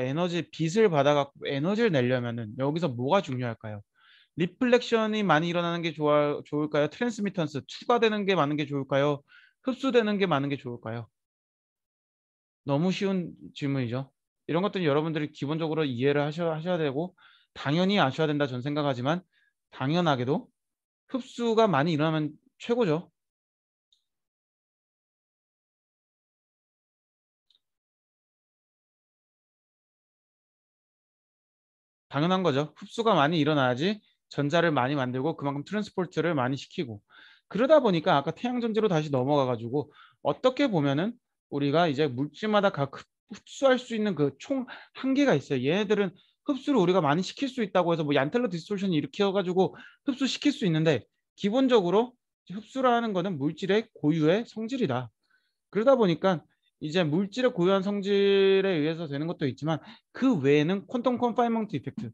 빛을 받아갖고 에너지를 내려면은 여기서 뭐가 중요할까요? 리플렉션이 많이 일어나는 게 좋을까요? 트랜스미턴스 투과되는 게 많은 게 좋을까요? 흡수되는 게 많은 게 좋을까요? 너무 쉬운 질문이죠. 이런 것들은 여러분들이 기본적으로 이해를 하셔야 되고 당연히 아셔야 된다 전 생각하지만 당연하게도 흡수가 많이 일어나면 최고죠. 당연한 거죠. 흡수가 많이 일어나야지 전자를 많이 만들고 그만큼 트랜스포트를 많이 시키고 그러다 보니까 아까 태양전지로 다시 넘어가 가지고 어떻게 보면은 우리가 이제 물질마다 각 흡수할 수 있는 그 총 한계가 있어요. 얘네들은 흡수를 우리가 많이 시킬 수 있다고 해서 뭐 얀텔러 디스토션이 일으켜 가지고 흡수시킬 수 있는데 기본적으로 흡수라는 거는 물질의 고유의 성질이다. 그러다 보니까 이제 물질의 고유한 성질에 의해서 되는 것도 있지만 그 외에는 퀀텀 컨파인먼트 이펙트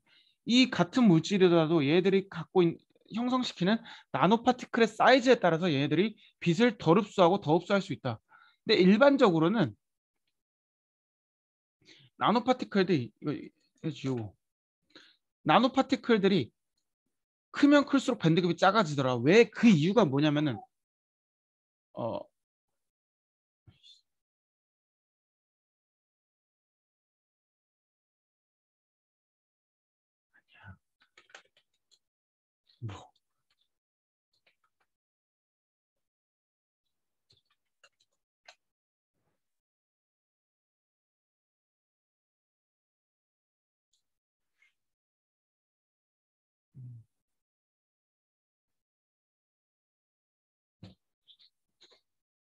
이 같은 물질이라도 얘들이 형성시키는 나노 파티클의 사이즈에 따라서 얘네들이 빛을 덜 흡수하고 더 흡수할 수 있다. 근데 일반적으로는 나노 파티클들이 이거 지우고 나노 파티클들이 크면 클수록 밴드급이 작아지더라. 왜 그 이유가 뭐냐면은 어 뭐,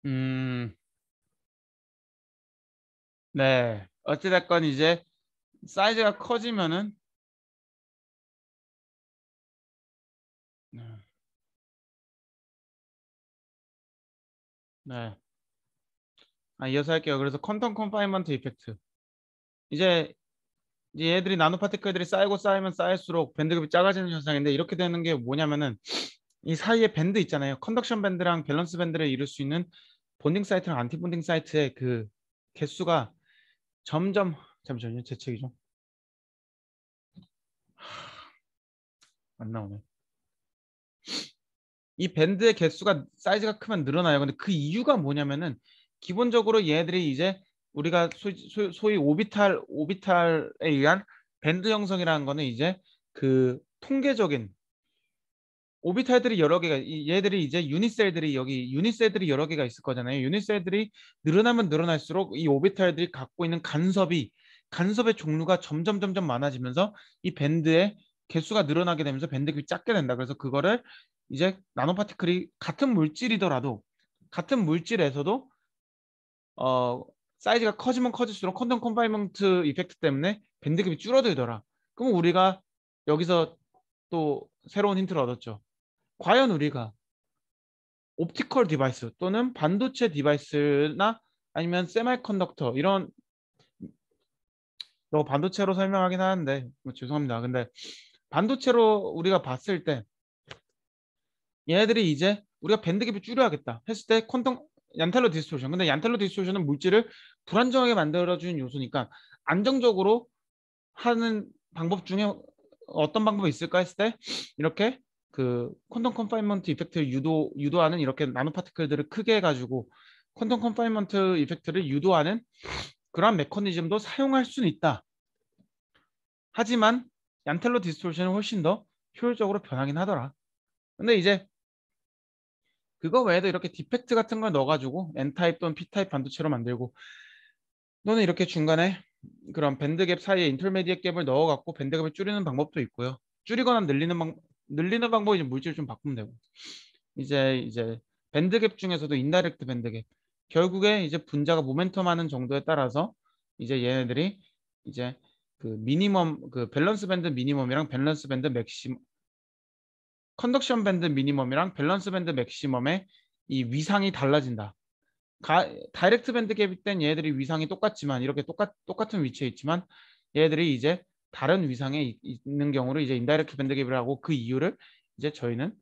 음, 네. 어찌됐건 이제 사이즈가 커지면은 네. 네. 이어서 할게요. 그래서 퀀텀 컨파인먼트 이펙트. 이제 얘들이 나노 파티클들이 쌓이고 쌓이면 쌓일수록 밴드급이 작아지는 현상인데 이렇게 되는 게 뭐냐면은 이 사이에 밴드 있잖아요. 컨덕션 밴드랑 밸런스 밴드를 이룰 수 있는 본딩 사이트랑 안티 본딩 사이트의 그 개수가 점점 잠시만요. 제 책이 좀 안 나오네. 이 밴드의 개수가 사이즈가 크면 늘어나요. 근데 그 이유가 뭐냐면은 기본적으로 얘들이 이제 우리가 소위 오비탈에 의한 밴드 형성이라는 거는 이제 그 통계적인 오비탈들이 여러 개가 얘들이 이제 유닛셀들이 여기 유닛셀들이 여러 개가 있을 거잖아요. 유닛셀들이 늘어나면 늘어날수록 이 오비탈들이 갖고 있는 간섭의 종류가 점점 많아지면서 이 밴드의 개수가 늘어나게 되면서 밴드급이 작게 된다. 그래서 그거를 이제 나노파티클이 같은 물질이더라도 같은 물질에서도 어 사이즈가 커지면 커질수록 퀀텀 컨파인먼트 이펙트 때문에 밴드급이 줄어들더라. 그럼 우리가 여기서 또 새로운 힌트를 얻었죠. 과연 우리가 옵티컬 디바이스 또는 반도체 디바이스나 아니면 세미컨덕터 이런 너 반도체로 설명하긴 하는데 뭐 죄송합니다. 근데 반도체로 우리가 봤을 때 얘네들이 이제 우리가 밴드갭을 줄여야겠다 했을 때 퀀텀 얀텔로 디스토션 근데 얀텔로 디스토션은 물질을 불안정하게 만들어주는 요소니까 안정적으로 하는 방법 중에 어떤 방법이 있을까 했을 때 이렇게 그 퀀텀 컨파인먼트 이펙트를 유도하는 이렇게 나노 파티클들을 크게 해가지고 퀀텀 컨파인먼트 이펙트를 유도하는 그런 메커니즘도 사용할 수는 있다. 하지만 얀텔로 디스토션은 훨씬 더 효율적으로 변하긴 하더라. 근데 이제 그거 외에도 이렇게 디펙트 같은 걸 넣어가지고 N타입 또는 P타입 반도체로 만들고 또는 이렇게 중간에 그런 밴드갭 사이에 인터미디엇 갭을 넣어갖고 밴드갭을 줄이는 방법도 있고요. 줄이거나 늘리는 방법이 이제 물질 좀 바꾸면 되고 이제 밴드갭 중에서도 인다이렉트 밴드갭 결국에 이제 분자가 모멘텀 하는 정도에 따라서 이제 얘네들이 이제 그 미니멈 그 밸런스 밴드 미니멈이랑 밸런스 밴드 맥시멈 컨덕션 밴드 미니멈이랑 밸런스 밴드 맥시멈의 이 위상이 달라진다. 다이렉트 밴드 갭일 땐 얘들이 위상이 똑같지만 이렇게 똑같은 위치에 있지만 얘들이 이제 다른 위상에 있는 경우를 이제 인다이렉트 밴드 갭이라고 그 이유를 이제 저희는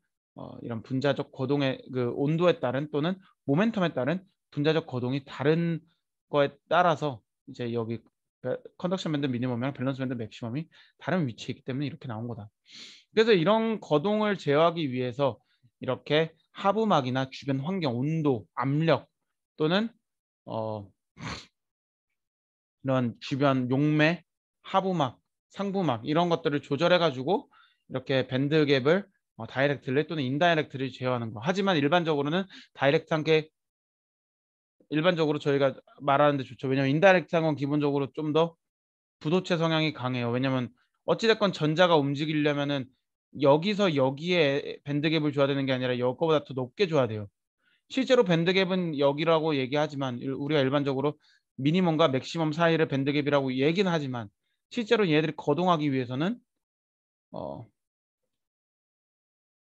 이런 분자적 거동의 그 온도에 따른 또는 모멘텀에 따른 분자적 거동이 다른 거에 따라서 이제 여기 컨덕션 밴드 미니멈이랑 밸런스 밴드 맥시멈이 다른 위치에 있기 때문에 이렇게 나온 거다. 그래서 이런 거동을 제어하기 위해서 이렇게 하부막이나 주변 환경, 온도, 압력 또는 어, 이런 주변 용매, 하부막, 상부막 이런 것들을 조절해가지고 이렇게 밴드 갭을 다이렉트리 또는 인다이렉트리 제어하는 거. 하지만 일반적으로는 다이렉트한 게 일반적으로 저희가 말하는데 좋죠. 왜냐면 인다이렉트한 건 기본적으로 좀 더 부도체 성향이 강해요. 왜냐면 어찌됐건 전자가 움직이려면은 여기서 여기에 밴드갭을 줘야 되는 게 아니라 여거보다 더 높게 줘야 돼요. 실제로 밴드갭은 여기라고 얘기하지만 우리가 일반적으로 미니멈과 맥시멈 사이를 밴드갭이라고 얘기는 하지만 실제로 얘들이 거동하기 위해서는 어,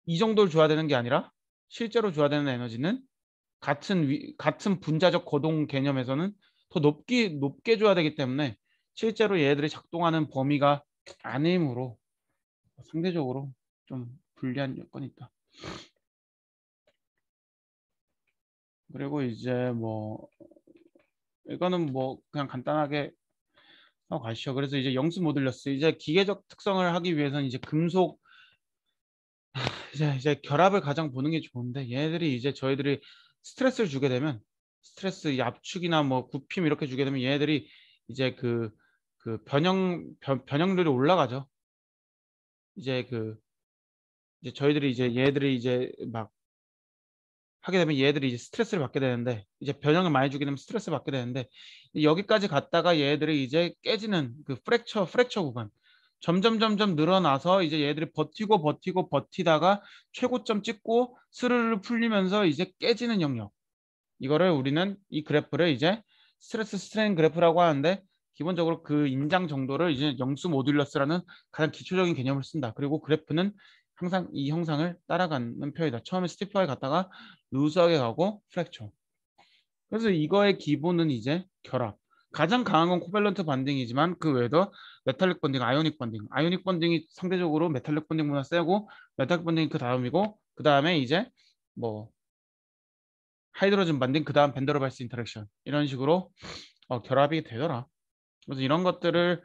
이 정도를 줘야 되는 게 아니라 실제로 줘야 되는 에너지는 같은 분자적 거동 개념에서는 더 높게 줘야 되기 때문에 실제로 얘들이 작동하는 범위가 아니므로 상대적으로 좀 불리한 여건이 있다. 그리고 이제 뭐 이거는 뭐 그냥 간단하게 하고 가시죠. 그래서 이제 영수 모듈러스 이제 기계적 특성을 하기 위해서는 이제 금속 이제 결합을 가장 보는 게 좋은데 얘네들이 이제 저희들이 스트레스를 주게 되면 스트레스 압축이나 뭐 굽힘 이렇게 주게 되면 얘네들이 이제 그 변형률이 올라가죠. 이제 이제 저희들이 이제 얘들이 이제 막 하게 되면 얘들이 이제 스트레스를 받게 되는데 이제 변형을 많이 주게 되면 스트레스를 받게 되는데 여기까지 갔다가 얘들이 이제 깨지는 그 프랙처 구간 점점 늘어나서 이제 얘들이 버티고 버티다가 최고점 찍고 스르르 풀리면서 이제 깨지는 영역 이거를 우리는 이 그래프를 이제 스트레스 스트레인 그래프라고 하는데 기본적으로 그 인장 정도를 이제 영수 모듈러스라는 가장 기초적인 개념을 쓴다. 그리고 그래프는 항상 이 형상을 따라가는 편이다. 처음에 스티프하게 갔다가 루즈하게 가고 프랙처. 그래서 이거의 기본은 이제 결합. 가장 강한 건 코밸런트 반딩이지만 그 외에도 메탈릭 번딩, 아이오닉 번딩. 아이오닉 번딩이 상대적으로 메탈릭 번딩보다 세고 메탈릭 번딩이 그 다음이고 그 다음에 이제 뭐 하이드로젠 반딩 그 다음 밴더르발스 인터랙션 이런 식으로 결합이 되더라. 그래서 이런 것들을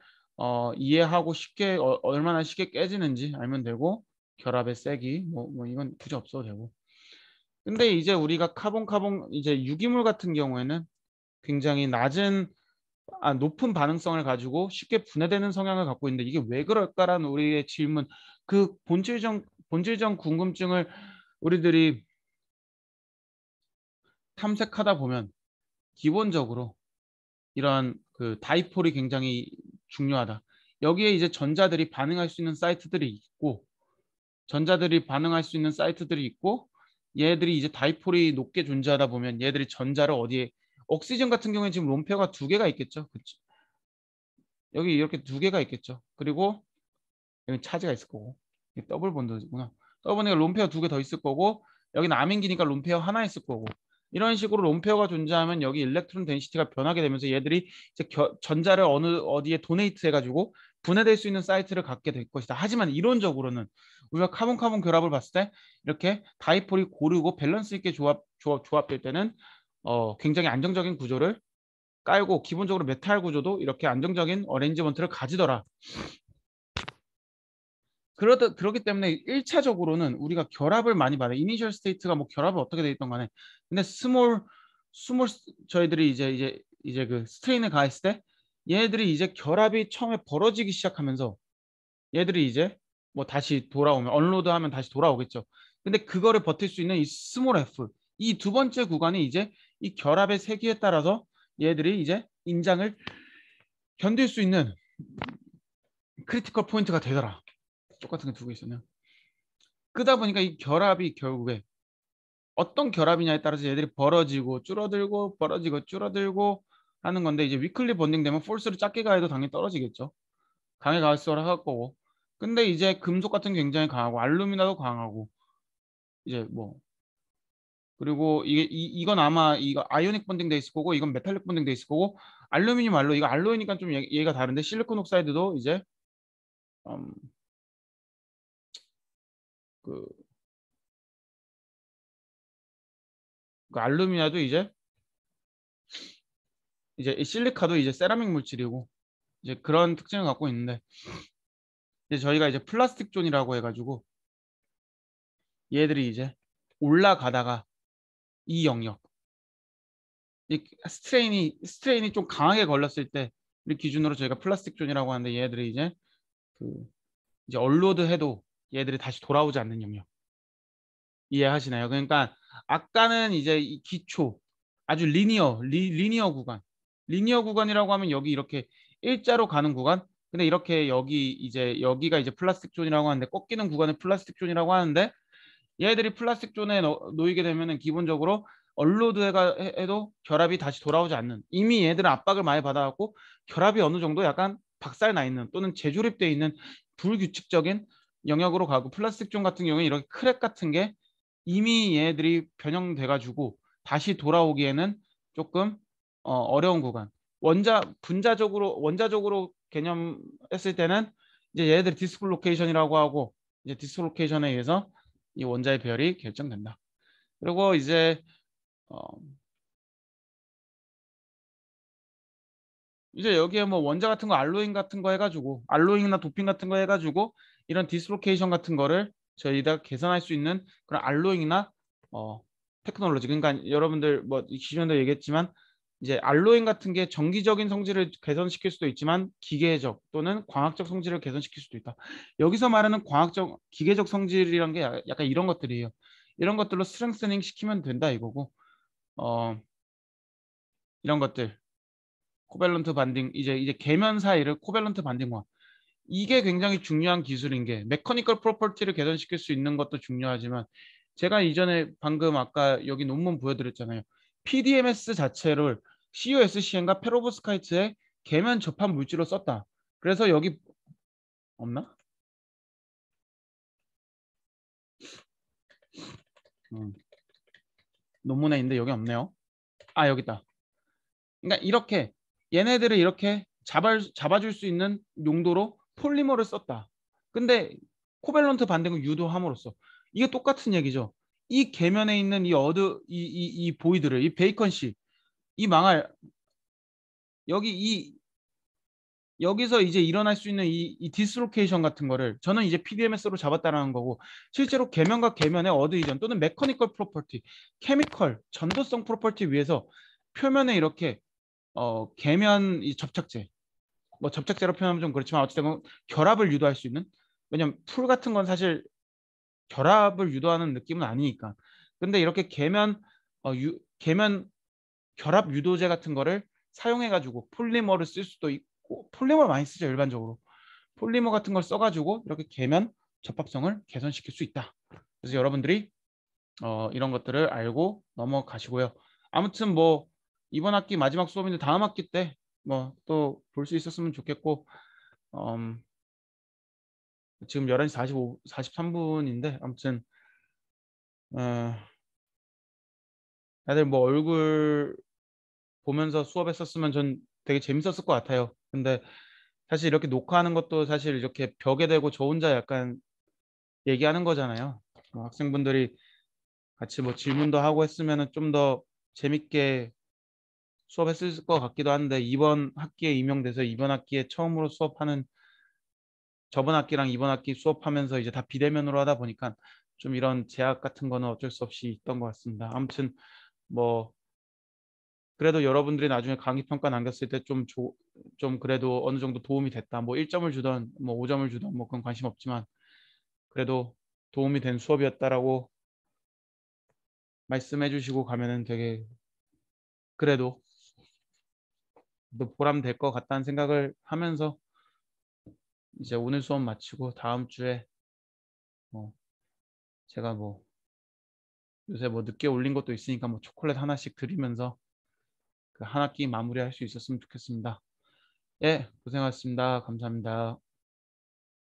이해하고 쉽게 얼마나 쉽게 깨지는지 알면 되고 결합의 세기 뭐 이건 굳이 없어도 되고. 근데 이제 우리가 카본 이제 유기물 같은 경우에는 굉장히 높은 반응성을 가지고 쉽게 분해되는 성향을 갖고 있는데 이게 왜 그럴까라는 우리의 질문, 그 본질적 궁금증을 우리들이 탐색하다 보면 기본적으로 이러한 그 다이폴이 굉장히 중요하다. 여기에 이제 전자들이 반응할 수 있는 사이트들이 있고 얘들이 이제 다이폴이 높게 존재하다 보면 얘들이 전자를 어디에 옥시전 같은 경우에 지금 롬페어가 두 개가 있겠죠. 그치? 여기 이렇게 두 개가 있겠죠. 그리고 여기 차지가 있을 거고 더블 본드구나. 더블 본드가 롬페어 두 개 더 있을 거고 여기는 아민기니까 롬페어 하나 있을 거고 이런 식으로 롬페어가 존재하면 여기 일렉트론 덴시티가 변하게 되면서 얘들이 이제 전자를 어디에 도네이트 해가지고 분해될 수 있는 사이트를 갖게 될 것이다. 하지만 이론적으로는 우리가 카본 결합을 봤을 때 이렇게 다이폴이 고르고 밸런스 있게 조합될 때는 굉장히 안정적인 구조를 깔고 기본적으로 메탈 구조도 이렇게 안정적인 어레인지먼트를 가지더라. 그렇기 때문에 1차적으로는 우리가 결합을 많이 받아요. 이니셜 스테이트가 뭐 결합을 어떻게 돼 있던 간에. 근데 저희들이 이제 그 스트레인을 가했을 때 얘들이 이제 결합이 처음에 벌어지기 시작하면서 얘들이 이제 뭐 다시 돌아오면 언로드하면 다시 돌아오겠죠. 근데 그거를 버틸 수 있는 이 스몰 f 이 두 번째 구간이 이제 이 결합의 세기에 따라서 얘들이 이제 인장을 견딜 수 있는 크리티컬 포인트가 되더라. 똑같은 게 두 개 있었네요. 그러다 보니까 이 결합이 결국에 어떤 결합이냐에 따라서 얘들이 벌어지고 줄어들고 벌어지고 줄어들고 하는 건데 이제 위클리 본딩 되면 폴스를 작게 가해도 당연히 떨어지겠죠. 강해 갈수록 할 거고. 근데 이제 금속 같은 게 굉장히 강하고 알루미나도 강하고 이제 뭐 그리고 이건 아마 이거 아이오닉 본딩 돼 있을 거고 이건 메탈릭 본딩 돼 있을 거고 알루미늄 알로 이거 알로이니까 좀 얘가 다른데 실리콘 옥사이드도 이제 음, 그, 그 알루미나도 이제 이 실리카도 이제 세라믹 물질이고 이제 그런 특징을 갖고 있는데 이제 저희가 이제 플라스틱 존이라고 해가지고 얘들이 이제 올라가다가 이 영역 이 스트레인이 좀 강하게 걸렸을 때 우리 기준으로 저희가 플라스틱 존이라고 하는데 얘들이 그 이제 얼로드 해도 얘들이 다시 돌아오지 않는 영역 이해하시나요? 그러니까 아까는 이제 이 기초 아주 리니어 구간 리니어 구간이라고 하면 여기 이렇게 일자로 가는 구간 근데 이렇게 여기가 이제 플라스틱 존이라고 하는데 꺾이는 구간을 플라스틱 존이라고 하는데 얘들이 플라스틱 존에 놓이게 되면은 기본적으로 얼로드 해도 결합이 다시 돌아오지 않는 이미 얘들은 압박을 많이 받아갖고 결합이 어느 정도 약간 박살 나 있는 또는 재조립되어 있는 불규칙적인 영역으로 가고 플라스틱 존 같은 경우에 이렇게 크랙 같은 게 이미 얘들이 변형돼가지고 다시 돌아오기에는 조금 어려운 구간 원자적으로 개념했을 때는 이제 얘들 디스플로케이션이라고 하고 이제 디스플로케이션에 의해서 이 원자의 배열이 결정된다. 그리고 어, 이제 여기에 뭐 원자 같은 거 알로잉 같은 거 해가지고 알로잉이나 도핑 같은 거 해가지고 이런 디스로케이션 같은 거를 저희가 개선할 수 있는 그런 알로잉이나 어, 테크놀로지 그러니까 여러분들 뭐 기존에도 얘기했지만 이제 알로잉 같은 게 정기적인 성질을 개선시킬 수도 있지만 기계적 또는 광학적 성질을 개선시킬 수도 있다. 여기서 말하는 기계적 성질이란 게 약간 이런 것들이에요. 이런 것들로 스트렝스닝 시키면 된다 이거고 이런 것들 코밸런트 반딩 이제 계면 사이를 코밸런트 반딩화 이게 굉장히 중요한 기술인 게 메커니컬 프로퍼티를 개선시킬 수 있는 것도 중요하지만 제가 이전에 방금 아까 여기 논문 보여드렸잖아요. PDMS 자체를 CUSCN과 페로브스카이트의 계면 접합 물질로 썼다. 그래서 여기 없나? 논문에 있는데 여기 없네요. 아, 여기 있다. 그러니까 이렇게 얘네들을 이렇게 잡아줄 수 있는 용도로 폴리머를 썼다. 근데 코밸런트 반응을 유도함으로써 이게 똑같은 얘기죠. 이 계면에 있는 이 보이드를 이 베이컨 씨, 이 망할 여기 여기서 이제 일어날 수 있는 이 디스로케이션 같은 거를 저는 이제 PDMS로 잡았다라는 거고, 실제로 계면과 계면의 어드 이전 또는 메커니컬 프로퍼티, 케미컬 전도성 프로퍼티 위해서 표면에 이렇게 계면 이 접착제, 뭐 접착제로 표현하면 좀 그렇지만 어쨌든 결합을 유도할 수 있는, 왜냐면 풀 같은 건 사실 결합을 유도하는 느낌은 아니니까. 근데 이렇게 계면 결합 유도제 같은 거를 사용해 가지고 폴리머를 쓸 수도 있고, 폴리머 많이 쓰죠 일반적으로. 폴리머 같은 걸 써가지고 이렇게 계면 접합성을 개선시킬 수 있다. 그래서 여러분들이 이런 것들을 알고 넘어가시고요. 아무튼 뭐 이번 학기 마지막 수업인데 다음 학기 때 뭐 또 볼 수 있었으면 좋겠고, 음, 지금 11시 43분인데 아무튼 어, 다들 뭐 얼굴 보면서 수업했었으면 전 되게 재밌었을 것 같아요. 근데 사실 이렇게 녹화하는 것도 사실 이렇게 벽에 대고 저 혼자 약간 얘기하는 거잖아요. 학생분들이 같이 뭐 질문도 하고 했으면은 좀 더 재밌게 수업했을 것 같기도 한데, 이번 학기에 임용돼서 이번 학기에 처음으로 수업하는, 저번 학기랑 이번 학기 수업하면서 이제 다 비대면으로 하다 보니까 좀 이런 제약 같은 거는 어쩔 수 없이 있던 것 같습니다. 아무튼 뭐 그래도 여러분들이 나중에 강의 평가 남겼을 때 좀 그래도 어느 정도 도움이 됐다. 뭐 1점을 주던 뭐 5점을 주던 뭐 그건 관심 없지만 그래도 도움이 된 수업이었다라고 말씀해 주시고 가면은 되게 그래도 또 보람 될 것 같다는 생각을 하면서 이제 오늘 수업 마치고 다음 주에 뭐 제가 뭐 요새 뭐 늦게 올린 것도 있으니까 뭐 초콜릿 하나씩 드리면서 그 한 학기 마무리할 수 있었으면 좋겠습니다. 예, 고생하셨습니다. 감사합니다.